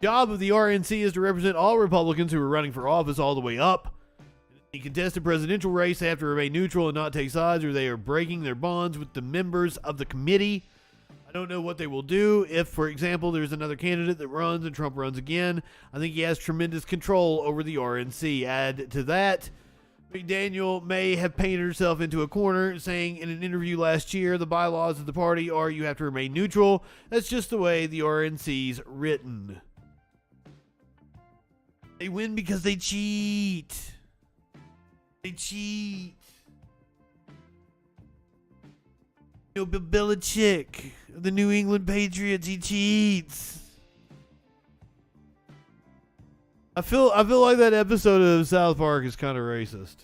Job of the RNC is to represent all Republicans who are running for office all the way up. In the contested presidential race, they have to remain neutral and not take sides, or they are breaking their bonds with the members of the committee. I don't know what they will do if, for example, there's another candidate that runs and Trump runs again. I think he has tremendous control over the RNC. Add to that, McDaniel may have painted herself into a corner, saying in an interview last year, the bylaws of the party are you have to remain neutral. That's just the way the RNC's written. They win because they cheat. They cheat. You know, Bill Belichick, the New England Patriots, he cheats. I feel like that episode of South Park is kind of racist.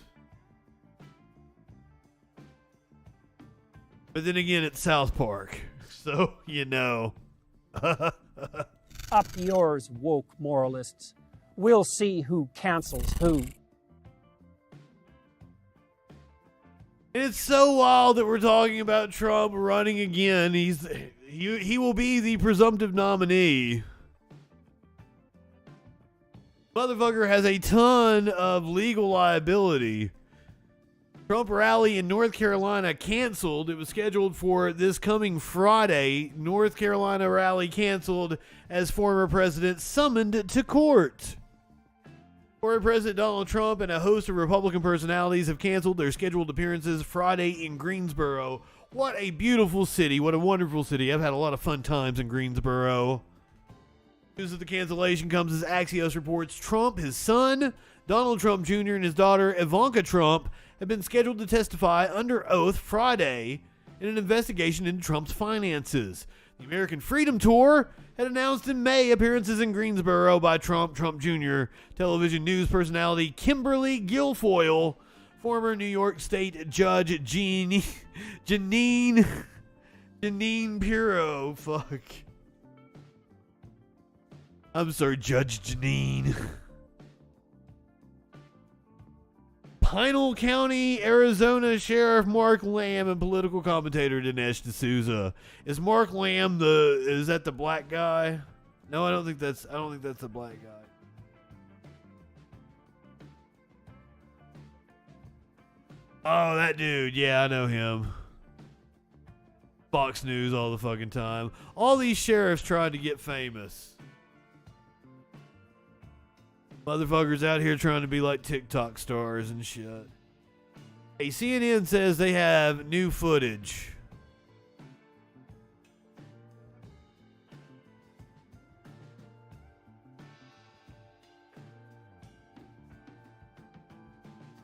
But then again, it's South Park, so you know. Up yours, woke moralists. We'll see who cancels who. It's so wild that we're talking about Trump running again. He will be the presumptive nominee. Motherfucker has a ton of legal liability. Trump rally in North Carolina canceled. It was scheduled for this coming Friday. North Carolina rally canceled as former president summoned to court. Former President Donald Trump and a host of Republican personalities have canceled their scheduled appearances Friday in Greensboro. What a beautiful city. What a wonderful city. I've had a lot of fun times in Greensboro. News of the cancellation comes as Axios reports Trump, his son, Donald Trump Jr., and his daughter, Ivanka Trump, have been scheduled to testify under oath Friday in an investigation into Trump's finances. The American Freedom Tour had announced in May appearances in Greensboro by Trump Jr., television news personality Kimberly Guilfoyle, former New York State Judge Janine Pirro. Fuck. I'm sorry, Judge Janine. Pinal County, Arizona Sheriff Mark Lamb and political commentator Dinesh D'Souza. Is Mark Lamb is that the black guy? No, I don't think that's the black guy. Oh, that dude. Yeah, I know him. Fox News all the fucking time. All these sheriffs trying to get famous. Motherfuckers out here trying to be like TikTok stars and shit. Hey, CNN says they have new footage.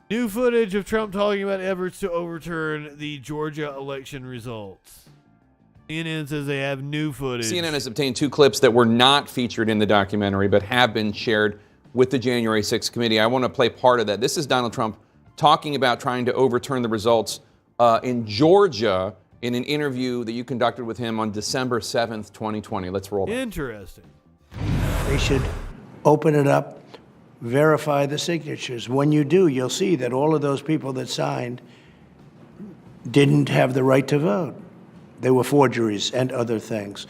New footage of Trump talking about efforts to overturn the Georgia election results. CNN says they have new footage. CNN has obtained two clips that were not featured in the documentary but have been shared with the January 6th committee. I want to play part of that. This is Donald Trump talking about trying to overturn the results in Georgia in an interview that you conducted with him on December 7th, 2020. Let's roll that. Interesting. They should open it up, verify the signatures. When you do, you'll see that all of those people that signed didn't have the right to vote. They were forgeries and other things.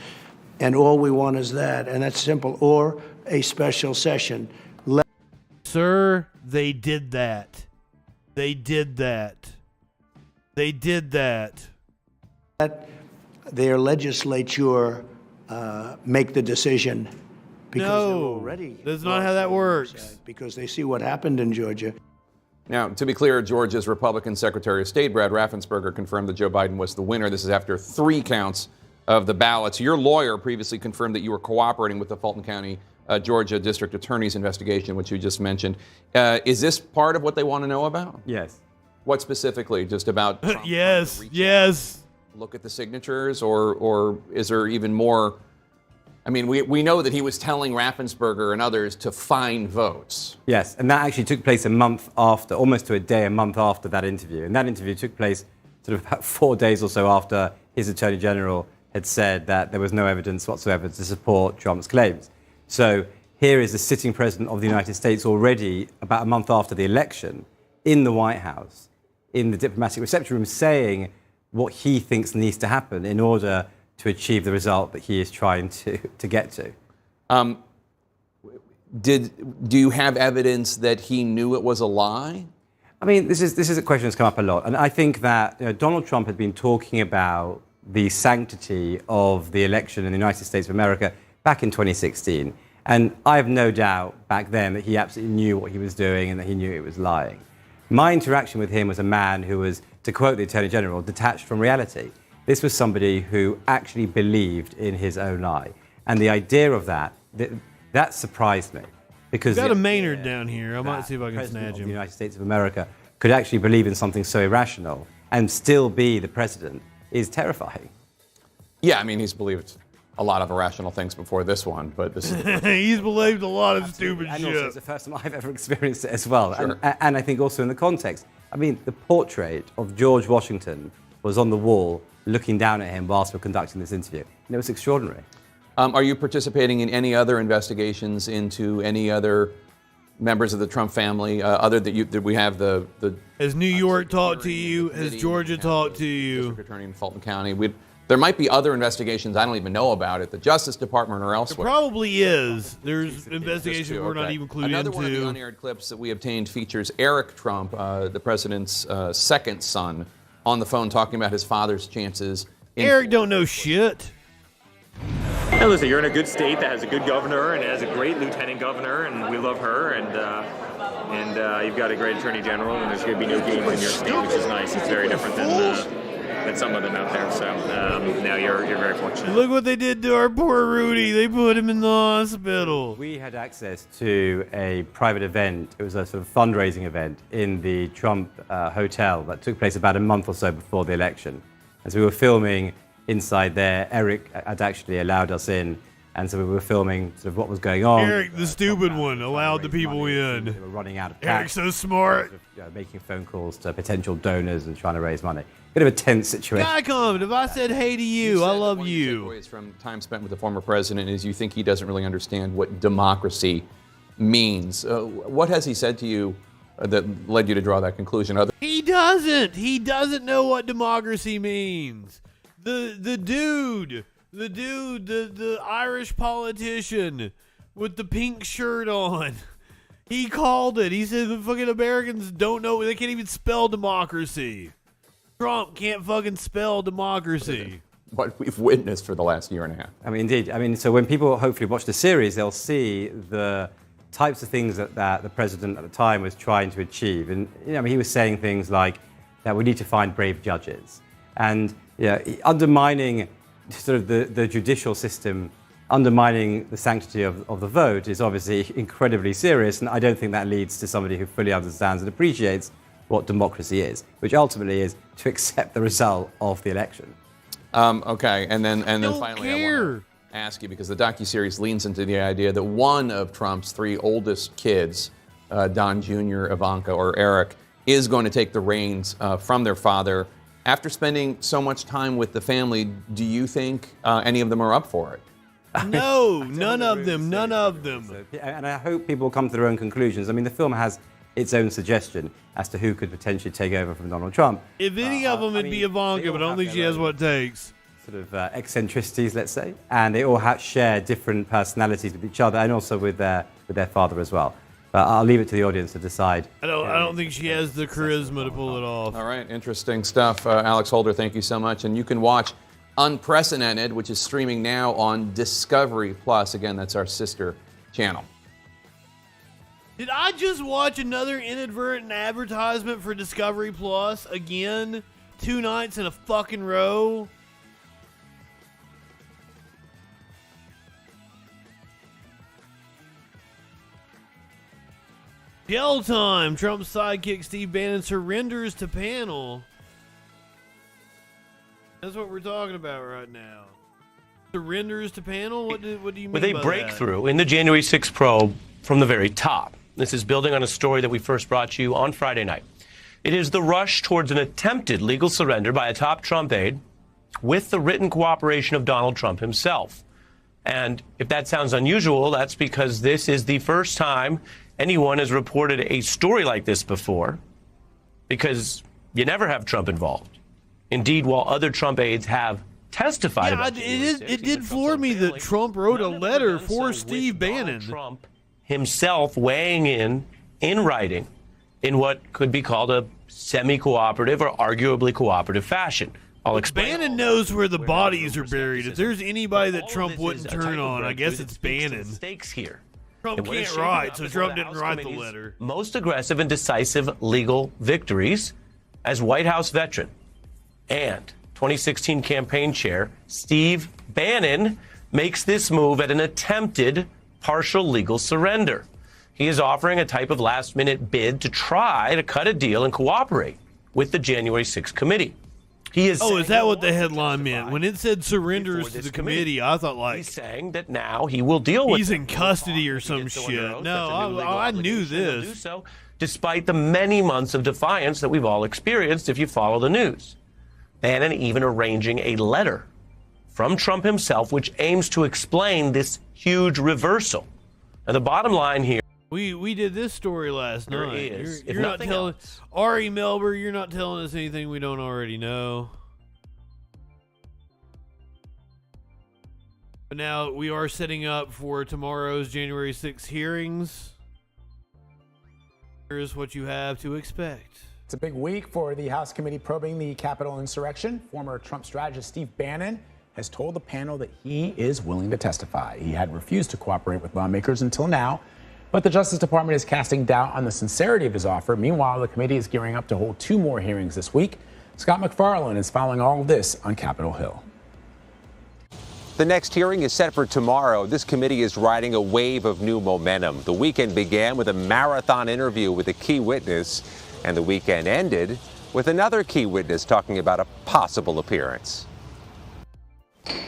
And all we want is that, and that's simple, or a special session. Sir, they did that. They did that. They did that. Let their legislature make the decision because they're already. That's not how that works. Because they see what happened in Georgia. Now, to be clear, Georgia's Republican Secretary of State, Brad Raffensperger, confirmed that Joe Biden was the winner. This is after 3 counts of the ballots. Your lawyer previously confirmed that you were cooperating with the Fulton County, Georgia District Attorney's investigation, which you just mentioned. Is this part of what they want to know about? Yes. What specifically? Just about Trump yes. Look at the signatures, or is there even more? I mean, we know that he was telling Raffensperger and others to find votes. Yes, and that actually took place a month after, almost to a day, a month after that interview. And that interview took place sort of about 4 days or so after his Attorney General had said that there was no evidence whatsoever to support Trump's claims. So here is the sitting president of the United States already about a month after the election in the White House, in the diplomatic reception room, saying what he thinks needs to happen in order to achieve the result that he is trying to get to. Do you have evidence that he knew it was a lie? I mean, this is a question that's come up a lot, and I think that Donald Trump had been talking about the sanctity of the election in the United States of America back in 2016, and I have no doubt back then that he absolutely knew what he was doing and that he knew it was lying. My interaction with him was a man who was, to quote the Attorney General, detached from reality. This was somebody who actually believed in his own lie. And the idea of that surprised me. Because We've got a Maynard down here. I might see if I can snatch him. The United States of America could actually believe in something so irrational and still be the president is terrifying. Yeah, I mean, he's believed a lot of irrational things before this one, but this is... He's believed a lot of stupid and shit. Also, it's the first time I've ever experienced it as well. Sure. And I think also in the context. I mean, the portrait of George Washington was on the wall looking down at him whilst we're conducting this interview. And it was extraordinary. Are you participating in any other investigations into any other members of the Trump family, other that we have the Has New York talked to you? Has Georgia talked to you? District Attorney in Fulton County. There might be other investigations I don't even know about at the Justice Department or elsewhere. There probably is. There's investigations we're not even clued Another into. one of the unaired clips that we obtained features Eric Trump, the president's second son, on the phone talking about his father's chances. Eric don't know shit. Hey, listen, you're in a good state that has a good governor and has a great lieutenant governor, and we love her, and you've got a great attorney general, and there's going to be no games in your state, which is nice. It's very different than some of them out there. So now you're very fortunate. Look what they did to our poor Rudy. They put him in the hospital. We had access to a private event. It was a sort of fundraising event in the Trump hotel that took place about a month or so before the election. As we were filming inside there, Eric had actually allowed us in, and so we were filming sort of what was going on. Eric, the stupid one, allowed the people in. They were running out of cash. Eric's so smart. Making phone calls to potential donors and trying to raise money. Bit of a tense situation. Guy comment, if I said hey to you, I love you. Takeaways from time spent with the former president is you think he doesn't really understand what democracy means. What has he said to you that led you to draw that conclusion? He doesn't. He doesn't know what democracy means. The dude, the Irish politician with the pink shirt on. He called it. He said the fucking Americans don't know. They can't even spell democracy. Trump can't fucking spell democracy. What we've witnessed for the last year and a half. I mean, indeed. I mean, so when people hopefully watch the series, they'll see the types of things that the president at the time was trying to achieve. And I mean, he was saying things like that we need to find brave judges. And undermining sort of the judicial system, undermining the sanctity of the vote is obviously incredibly serious, and I don't think that leads to somebody who fully understands and appreciates what democracy is, which ultimately is to accept the result of the election. Okay, and then finally I want to ask you, because the docuseries leans into the idea that one of Trump's 3 oldest kids, Don Jr., Ivanka, or Eric, is going to take the reins from their father. After spending so much time with the family, do you think any of them are up for it? No, none of them. And I hope people come to their own conclusions. I mean, the film has its own suggestion as to who could potentially take over from Donald Trump. If any of them, it'd be Ivanka, but I don't think she has what it takes. Sort of eccentricities, let's say, and they all share different personalities with each other and also with their father as well. But I'll leave it to the audience to decide. I don't think she has the charisma to pull it off. All right, interesting stuff. Alex Holder, thank you so much. And you can watch Unprecedented, which is streaming now on Discovery Plus. Again, that's our sister channel. Did I just watch another inadvertent advertisement for Discovery Plus again? 2 nights in a fucking row? Jail time. Trump's sidekick Steve Bannon surrenders to panel. That's what we're talking about right now. Surrenders to panel? What do you mean by With a breakthrough in the January 6th probe from the very top. This is building on a story that we first brought you on Friday night. It is the rush towards an attempted legal surrender by a top Trump aide with the written cooperation of Donald Trump himself. And if that sounds unusual, that's because this is the first time anyone has reported a story like this before, because you never have Trump involved. Indeed, while other Trump aides have testified about it did floor me that Trump wrote a letter for Steve Bannon. Trump himself weighing in writing, in what could be called a semi-cooperative or arguably cooperative fashion. I'll explain. Bannon knows where the bodies are buried. If there's anybody that Trump wouldn't turn on, I guess it's Bannon. Stakes here. Trump can't write, so Trump didn't write the letter. Most aggressive and decisive legal victories as White House veteran and 2016 campaign chair Steve Bannon makes this move at an attempted partial legal surrender. He is offering a type of last-minute bid to try to cut a deal and cooperate with the January 6th committee. Is that what the headline meant? When it said surrenders to the committee, I thought he's saying that now he will deal with he's in custody or some shit. No, I knew this. Do so, despite the many months of defiance that we've all experienced if you follow the news. Bannon even arranging a letter from Trump himself which aims to explain this huge reversal. And the bottom line here, we did this story last night. Is, you're not telling Ari Melber, you're not telling us anything we don't already know. But now we are setting up for tomorrow's January 6th hearings. Here's what you have to expect. It's a big week for the House committee probing the Capitol insurrection. Former Trump strategist Steve Bannon has told the panel that he is willing to testify. He had refused to cooperate with lawmakers until now, but the Justice Department is casting doubt on the sincerity of his offer. Meanwhile, the committee is gearing up to hold 2 more hearings this week. Scott McFarlane is following all of this on Capitol Hill. The next hearing is set for tomorrow. This committee is riding a wave of new momentum. The weekend began with a marathon interview with a key witness, and the weekend ended with another key witness talking about a possible appearance.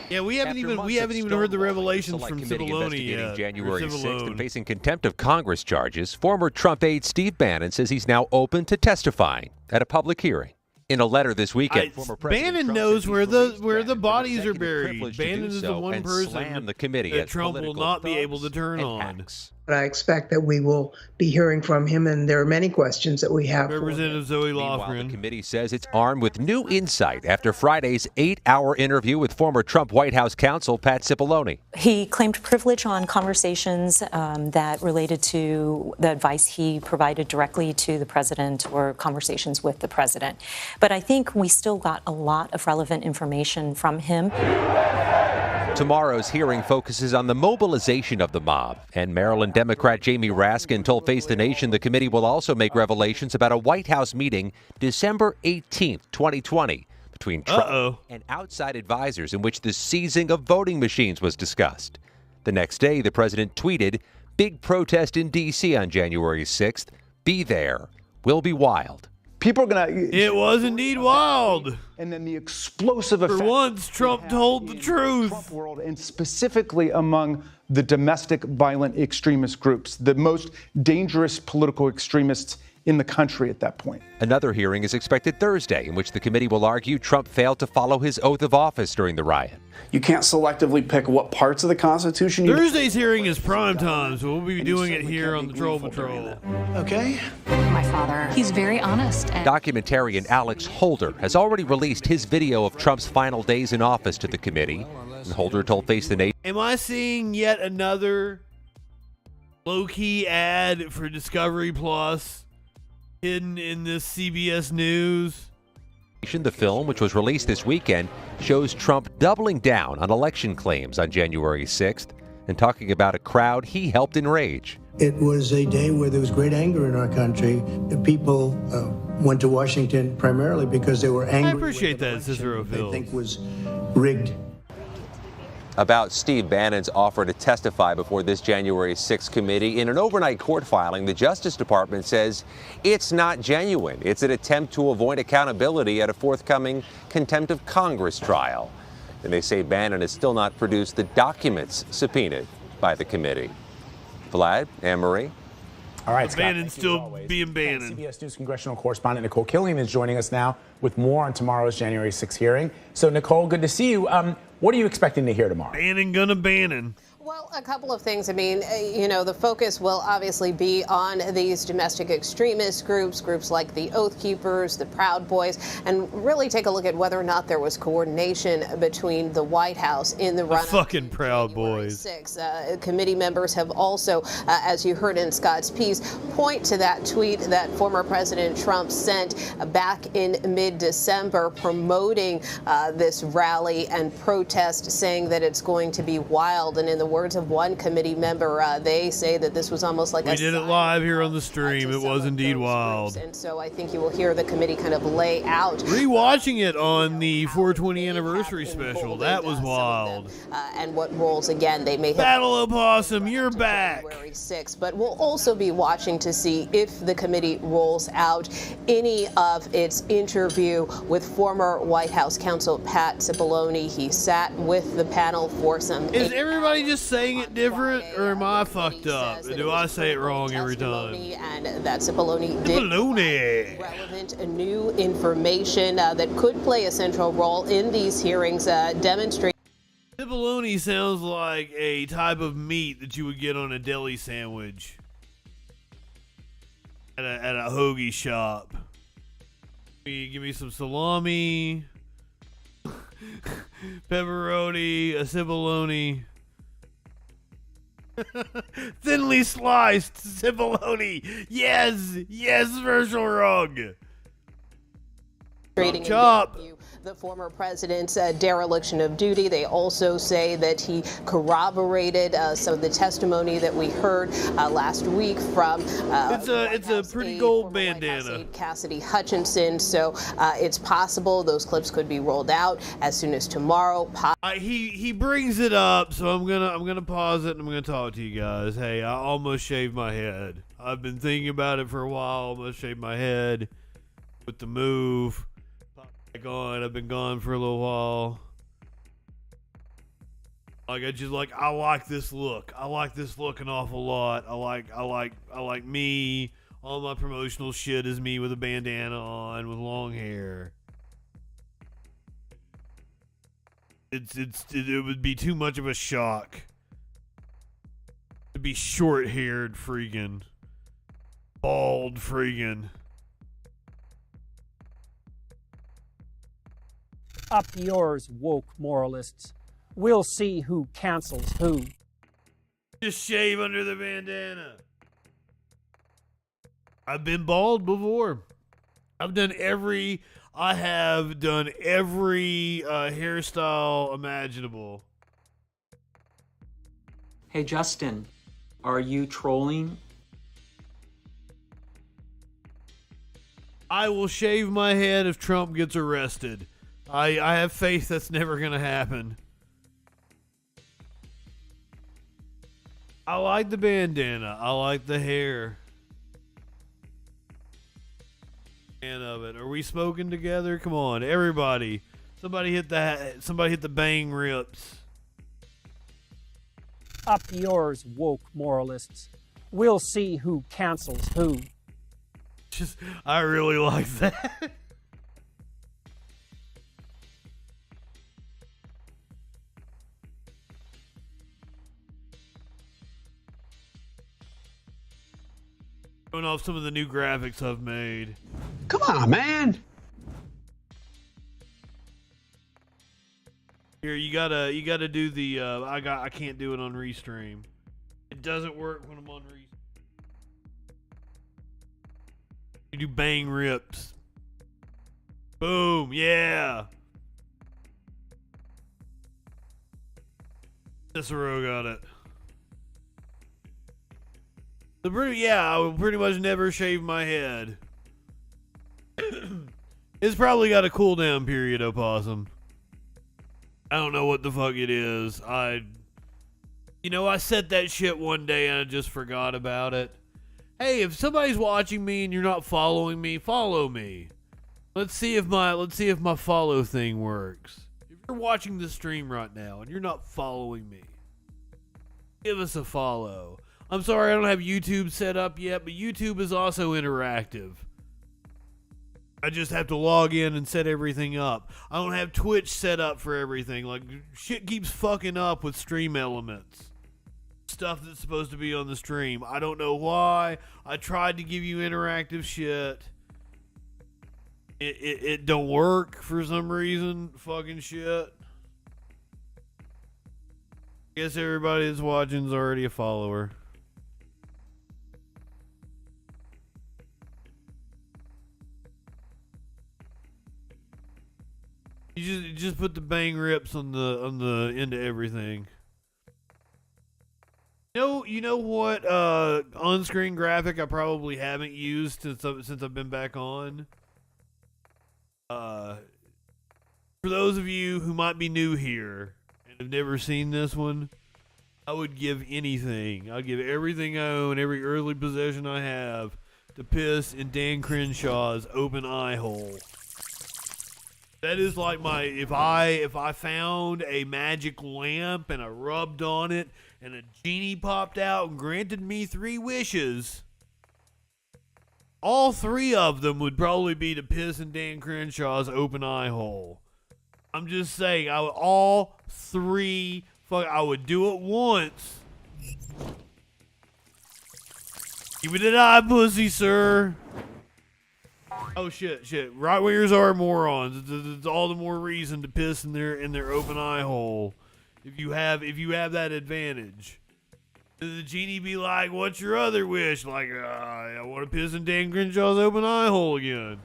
Yeah, we haven't even heard the revelations from Cipollone yet. January 6th and facing contempt of Congress charges, former Trump aide Steve Bannon says he's now open to testifying at a public hearing. In a letter this weekend, former President Bannon Trump knows says where the bodies are privilege buried. to do Bannon is the so one and person slam the committee that as Trump will political not be able to thugs turn and on. hacks. But I expect that we will be hearing from him, and there are many questions that we have. Representative Zoe Meanwhile, Lofgren. the committee says it's armed with new insight after Friday's 8-hour interview with former Trump White House counsel Pat Cipollone. He claimed privilege on conversations that related to the advice he provided directly to the president or conversations with the president. But I think we still got a lot of relevant information from him. Tomorrow's hearing focuses on the mobilization of the mob, and Maryland Democrat Jamie Raskin told Face the Nation the committee will also make revelations about a White House meeting December 18th, 2020, between Trump and outside advisors in which the seizing of voting machines was discussed. The next day, the president tweeted, "Big protest in D.C. on January 6th. Be there. Will be wild." People are going to... It was indeed wild. And then the explosive effect... For once, Trump told the truth. Trump world, and specifically among the domestic violent extremist groups, the most dangerous political extremists in the country at that point. Another hearing is expected Thursday, in which the committee will argue Trump failed to follow his oath of office during the riot. You can't selectively pick what parts of the Constitution you... Thursday's hearing is prime time, so we'll be doing it here on the Troll Patrol. Okay. My father, he's very honest. Documentarian Alex Holder has already released his video of Trump's final days in office to the committee. And Holder told Face the Nation... Am I seeing yet another Low-key ad for Discovery Plus hidden in this CBS News. The film, which was released this weekend, shows Trump doubling down on election claims on January 6th and talking about a crowd he helped enrage. It was a day where there was great anger in our country. The people went to Washington primarily because they were angry. I appreciate that, Cicero Phil. They think was rigged. About Steve Bannon's offer to testify before this January 6th committee. In an overnight court filing, the Justice Department says it's not genuine. It's an attempt to avoid accountability at a forthcoming contempt of Congress trial. And they say Bannon has still not produced the documents subpoenaed by the committee. Vlad, Anne-Marie. All right, Scott. Bannon's still being Bannon. CBS News congressional correspondent Nicole Killian is joining us now with more on tomorrow's January 6th hearing. So, Nicole, good to see you. What are you expecting to hear tomorrow? Bannon gonna Bannon. Well, a couple of things. I mean, the focus will obviously be on these domestic extremist groups like the Oath Keepers, the Proud Boys, and really take a look at whether or not there was coordination between the White House in the run-up. Fucking Proud Boys. 6. Committee members have also, as you heard in Scott's piece, point to that tweet that former President Trump sent back in mid-December promoting this rally and protest, saying that it's going to be wild. And in the words of one committee member, they say that this was almost like we did it live here on the stream. It was indeed wild. Groups. And so I think you will hear the committee kind of lay out. Rewatching it on the 420 anniversary special, that was wild. And what roles, again, they may have. Battle Opossum, you're back. January 6th, but we'll also be watching to see if the committee rolls out any of its interview with former White House counsel Pat Cipollone. He sat with the panel for some. Is everybody just saying it different, or am I fucked up? Do I say it wrong every time? And that Cipollone did provide relevant new information that could play a central role in these hearings, demonstrating. Cipollone sounds like a type of meat that you would get on a deli sandwich at a hoagie shop. Give me some salami, pepperoni, a Cipollone. Thinly sliced Cipollone. Yes, Virgil Rugg. Chop. The former president's dereliction of duty. They also say that he corroborated some of the testimony that we heard last week from it's a pretty gold bandana. Cassidy Hutchinson. So it's possible those clips could be rolled out as soon as tomorrow. He brings it up, so I'm gonna pause it and I'm gonna talk to you guys. Hey, I almost shaved my head. I've been thinking about it for a while. Almost shaved my head with the move. I've been gone for a little while. I like this look. I like this look an awful lot. I like me. All my promotional shit is me with a bandana on with long hair. It would be too much of a shock to be short-haired freaking, bald freaking. Up yours, woke moralists. We'll see who cancels who. Just shave under the bandana. I've been bald before. I've done every hairstyle imaginable. Hey, Justin, are you trolling? I will shave my head if Trump gets arrested. I have faith that's never going to happen. I like the bandana. I like the hair. Fan of it. Are we smoking together? Come on, everybody. Somebody hit the bang rips. Up yours, woke moralists. We'll see who cancels who. I really like that. Showing off some of the new graphics I've made. Come on, man. Here, you gotta do the. I can't do it on Restream. doesn't work when I'm on reset. You do bang rips. Boom, yeah. Cicero got it. I would pretty much never shave my head. It's probably got a cooldown period, Opossum. I don't know what the fuck it is. I set that shit one day and I just forgot about it. Hey, if somebody's watching me and you're not following me, follow me. Let's see if my follow thing works. If you're watching the stream right now and you're not following me, give us a follow. I'm sorry I don't have YouTube set up yet, but YouTube is also interactive. I just have to log in and set everything up. I don't have Twitch set up for everything. Like, shit keeps fucking up with stream elements. Stuff that's supposed to be on the stream. I don't know why. I tried to give you interactive shit. It don't work for some reason. Fucking shit. Guess everybody that's watching is already a follower. You just put the bang rips on the end of everything. You know what on-screen graphic I probably haven't used since I've been back on? For those of you who might be new here and have never seen this one, I would give anything. I'd give everything I own, every earthly possession I have, to piss in Dan Crenshaw's open eye hole. That is like if I found a magic lamp and I rubbed on it and a genie popped out and granted me 3 wishes, all 3 of them would probably be to piss in Dan Crenshaw's open eye hole. I'm just saying, all 3, I would do it once. Give me that eye, pussy, sir. Oh shit. Right wingers are morons. It's all the more reason to piss in their open eye hole. If you have that advantage. The genie be like, "What's your other wish?" Like, I want to piss in Dan Crenshaw's open eye hole again.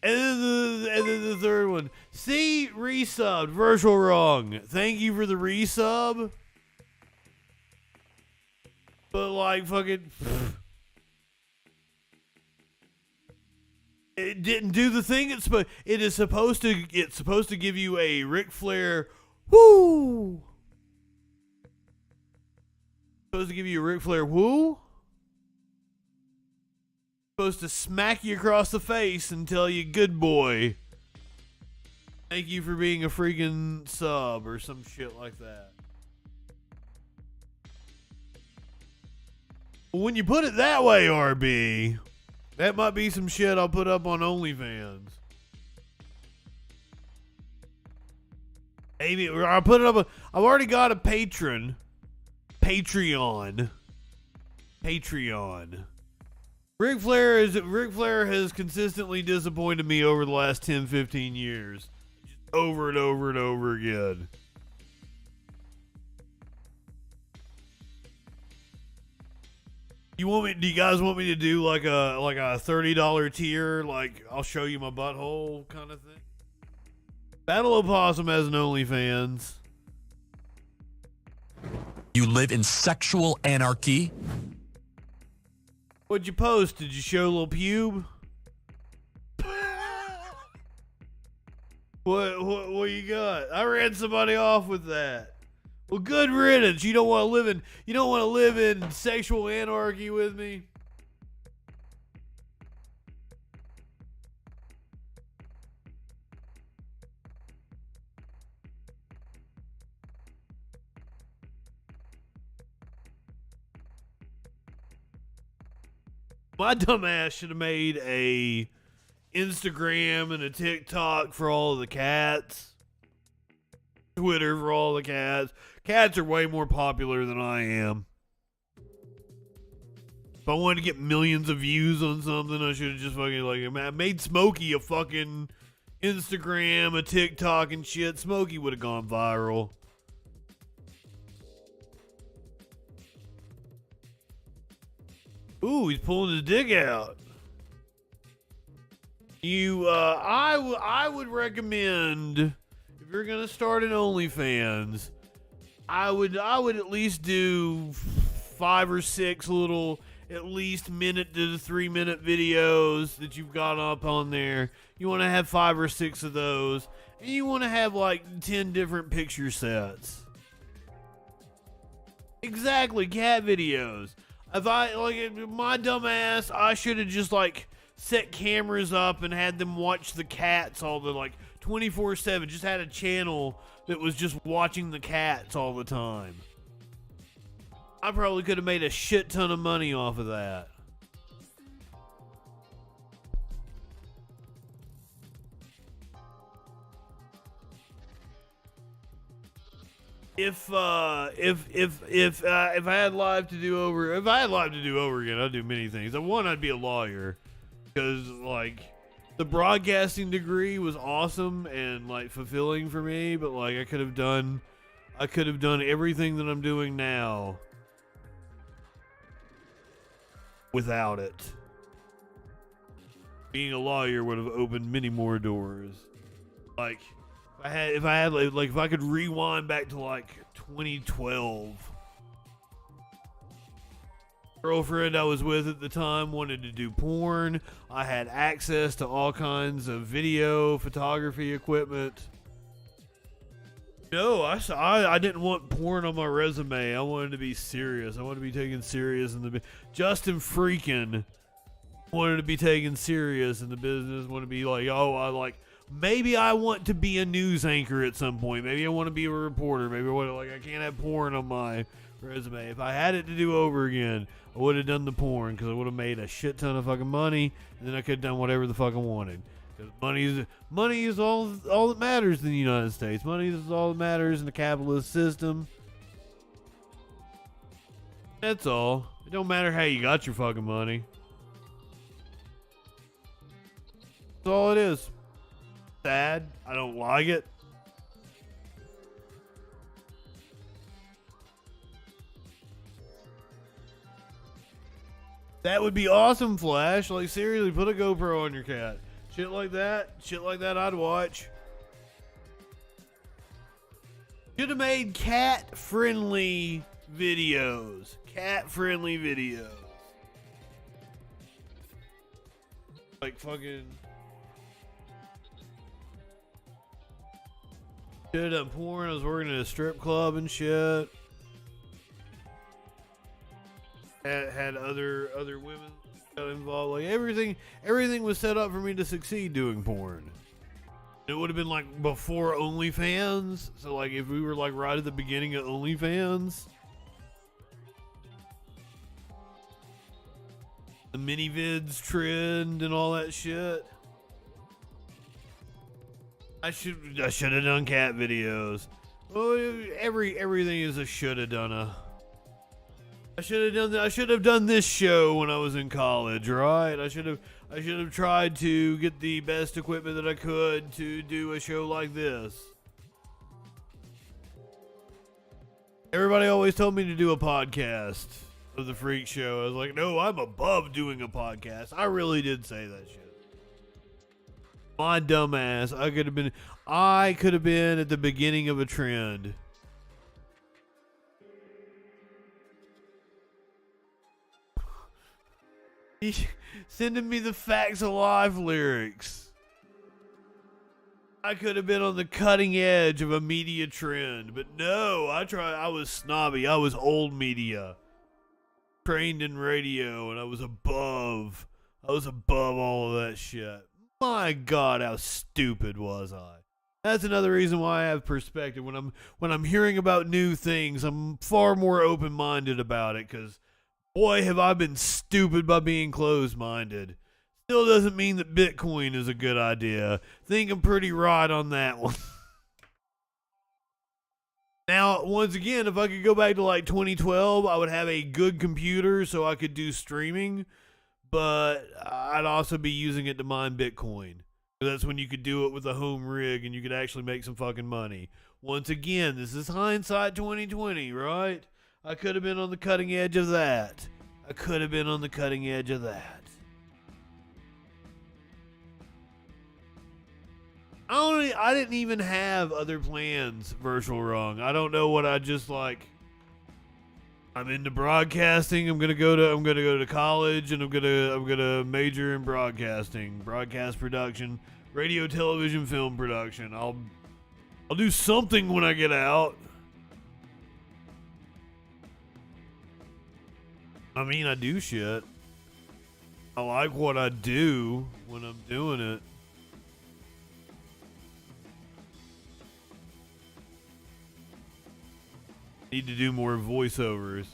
And then the third one. See, resubbed. Virtual wrong. Thank you for the resub. But like fucking, it didn't do the thing it's supposed. It's supposed to give you a Ric Flair, woo. Supposed to give you a Ric Flair woo. Supposed to smack you across the face and tell you, "Good boy. Thank you for being a freaking sub," or some shit like that. When you put it that way, RB, that might be some shit I'll put up on OnlyFans. Maybe I'll put it up. I've already got a Patreon. Ric Flair has consistently disappointed me over the last 10, 15 years. Just over and over and over again. Do you guys want me to do like a $30 tier, like I'll show you my butthole kind of thing? Battle Opossum has an OnlyFans. You live in sexual anarchy? What'd you post? Did you show a little pube? What you got? I ran somebody off with that. Well, good riddance. You don't want to live in sexual anarchy with me. My dumb ass should have made a Instagram and a TikTok for all of the cats. Twitter for all the cats. Cats are way more popular than I am. If I wanted to get millions of views on something, I should have just fucking I made Smokey a fucking Instagram, a TikTok and shit, Smokey would have gone viral. Ooh, he's pulling his dick out. I would recommend, if you're gonna start an OnlyFans, I would at least do 5 or 6 little, at least minute to 3 minute videos that you've got up on there. You want to have 5 or 6 of those, and you want to have like 10 different picture sets. Exactly, cat videos. If my dumb ass, I should have just like set cameras up and had them watch the cats all the 24/7. Just had a channel that was just watching the cats all the time. I probably could have made a shit ton of money off of that. If I had life to do over again, I'd do many things. One, I'd be a lawyer, because the broadcasting degree was awesome and fulfilling for me, but I could have done everything that I'm doing now without it. Being a lawyer would have opened many more doors. If I could rewind back to 2012. Girlfriend I was with at the time wanted to do porn. I had access to all kinds of video photography equipment. No, I didn't want porn on my resume. I wanted to be serious. I wanted to be taken serious in the Justin FREAKIN wanted to be taken serious in the business. Wanted to be maybe I want to be a news anchor at some point. Maybe I want to be a reporter. Maybe I can't have porn on my resume. If I had it to do over again, I would have done the porn, because I would have made a shit ton of fucking money, and then I could have done whatever the fuck I wanted. Because money is all that matters in the United States. Money is all that matters in the capitalist system. That's all. It don't matter how you got your fucking money. That's all it is. Sad. I don't like it. That would be awesome, Flash. Seriously, put a GoPro on your cat. Shit like that I'd watch. Should have made cat-friendly videos. Cat-friendly videos. Fucking... Should have done porn. I was working at a strip club and shit. Had other women got involved. Everything was set up for me to succeed doing porn. It would have been before OnlyFans. So if we were right at the beginning of OnlyFans, the mini vids trend and all that shit. I should have done cat videos. Oh, everything is a shoulda done. I should have done this show when I was in college, right? I should have tried to get the best equipment that I could to do a show like this. Everybody always told me to do a podcast of the Freak Show. I was like, no, I'm above doing a podcast. I really did say that shit. My dumb ass. I could have been at the beginning of a trend. Sending me the Facts of Life lyrics. I could have been on the cutting edge of a media trend, but no, I was snobby. I was old media. Trained in radio, and I was above all of that shit. My God, how stupid was I? That's another reason why I have perspective. When I'm hearing about new things, I'm far more open-minded about it, because boy, have I been stupid by being closed-minded. Still doesn't mean that Bitcoin is a good idea. Think I'm pretty right on that one. Now, once again, if I could go back to 2012, I would have a good computer so I could do streaming, but I'd also be using it to mine Bitcoin. That's when you could do it with a home rig and you could actually make some fucking money. Once again, this is hindsight 2020, right? I could have been on the cutting edge of that. I could have been on the cutting edge of that. I didn't even have other plans, Virtual Wrong. I don't know what I just like. I'm into broadcasting. I'm gonna go to college, and I'm gonna major in broadcasting, broadcast production, radio, television, film production. I'll do something when I get out. I mean, I do shit. I like what I do when I'm doing it. Need to do more voiceovers.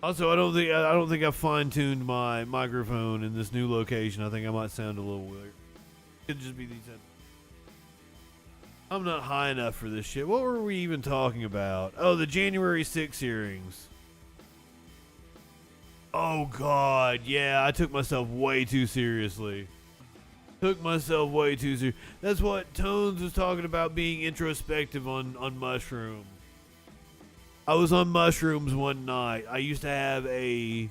Also, I don't think I fine-tuned my microphone in this new location. I think I might sound a little weird. Could just be these. I'm not high enough for this shit. What were we even talking about? Oh, the January 6 hearings. Oh God, yeah, I took myself way too seriously. That's what Tones was talking about, being introspective on mushrooms. I was on mushrooms one night. I used to have a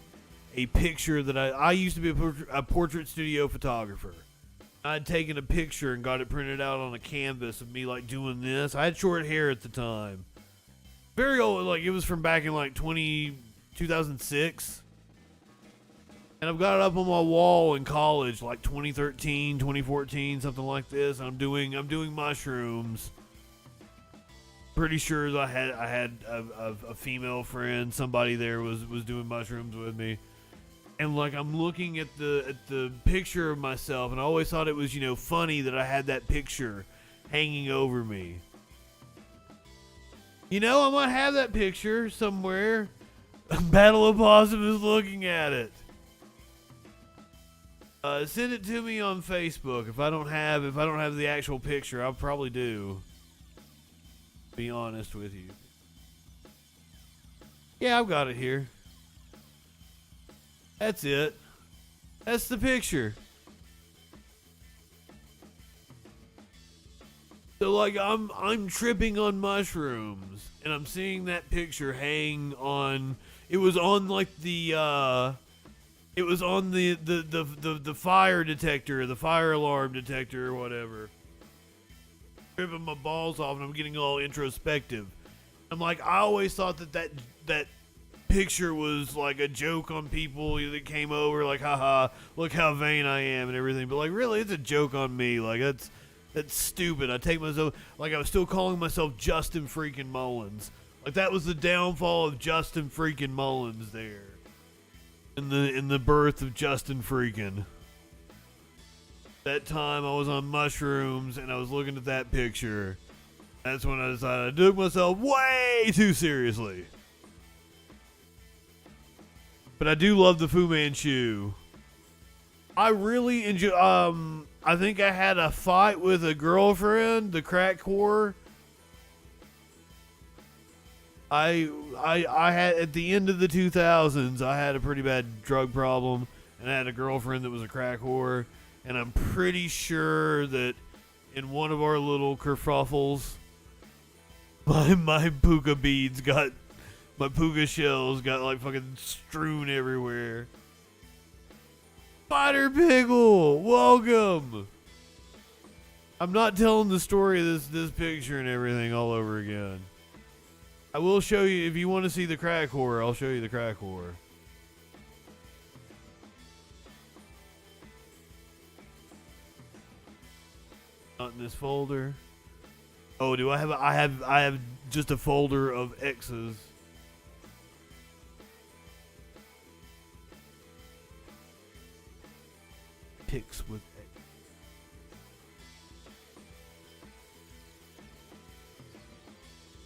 picture that I used to be a portrait studio photographer. I'd taken a picture and got it printed out on a canvas of me like doing this. I had short hair at the time. Very old, like it was from back in like 2006. And I've got it up on my wall in college, like 2013, 2014, something like this. And I'm doing mushrooms. Pretty sure I had a female friend. Somebody there was doing mushrooms with me, and like I'm looking at the picture of myself, and I always thought it was funny that I had that picture hanging over me. I might have that picture somewhere. Battle of Possum is looking at it. Send it to me on Facebook. If I don't have the actual picture, I'll probably do. Be honest with you. Yeah, I've got it here. That's it. That's the picture. So like I'm tripping on mushrooms and I'm seeing that picture hang on. It was on like the fire detector, the fire alarm detector or whatever. Ripping my balls off and I'm getting all introspective. I'm like, I always thought that picture was like a joke on people that came over, like, haha, look how vain I am and everything. But like, really, it's a joke on me. Like, that's stupid. I take myself, like, I was still calling myself Justin freaking Mullins. Like, that was the downfall of Justin freaking Mullins there. In the birth of Justin freaking. That time I was on mushrooms and I was looking at that picture. That's when I decided I took myself way too seriously. But I do love the Fu Manchu. I really enjoy. I think I had a fight with a girlfriend, the crack whore. I had at the end of the 2000s. I had a pretty bad drug problem, and I had a girlfriend that was a crack whore. And I'm pretty sure that in one of our little kerfuffles, my puka beads my puka shells got like fucking strewn everywhere. Spider Pickle, welcome. I'm not telling the story of this picture and everything all over again. I will show you, if you want to see the crack whore, I'll show you the crack whore. Not in this folder. Oh, do I have? I have just a folder of X's. Pics with X.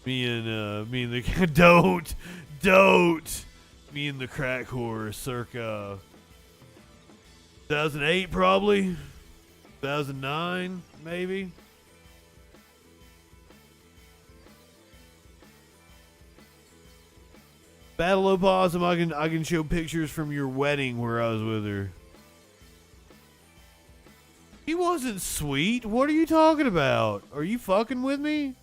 Me and the don't. Me and the crack whore, circa 2008, probably 2009, maybe. Battle of Possum, I can show pictures from your wedding where I was with her. He wasn't sweet. What are you talking about? Are you fucking with me?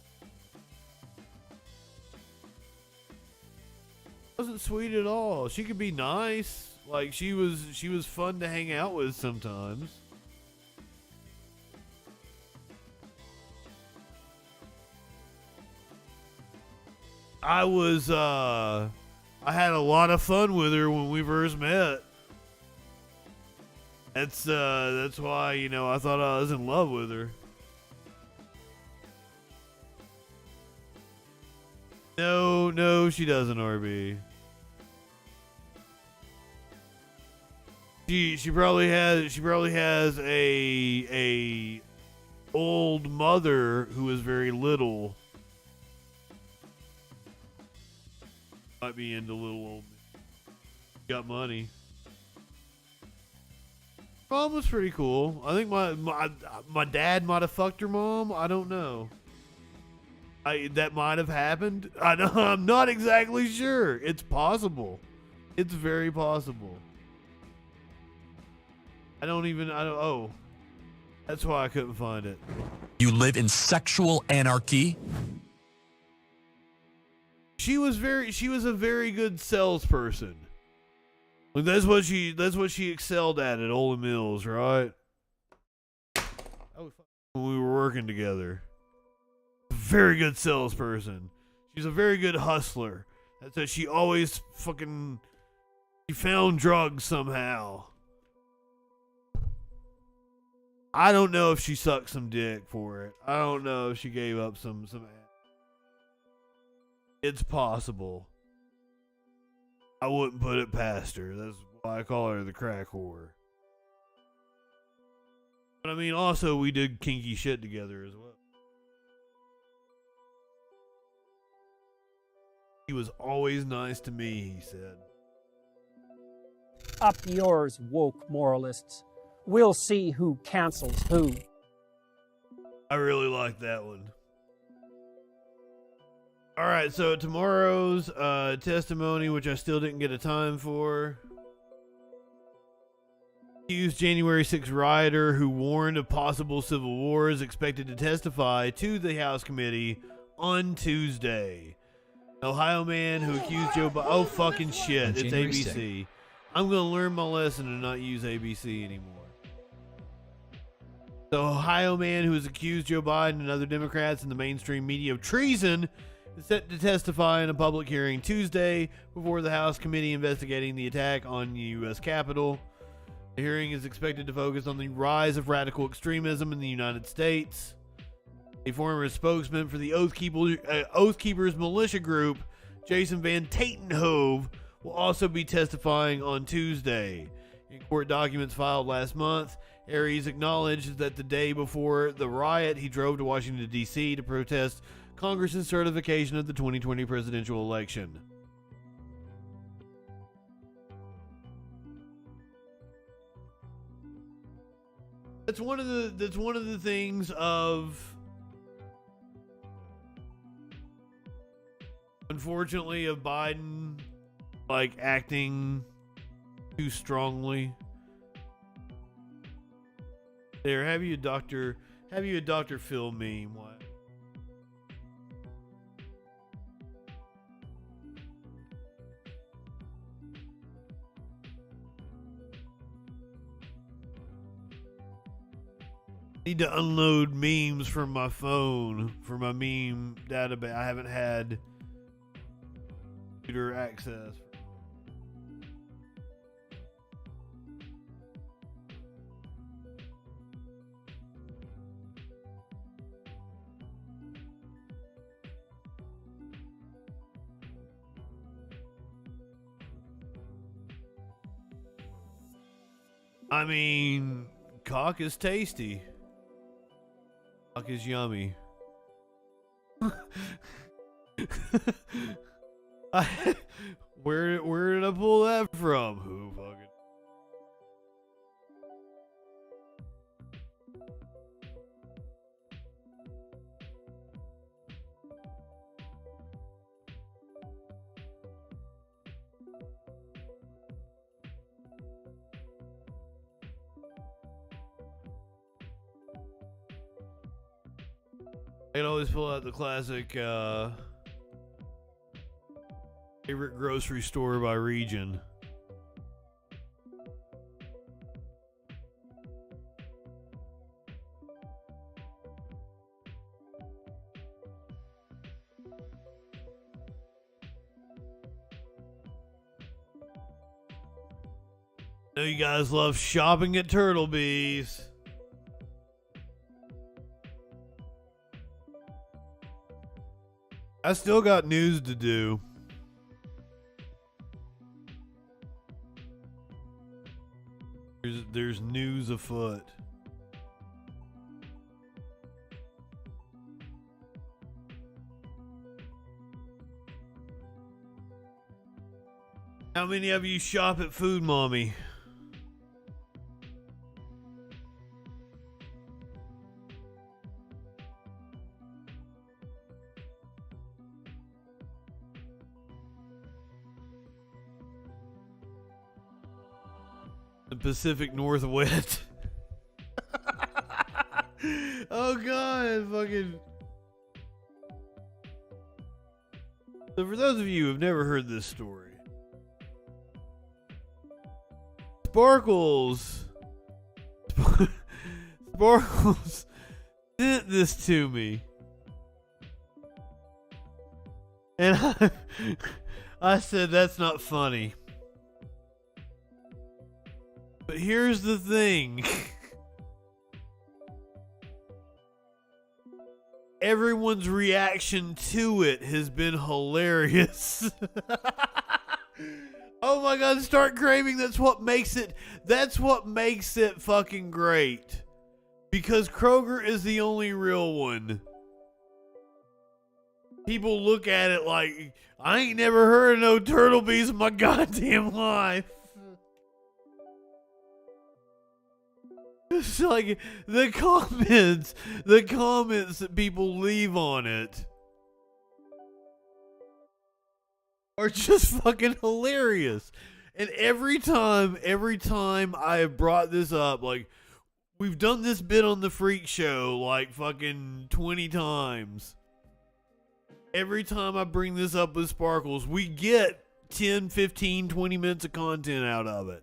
Wasn't sweet at all. She could be nice. Like she was fun to hang out with sometimes. I had a lot of fun with her when we first met. That's why, I thought I was in love with her. No, she doesn't, RB. She probably has a old mother who is very little. Might be into little old. Got money. Mom was pretty cool. I think my dad might have fucked her mom. I don't know. That might have happened. I'm not exactly sure. It's possible. It's very possible. Oh. That's why I couldn't find it. You live in sexual anarchy? She was a very good salesperson. Like that's what she excelled at Ole Mills, right? When we were working together. Very good salesperson. She's a very good hustler. That's that she always she found drugs somehow. I don't know if she sucked some dick for it. I don't know if she gave up some ass. It's possible. I wouldn't put it past her. That's why I call her the crack whore. But I mean, also we did kinky shit together as well. He was always nice to me, he said. Up yours, woke moralists. We'll see who cancels who. I really like that one. All right, so tomorrow's testimony, which I still didn't get a time for. Accused January 6th rioter who warned of possible civil war is expected to testify to the House committee on Tuesday. Ohio man who accused Joe Biden. Oh, fucking shit. It's ABC. I'm going to learn my lesson and not use ABC anymore. The Ohio man who has accused Joe Biden and other Democrats in the mainstream media of treason is set to testify in a public hearing Tuesday before the House committee investigating the attack on the U.S. Capitol. The hearing is expected to focus on the rise of radical extremism in the United States. A former spokesman for the Oath Keepers militia group, Jason Van Tatenhove, will also be testifying on Tuesday. In court documents filed last month, Aries acknowledged that the day before the riot, he drove to Washington, D.C. to protest Congress's certification of the 2020 presidential election. That's one of the things of, unfortunately, of Biden acting too strongly. There, have you a Dr. Phil meme? What? Need to unload memes from my phone for my meme database. I haven't had computer access. I mean, cock is tasty. Cock is yummy. Where did I pull that from? Who fucking? I can always pull out the classic favorite grocery store by region. I know you guys love shopping at Turtlebees. I still got news to do. There's news afoot. How many of you shop at Food Mommy? The Pacific Northwest. Oh god, fucking. So for those of you who have never heard this story, Sparkles sent this to me, and I said that's not funny. But here's the thing. Everyone's reaction to it has been hilarious. Oh my god, start craving. That's what makes it fucking great. Because Kroger is the only real one. People look at it like, I ain't never heard of no Turtlebees in my goddamn life. It's like the comments that people leave on it are just fucking hilarious. And every time I have brought this up, like, we've done this bit on the Freak Show like fucking 20 times. Every time I bring this up with Sparkles, we get 10, 15, 20 minutes of content out of it.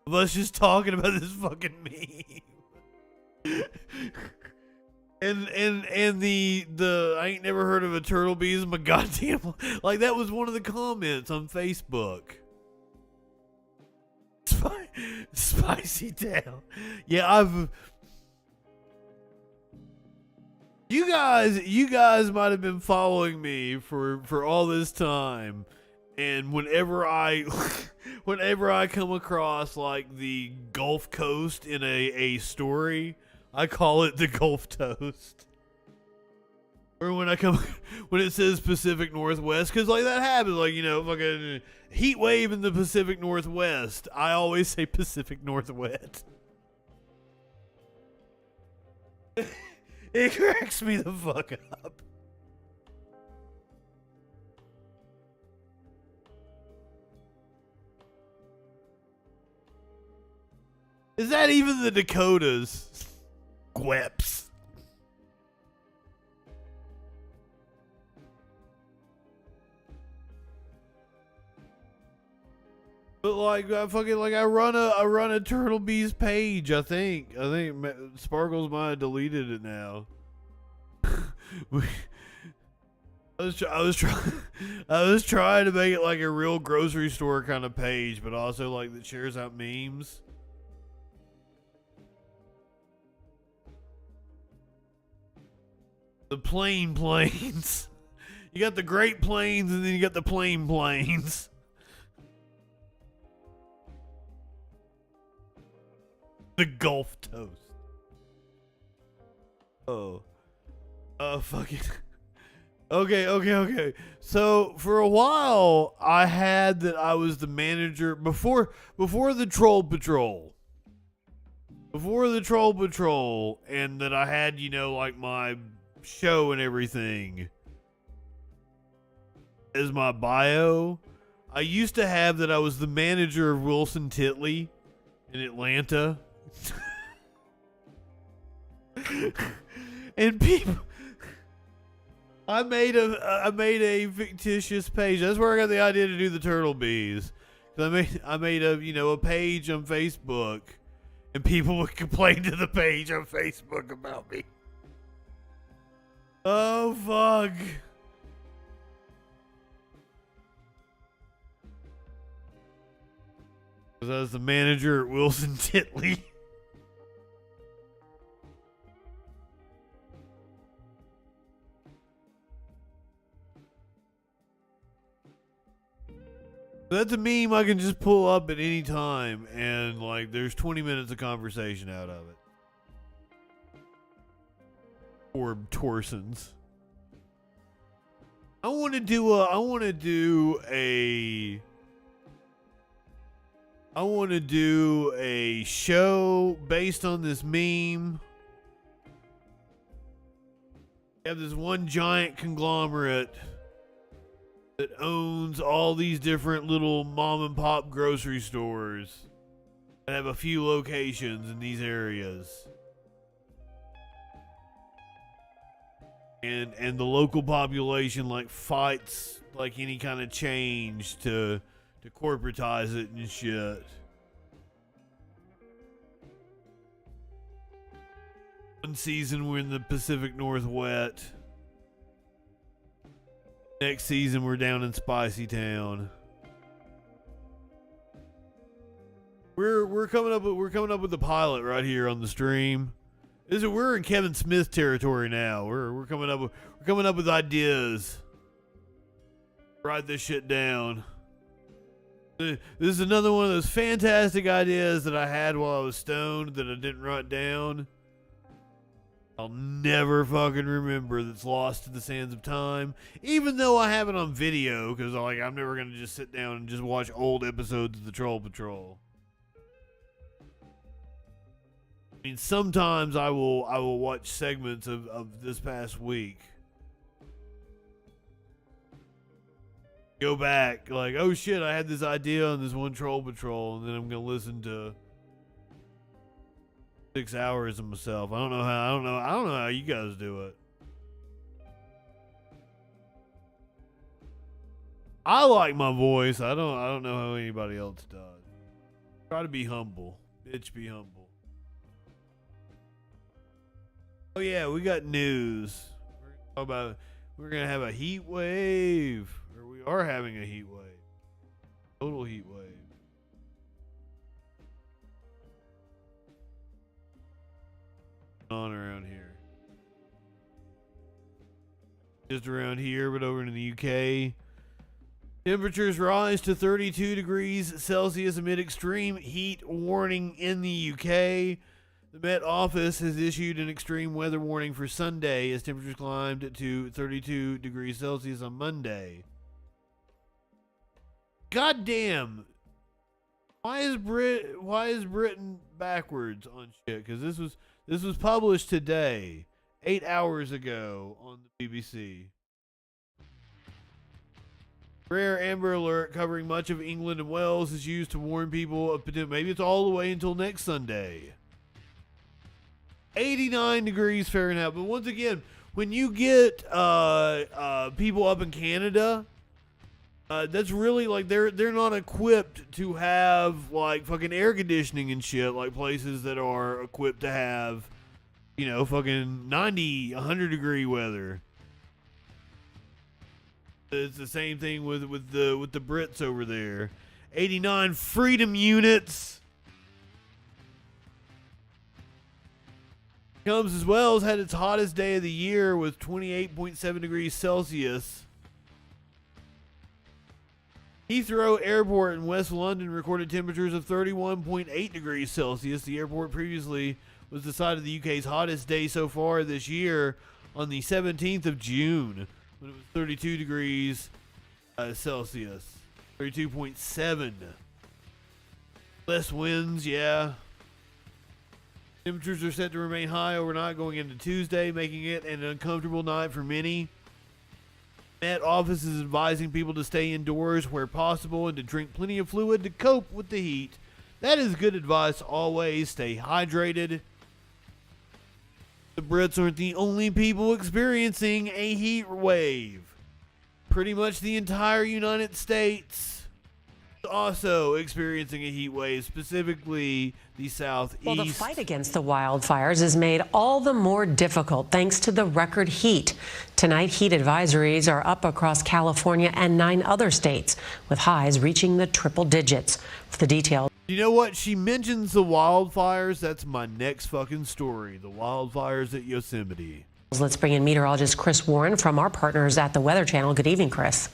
Of us just talking about this fucking meme. and the I ain't never heard of a Turtlebees in my goddamn, like, that was one of the comments on Facebook. Spicy Town. Yeah, you guys might have been following me for all this time, and whenever I come across like the Gulf Coast in a story, I call it the Gulf Toast. Or when it says Pacific Northwest, because like that happens, like, you know, fucking heat wave in the Pacific Northwest. I always say Pacific Northwest. It cracks me the fuck up. Is that even the Dakotas? Gweps. But like, I run a Turtlebees page. I think Sparkles might have deleted it now. I was trying to make it like a real grocery store kind of page, but also like that shares out memes. The plain plains. You got the Great Plains, and then you got the plain plains. The Gulf Toast. Oh. Fucking. Okay. So for a while, I had that I was the manager before the Troll Patrol. Before the Troll Patrol, and that I had, you know, like my show and everything as my bio. I used to have that I was the manager of Wilson Titley in Atlanta. And I made a fictitious page. That's where I got the idea to do the turtle bees. I made a page on Facebook, and people would complain to the page on Facebook about me. Oh fuck. Because I was the manager at Wilson Titley. That's a meme I can just pull up at any time, and like there's 20 minutes of conversation out of it. Or Torsons. I want to do a show based on this meme. You have this one giant conglomerate that owns all these different little mom and pop grocery stores that have a few locations in these areas. And the local population like fights like any kind of change to corporatize it and shit. One season we're in the Pacific Northwest. Next season we're down in Spicy Town. We're coming up with the pilot right here on the stream. We're in Kevin Smith territory now. We're coming up with ideas. Write this shit down. This is another one of those fantastic ideas that I had while I was stoned that I didn't write down. I'll never fucking remember. That's lost to the sands of time. Even though I have it on video, because I'm never gonna just sit down and just watch old episodes of the Troll Patrol. I mean, sometimes I will watch segments of this past week. Go back, like, oh shit, I had this idea on this one Troll Patrol, and then I'm gonna listen to 6 hours of myself. I don't know how you guys do it. I like my voice. I don't know how anybody else does. Try to be humble. Bitch, be humble. Oh yeah, we got news. We're gonna have a heat wave. Or we are having a heat wave. Total heat wave. On around here. Just around here, but over in the UK. Temperatures rise to 32 degrees Celsius amid extreme heat warning in the UK. The Met Office has issued an extreme weather warning for Sunday as temperatures climbed to 32 degrees Celsius on Monday. God damn. Why is Britain backwards on shit? Because this was published today, 8 hours ago on the BBC. Rare Amber Alert covering much of England and Wales is used to warn people of potential. Maybe it's all the way until next Sunday. 89 degrees Fahrenheit. But once again, when you get people up in Canada, that's really like they're not equipped to have like fucking air conditioning and shit like places that are equipped to have, you know, fucking 90, 100 degree weather. It's the same thing with the Brits over there. 89 freedom units. Comes as well as had its hottest day of the year with 28.7 degrees Celsius. Heathrow Airport in West London recorded temperatures of 31.8 degrees Celsius. The airport previously was the site of the UK's hottest day so far this year on the 17th of June when it was 32 degrees Celsius. 32.7. Less winds, yeah. Temperatures are set to remain high overnight going into Tuesday, making it an uncomfortable night for many. Met Office is advising people to stay indoors where possible and to drink plenty of fluid to cope with the heat. That is good advice always. Stay hydrated. The The Brits aren't the only people experiencing a heat wave. Pretty much the entire United States is also experiencing a heat wave, specifically the southeast. Well, the fight against the wildfires is made all the more difficult thanks to the record heat. Tonight, heat advisories are up across California and 9 other states, with highs reaching the triple digits. For the details. You know what? She mentions the wildfires. That's my next fucking story. The wildfires at Yosemite. Let's bring in meteorologist Chris Warren from our partners at the Weather Channel. Good evening, Chris.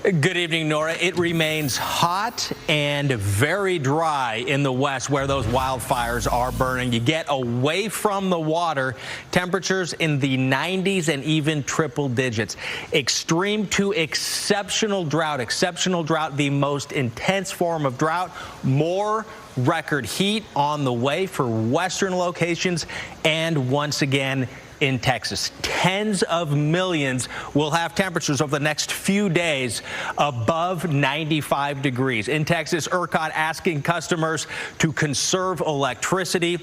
Good evening, Nora. It remains hot and very dry in the west where those wildfires are burning. You get away from the water, temperatures in the 90s and even triple digits. Extreme to exceptional drought. Exceptional drought, the most intense form of drought. More record heat on the way for western locations and once again in Texas. Tens of millions will have temperatures over the next few days above 95 degrees. In Texas, ERCOT asking customers to conserve electricity.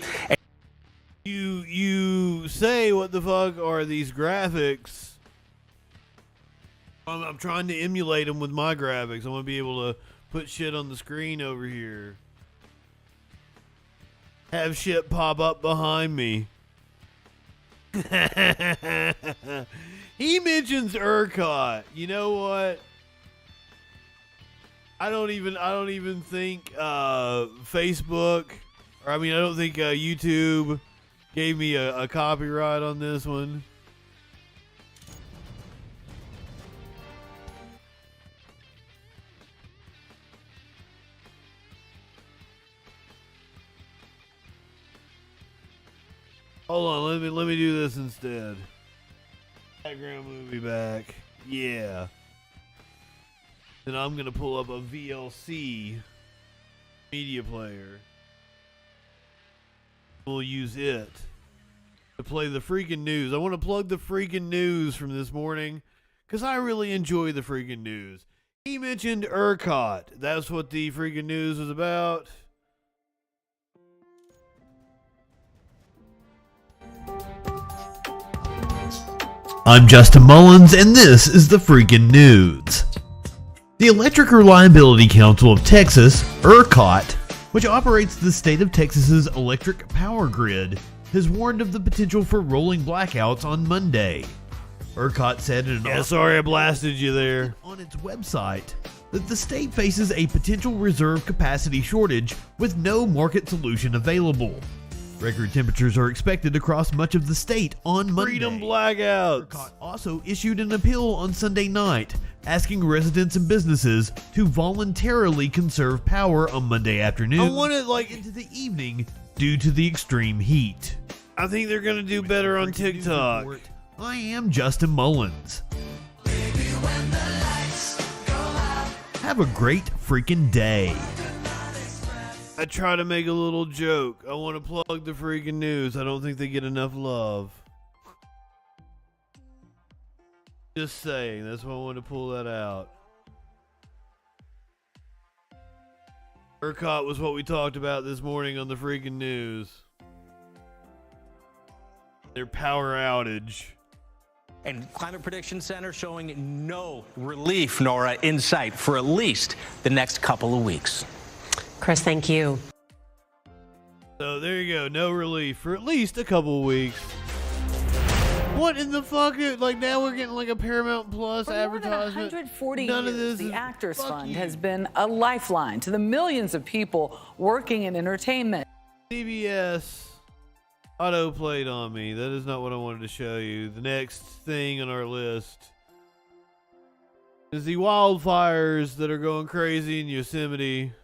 You say, what the fuck are these graphics? I'm trying to emulate them with my graphics. I want to be able to put shit on the screen over here. Have shit pop up behind me. He mentions ERCOT. You know what? I don't even think Facebook, or I don't think YouTube gave me a copyright on this one. Hold on, let me do this instead. Background movie back. Yeah. Then I'm gonna pull up a VLC media player. We'll use it to play the freaking news. I want to plug the freaking news from this morning because I really enjoy the freaking news. He mentioned ERCOT. That's what the freaking news was about. I'm Justin Mullins, and this is the freaking news. The Electric Reliability Council of Texas, ERCOT, which operates the state of Texas's electric power grid, has warned of the potential for rolling blackouts on Monday. ERCOT said in an sorry I blasted you there on its website that the state faces a potential reserve capacity shortage with no market solution available. Record temperatures are expected across much of the state on Monday. Freedom blackouts. ERCOT also issued an appeal on Sunday night, asking residents and businesses to voluntarily conserve power on Monday afternoon. I want it into the evening due to the extreme heat. I think they're gonna do better on TikTok. I am Justin Mullins. Have a great freaking day. I try to make a little joke. I want to plug the freaking news. I don't think they get enough love. Just saying. That's why I want to pull that out. ERCOT was what we talked about this morning on the freaking news. Their power outage. And Climate Prediction Center showing no relief, Nora, in sight for at least the next couple of weeks. Chris, thank you. So there you go. No relief for at least a couple of weeks. What in the fuck? Now we're getting a Paramount Plus advertisement. For more than 140 None years, of this the is, Actors Fund you. has been a lifeline to the millions of people working in entertainment. CBS auto-played on me. That is not what I wanted to show you. The next thing on our list is the wildfires that are going crazy in Yosemite.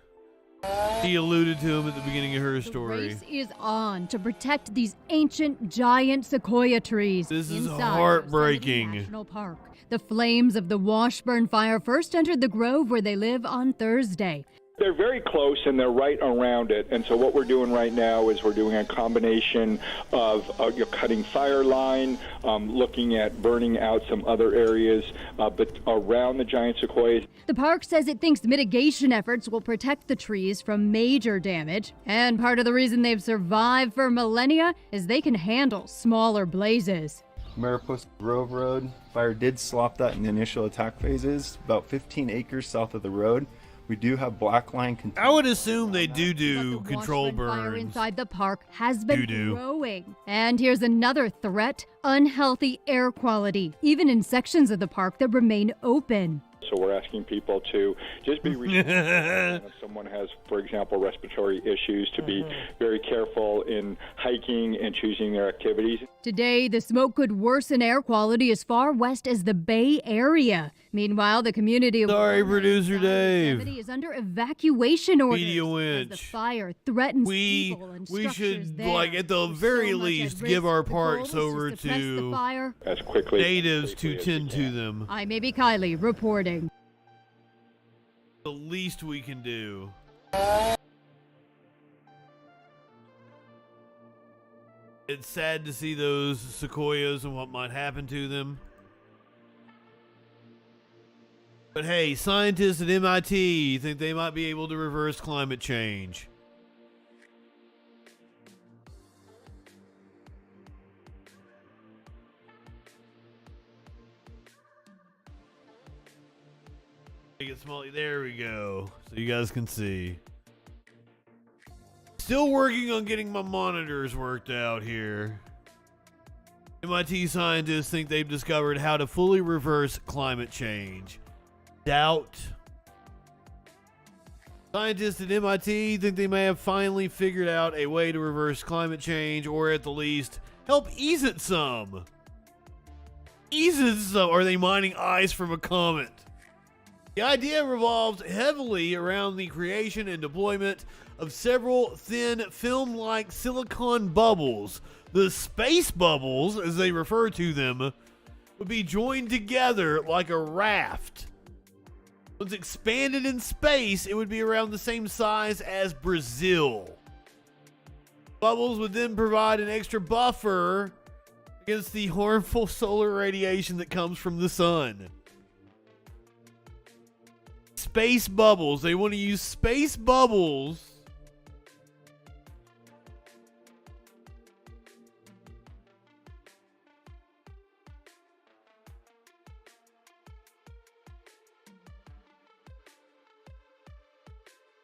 She alluded to him at the beginning of her story. The race is on to protect these ancient giant sequoia trees. This is inside heartbreaking. National Park. The flames of the Washburn fire first entered the grove where they live on Thursday. They're very close, and they're right around it. And so what we're doing right now is we're doing a combination of cutting fire line, looking at burning out some other areas, but around the giant sequoias. The park says it thinks mitigation efforts will protect the trees from major damage. And part of the reason they've survived for millennia is they can handle smaller blazes. Mariposa Grove Road fire did slop that in the initial attack phases, about 15 acres south of the road. We do have black line. I would assume they do control burns. Fire inside the park has been growing. And here's another threat: unhealthy air quality, even in sections of the park that remain open. So we're asking people to just be responsible. If someone has, for example, respiratory issues, to be very careful in hiking and choosing their activities. Today, the smoke could worsen air quality as far west as the Bay Area. Meanwhile, the community of Producer Dave is under evacuation orders Media as winch. the fire threatens people and We structures should, there. like, at the very least, give our parks over to fire. As quickly natives to tend to them. I'm Amy Kiley reporting. The least we can do. It's sad to see those sequoias and what might happen to them. But hey, scientists at MIT think they might be able to reverse climate change. Make it small. There we go. So you guys can see. Still working on getting my monitors worked out here. MIT scientists think they've discovered how to fully reverse climate change. Doubt. Scientists at MIT think they may have finally figured out a way to reverse climate change, or at the least, help ease it some. Ease it some. Are they mining ice from a comet? The idea revolves heavily around the creation and deployment of several thin film-like silicon bubbles. The space bubbles, as they refer to them, would be joined together like a raft. Once expanded in space, it would be around the same size as Brazil. Bubbles would then provide an extra buffer against the harmful solar radiation that comes from the sun. Space bubbles. They want to use space bubbles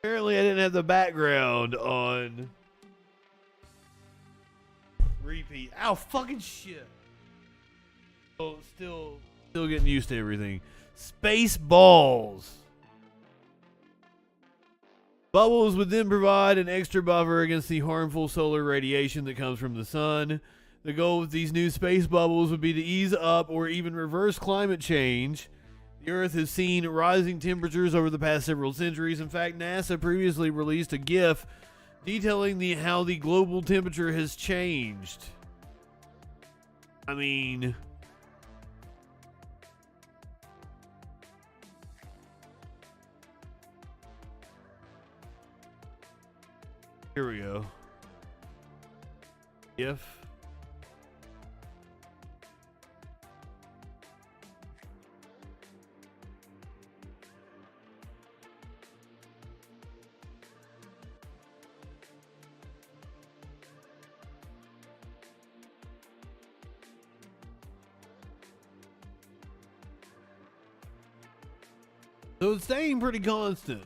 apparently I didn't have the background on repeat. Ow, fucking shit. Oh, still getting used to everything. Space balls. Bubbles would then provide an extra buffer against the harmful solar radiation that comes from the sun. The goal with these new space bubbles would be to ease up or even reverse climate change. The Earth has seen rising temperatures over the past several centuries. In fact, NASA previously released a GIF detailing how the global temperature has changed. I mean, here we go. GIF. So it's staying pretty constant.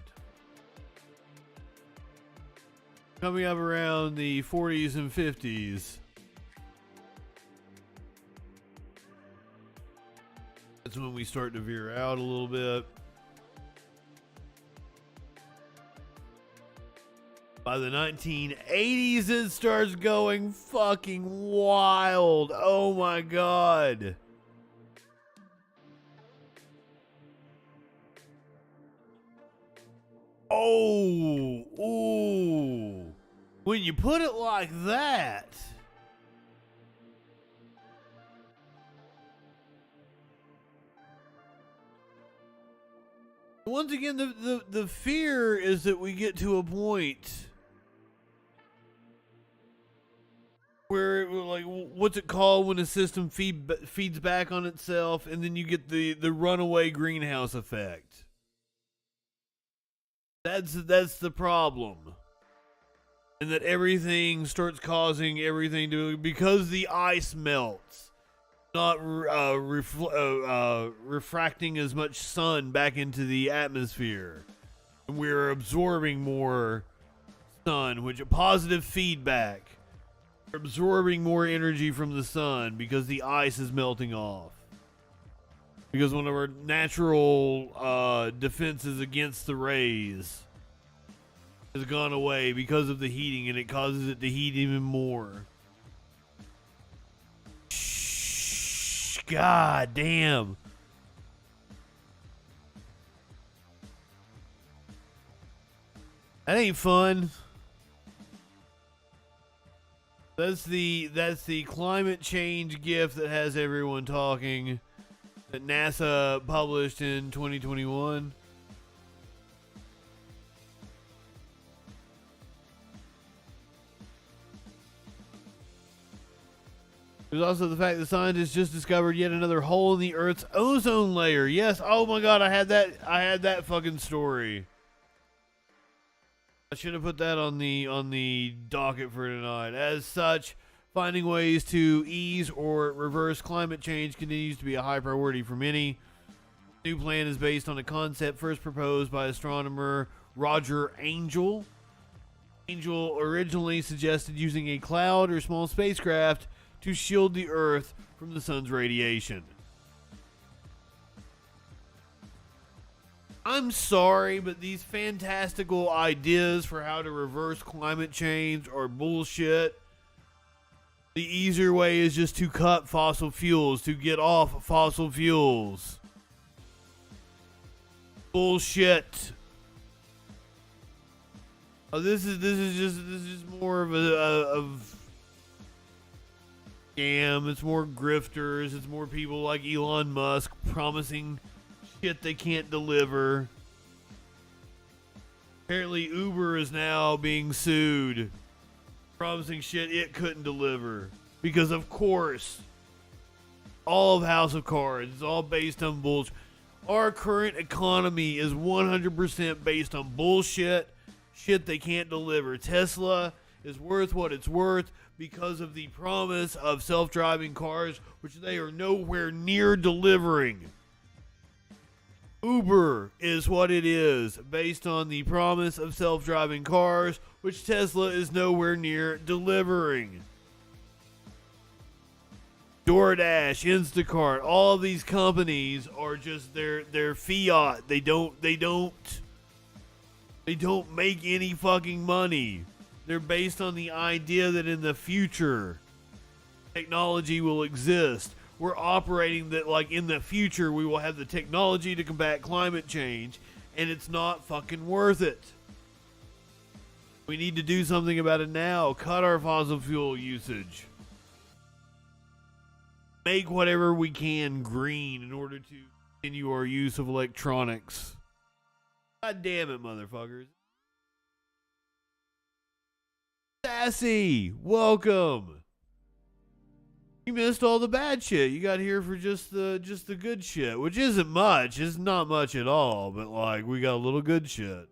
Coming up around the 40s and 50s. That's when we start to veer out a little bit. By the 1980s, it starts going fucking wild. Oh my God. Oh, ooh. When you put it like that. Once again, the fear is that we get to a point where, like, what's it called when a system feeds back on itself, and then you get the runaway greenhouse effect. That's the problem. And that everything starts causing everything to, because the ice melts, not refracting as much sun back into the atmosphere. And we're absorbing more sun, which is positive feedback. We're absorbing more energy from the sun because the ice is melting off. Because one of our natural defenses against the rays has gone away because of the heating, and it causes it to heat even more. Shh, God damn. That ain't fun. That's the climate change gift that has everyone talking, that NASA published in 2021. There's also the fact that scientists just discovered yet another hole in the Earth's ozone layer. Yes, oh my god, I had that fucking story. I should have put that on the docket for tonight. As such, finding ways to ease or reverse climate change continues to be a high priority for many. The new plan is based on a concept first proposed by astronomer Roger Angel. Angel originally suggested using a cloud or small spacecraft to shield the Earth from the sun's radiation. I'm sorry, but these fantastical ideas for how to reverse climate change are bullshit. The easier way is just to cut fossil fuels, to get off fossil fuels. Bullshit. Oh, this is just more of a scam. It's more grifters. It's more people like Elon Musk promising shit they can't deliver. Apparently Uber is now being sued, promising shit it couldn't deliver. Because of course, all of House of Cards is all based on bullshit. Our current economy is 100% based on bullshit, shit they can't deliver. Tesla is worth what it's worth because of the promise of self-driving cars, which they are nowhere near delivering. Uber is what it is, based on the promise of self-driving cars, which Tesla is nowhere near delivering. DoorDash, Instacart, all of these companies are just they're fiat. They don't make any fucking money. They're based on the idea that in the future technology will exist. We're operating that like in the future we will have the technology to combat climate change, and it's not fucking worth it. We need to do something about it now. Cut our fossil fuel usage. Make whatever we can green in order to continue our use of electronics. God damn it, motherfuckers. Sassy, welcome. You missed all the bad shit. You got here for just the good shit, which isn't much. It's not much at all, but like we got a little good shit.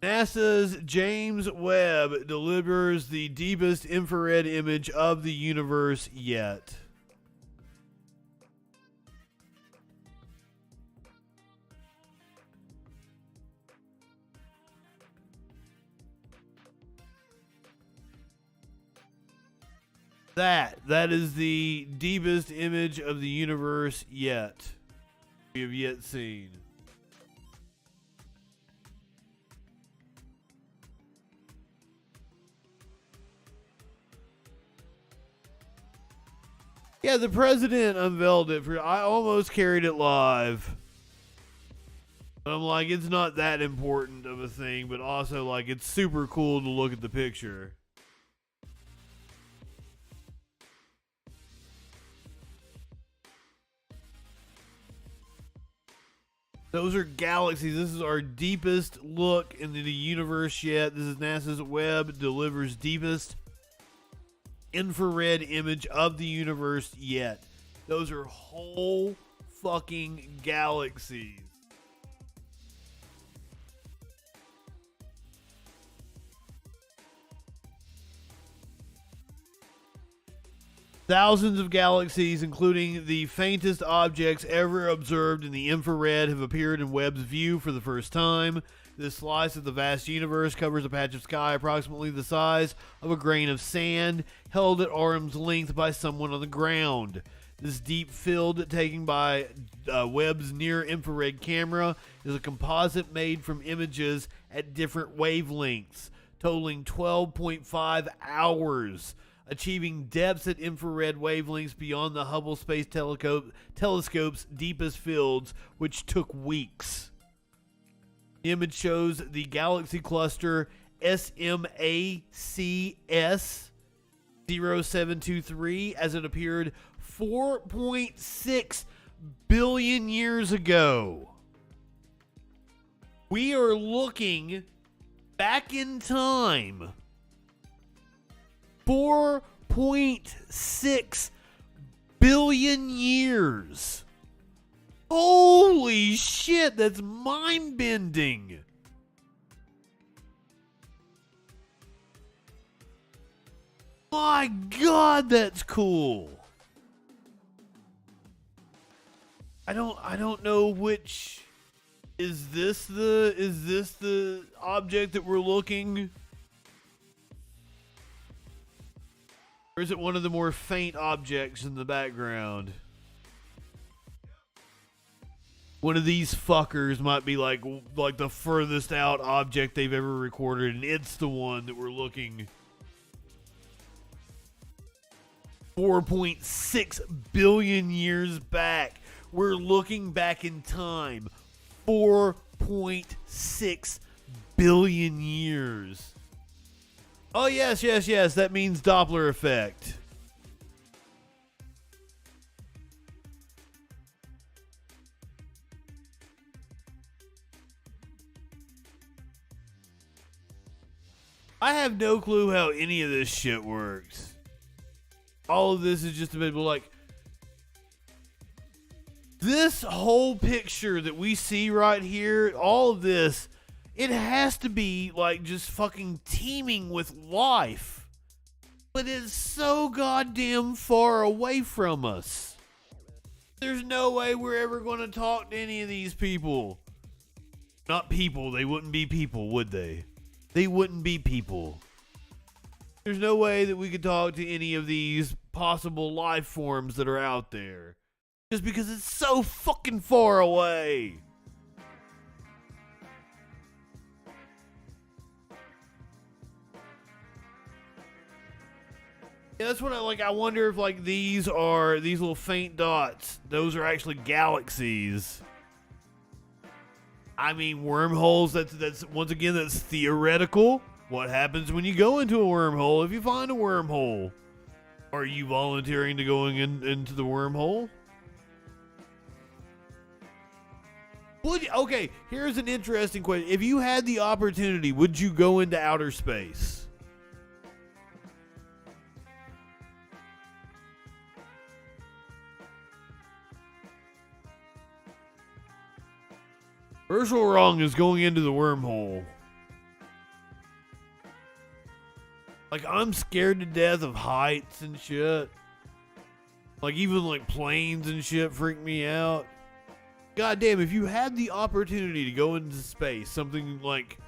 NASA's James Webb delivers the deepest infrared image of the universe yet. That is the deepest image of the universe yet. We have yet seen. Yeah, the president unveiled it for. I almost carried it live. But I'm like, it's not that important of a thing, but also like it's super cool to look at the picture. Those are galaxies. This is our deepest look into the universe yet. This is NASA's Webb delivers deepest infrared image of the universe yet. Those are whole fucking galaxies. Thousands of galaxies, including the faintest objects ever observed in the infrared, have appeared in Webb's view for the first time. This slice of the vast universe covers a patch of sky approximately the size of a grain of sand, held at arm's length by someone on the ground. This deep field taken by Webb's near-infrared camera is a composite made from images at different wavelengths, totaling 12.5 hours, achieving depths at infrared wavelengths beyond the Hubble Space Telescope's deepest fields, which took weeks. The image shows the galaxy cluster SMACS 0723 as it appeared 4.6 billion years ago. We are looking back in time 4.6 billion years. Holy shit, that's mind-bending. My God, that's cool. I don't know which is this the object that we're looking? Or is it one of the more faint objects in the background? One of these fuckers might be like the furthest out object they've ever recorded, and it's the one that we're looking. 4.6 billion years back. We're looking back in time. 4.6 billion years. Oh, yes. That means Doppler effect. I have no clue how any of this shit works. All of this is just a bit like... This whole picture that we see right here, all of this... It has to be, like, just fucking teeming with life. But it's so goddamn far away from us. There's no way we're ever going to talk to any of these people. Not people. They wouldn't be people, would they? They wouldn't be people. There's no way that we could talk to any of these possible life forms that are out there. Just because it's so fucking far away. Yeah, that's what I wonder if like these little faint dots, those are actually galaxies. I mean, wormholes, that's once again, that's theoretical. What happens when you go into a wormhole if you find a wormhole? Are you volunteering to going into the wormhole? Okay, here's an interesting question. If you had the opportunity, would you go into outer space? Herschel Wrong is going into the wormhole. Like, I'm scared to death of heights and shit. Like, even like planes and shit freak me out. God damn, if you had the opportunity to go into space, something like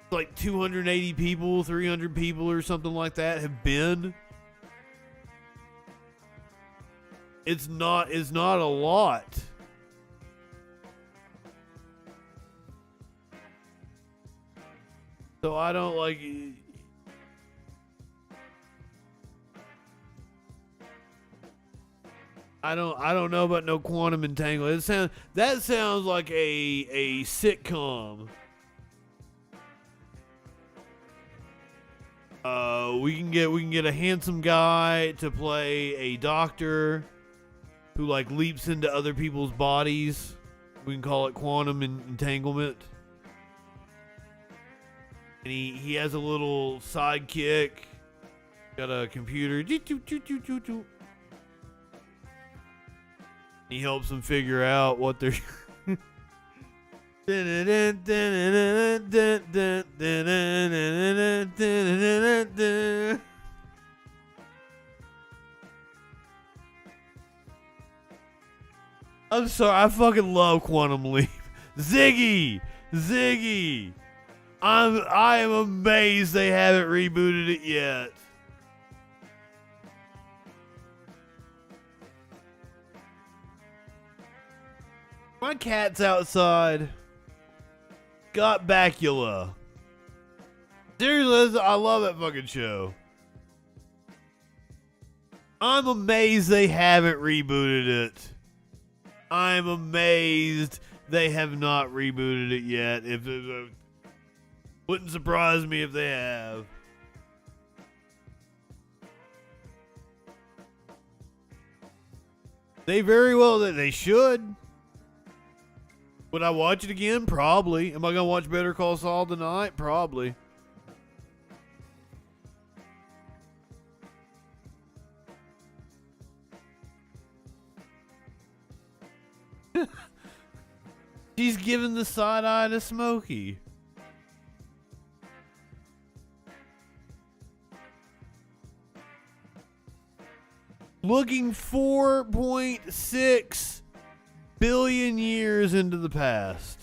280 people, 300 people or something like that have been. It's not a lot. So I don't like... I don't know about no quantum entanglement. That sounds like a sitcom. We can get a handsome guy to play a doctor, who like leaps into other people's bodies. We can call it quantum entanglement. And he has a little sidekick. Got a computer. He helps them figure out what they're. I'm sorry, I fucking love Quantum Leap. Ziggy! I am amazed they haven't rebooted it yet. My cat's outside. Got Bacula. Seriously, I love that fucking show. I'm amazed they haven't rebooted it. I'm amazed they have not rebooted it yet. Wouldn't surprise me if they have. They very well, they should. Would I watch it again? Probably. Am I gonna watch Better Call Saul tonight? Probably. She's giving the side eye to Smokey. Looking 4.6 billion years into the past.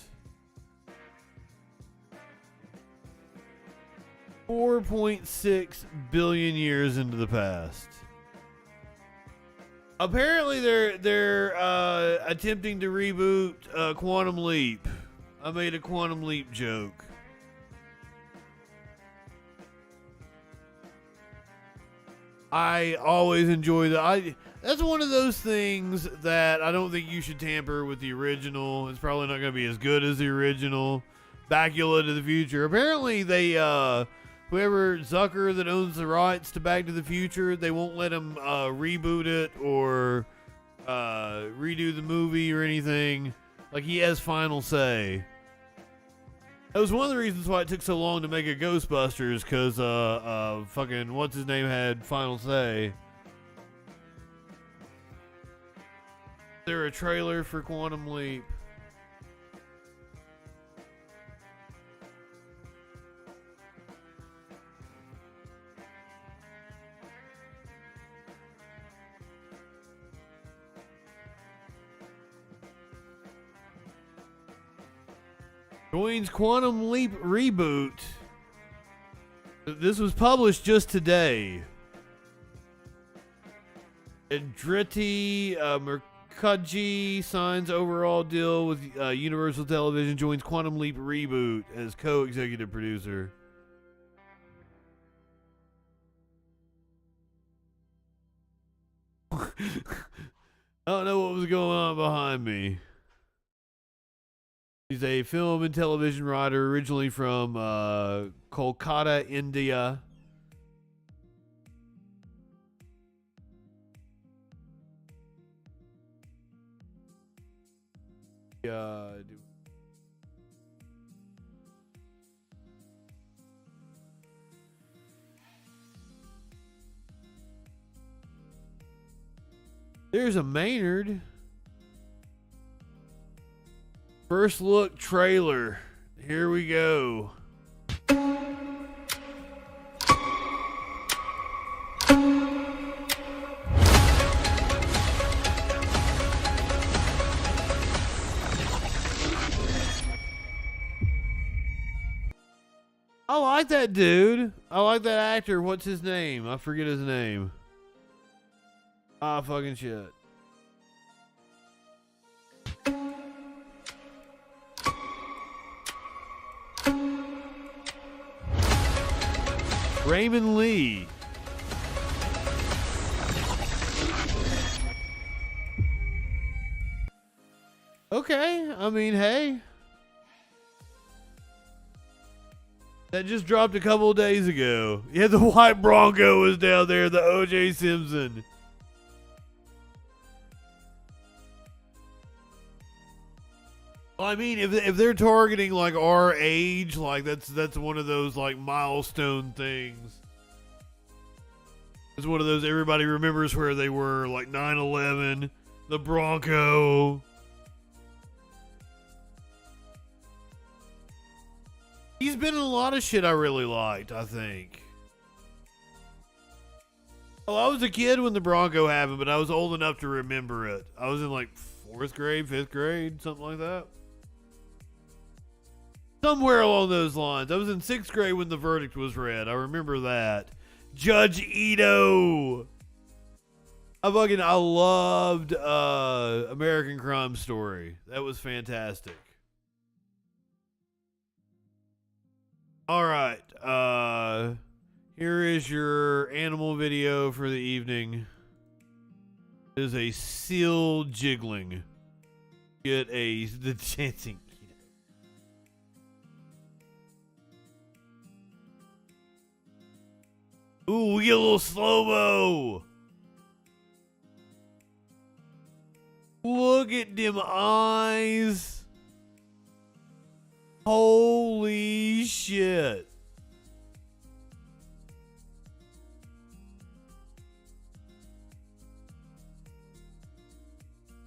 4.6 billion years into the past. Apparently they're attempting to reboot Quantum Leap. I made a Quantum Leap joke. I always enjoy that. That's one of those things that I don't think you should tamper with the original. It's probably not going to be as good as the original. Bacula to the Future. Apparently they, whoever Zucker that owns the rights to Back to the Future, they won't let him reboot it or redo the movie or anything. Like, he has final say. That was one of the reasons why it took so long to make a Ghostbusters, because fucking what's his name had final say. Is there a trailer for Quantum Leap? Joins Quantum Leap reboot. This was published just today. Andretti Mukherjee signs overall deal with Universal Television, joins Quantum Leap reboot as co-executive producer. I don't know what was going on behind me. He's a film and television writer originally from Kolkata, India. There's a Maynard. First look trailer. Here we go. I like that dude. I like that actor. What's his name? I forget his name. Ah, fucking shit. Raymond Lee. Okay, I mean, hey. That just dropped a couple of days ago. Yeah, the white Bronco was down there, the O.J. Simpson. I mean, if they're targeting like our age, like that's one of those like milestone things. It's one of those everybody remembers where they were, like 9/11, the Bronco. He's been in a lot of shit I really liked, I think. Oh, I was a kid when the Bronco happened, but I was old enough to remember it. I was in like 4th grade, 5th grade, something like that. Somewhere along those lines. I was in 6th grade when the verdict was read. I remember that. Judge Ito. I loved American Crime Story. That was fantastic. All right. Here is your animal video for the evening. It is a seal jiggling. Get the dancing. Ooh, we get a little slow-mo. Look at them eyes. Holy shit.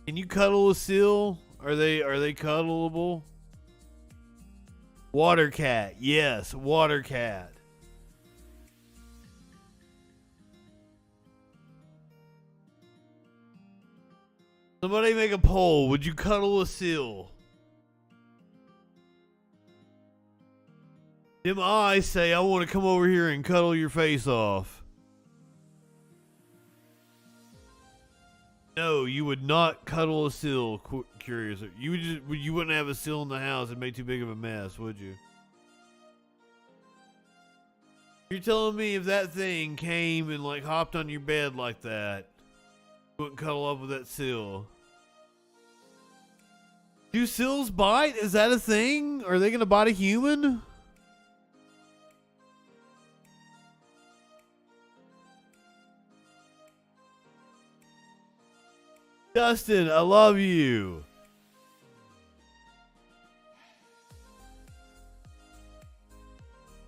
Can you cuddle a seal? Are they cuddleable? Water cat. Yes, water cat. Somebody make a poll. Would you cuddle a seal? Them eyes say, I want to come over here and cuddle your face off. No, you would not cuddle a seal. Curious. You wouldn't have a seal in the house and make too big of a mess, would you? You're telling me if that thing came and like hopped on your bed like that, you wouldn't cuddle up with that seal? Do seals bite? Is that a thing? Are they gonna bite a human? Dustin, I love you.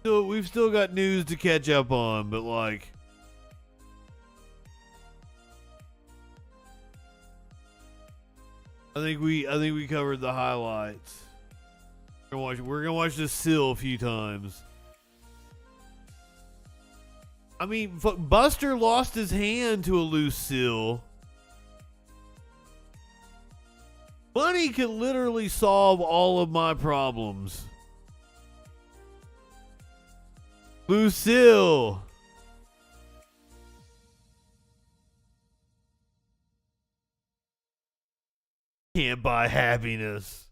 So we've still got news to catch up on, but like, I think we covered the highlights. We're gonna watch this seal a few times. I mean, Buster lost his hand to a loose seal. Money could literally solve all of my problems. Lucille. Can't buy happiness.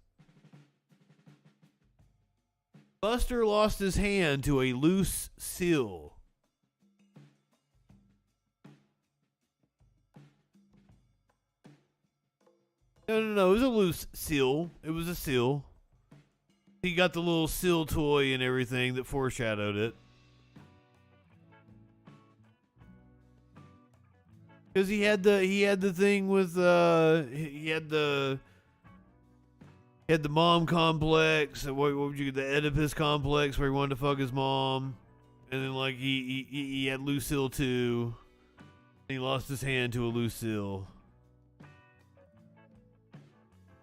Buster lost his hand to a loose seal. No, it was a loose seal. It was a seal. He got the little seal toy and everything that foreshadowed it. Because he had the thing with he had the mom complex. What would you, the Oedipus complex, where he wanted to fuck his mom, and then like he had Lucille too. And he lost his hand to a Lucille.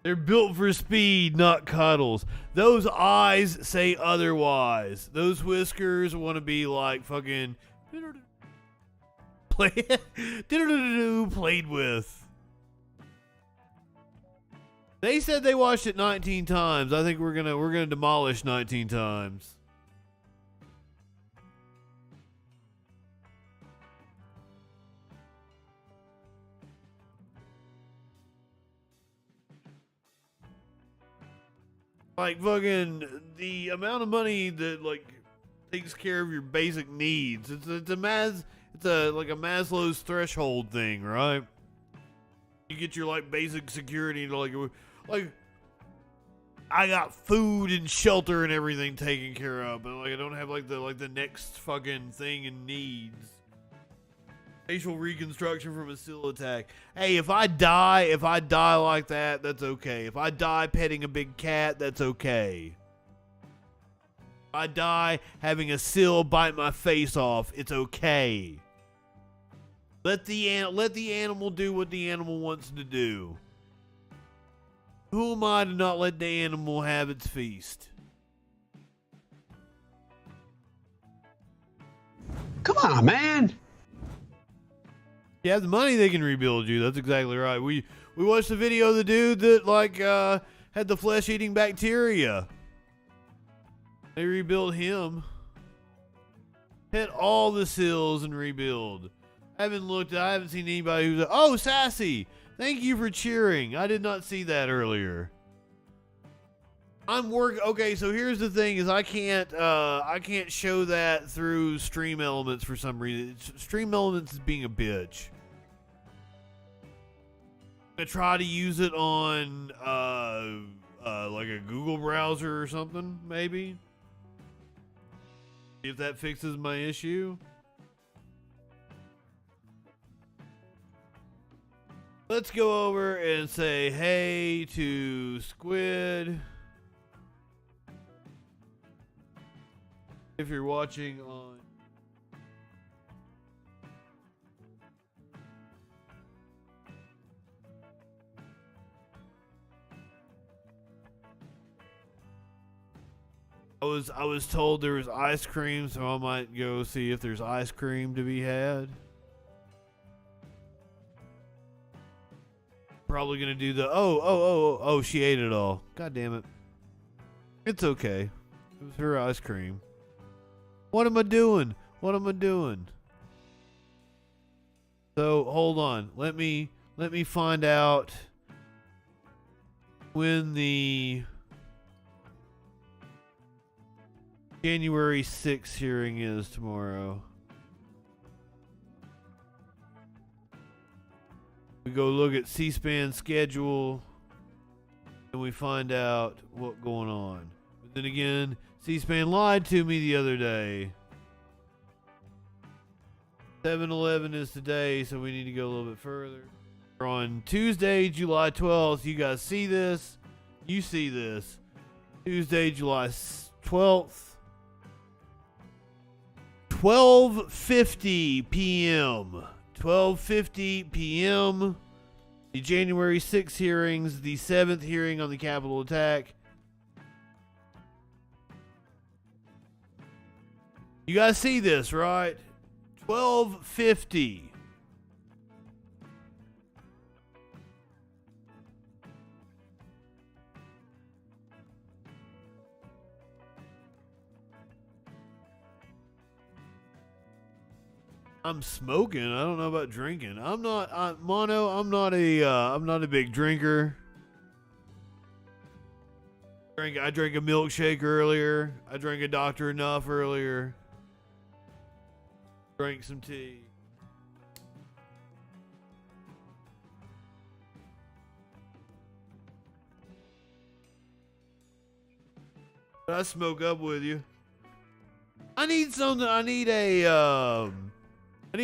They're built for speed, not cuddles. Those eyes say otherwise. Those whiskers want to be like fucking played with. They said they watched it 19 times. I think we're gonna demolish 19 times. Like fucking the amount of money that like takes care of your basic needs. It's like a Maslow's threshold thing, right? You get your like basic security to like I got food and shelter and everything taken care of, but like I don't have like the next fucking thing in needs. Facial reconstruction from a SEAL attack. Hey, if I die like that, that's okay. If I die petting a big cat, that's okay. If I die having a SEAL bite my face off, it's okay. Let the animal do what the animal wants to do. Who am I to not let the animal have its feast? Come on, man. You have the money, they can rebuild you. That's exactly right. We watched the video of the dude that had the flesh-eating bacteria. They rebuilt him. Hit all the SEALs and rebuild. I haven't seen anybody who's oh, Sassy. Thank you for cheering. I did not see that earlier. Okay, so here's the thing: is I can't show that through Stream Elements for some reason. Stream Elements is being a bitch. I'm gonna try to use it on like a Google browser or something, maybe. See if that fixes my issue. Let's go over and say hey to Squid. If you're watching on I was told there was ice cream, so I might go see if there's ice cream to be had. Probably gonna do the oh, she ate it all. God damn it. It's okay. It was her ice cream. What am I doing? What am I doing? So hold on. Let me find out when the January 6th hearing is tomorrow. We go look at C-SPAN schedule and we find out what's going on. But then again, C-SPAN lied to me the other day. 7-11 is today, so we need to go a little bit further. On Tuesday, July 12th, you guys see this? You see this. Tuesday, July 12th. 12:50 p.m. 12:50 p.m. The January 6th hearings, the 7th hearing on the Capitol attack. You guys see this, right? 12:50. I'm smoking. I don't know about drinking. I'm not a big drinker. I drank a milkshake earlier. I drank a Dr. Enough earlier. Drank some tea. But I smoke up with you. I need something. I need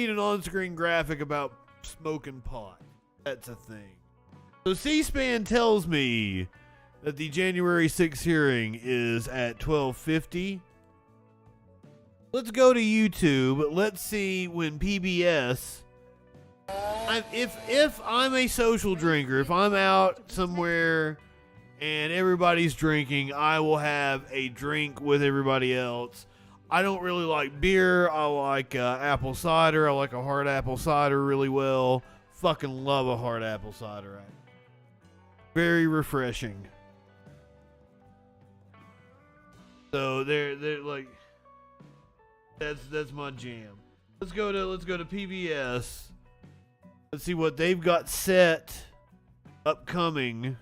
an on-screen graphic about smoking pot. That's a thing. So C-SPAN tells me that the January 6th hearing is at 12:50. Let's go to YouTube. Let's see when PBS. If I'm a social drinker, if I'm out somewhere and everybody's drinking, I will have a drink with everybody else. I don't really like beer. I like apple cider. I like a hard apple cider really well. Fucking love a hard apple cider. Very refreshing. So they're like that's my jam. Let's go to PBS. Let's see what they've got set upcoming.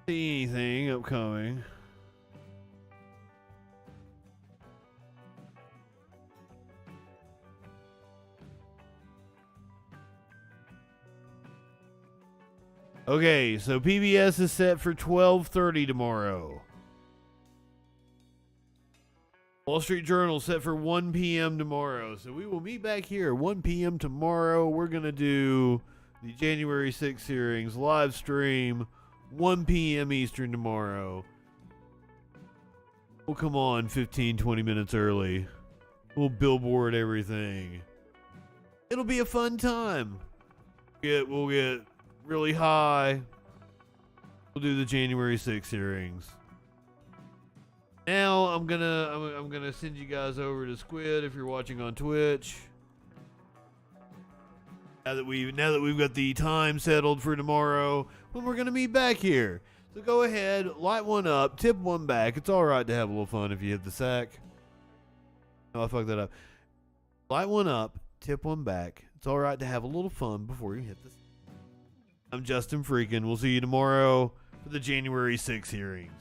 See anything upcoming. Okay, so PBS is set for 12:30 tomorrow. Wall Street Journal set for 1 p.m. tomorrow. So we will meet back here 1 p.m. tomorrow. We're going to do the January 6th hearings live stream 1 p.m. Eastern tomorrow. We'll come on 15, 20 minutes early. We'll billboard everything. It'll be a fun time. We'll get really high. We'll do the January 6th hearings. Now I'm gonna send you guys over to Squid if you're watching on Twitch. Now that we've got the time settled for tomorrow when we're gonna meet back here. So go ahead, light one up, tip one back. It's alright to have a little fun if you hit the sack. No, I fucked that up. Light one up, tip one back. It's alright to have a little fun before you hit the sack. I'm Justin Freakin. We'll see you tomorrow for the January 6th hearings.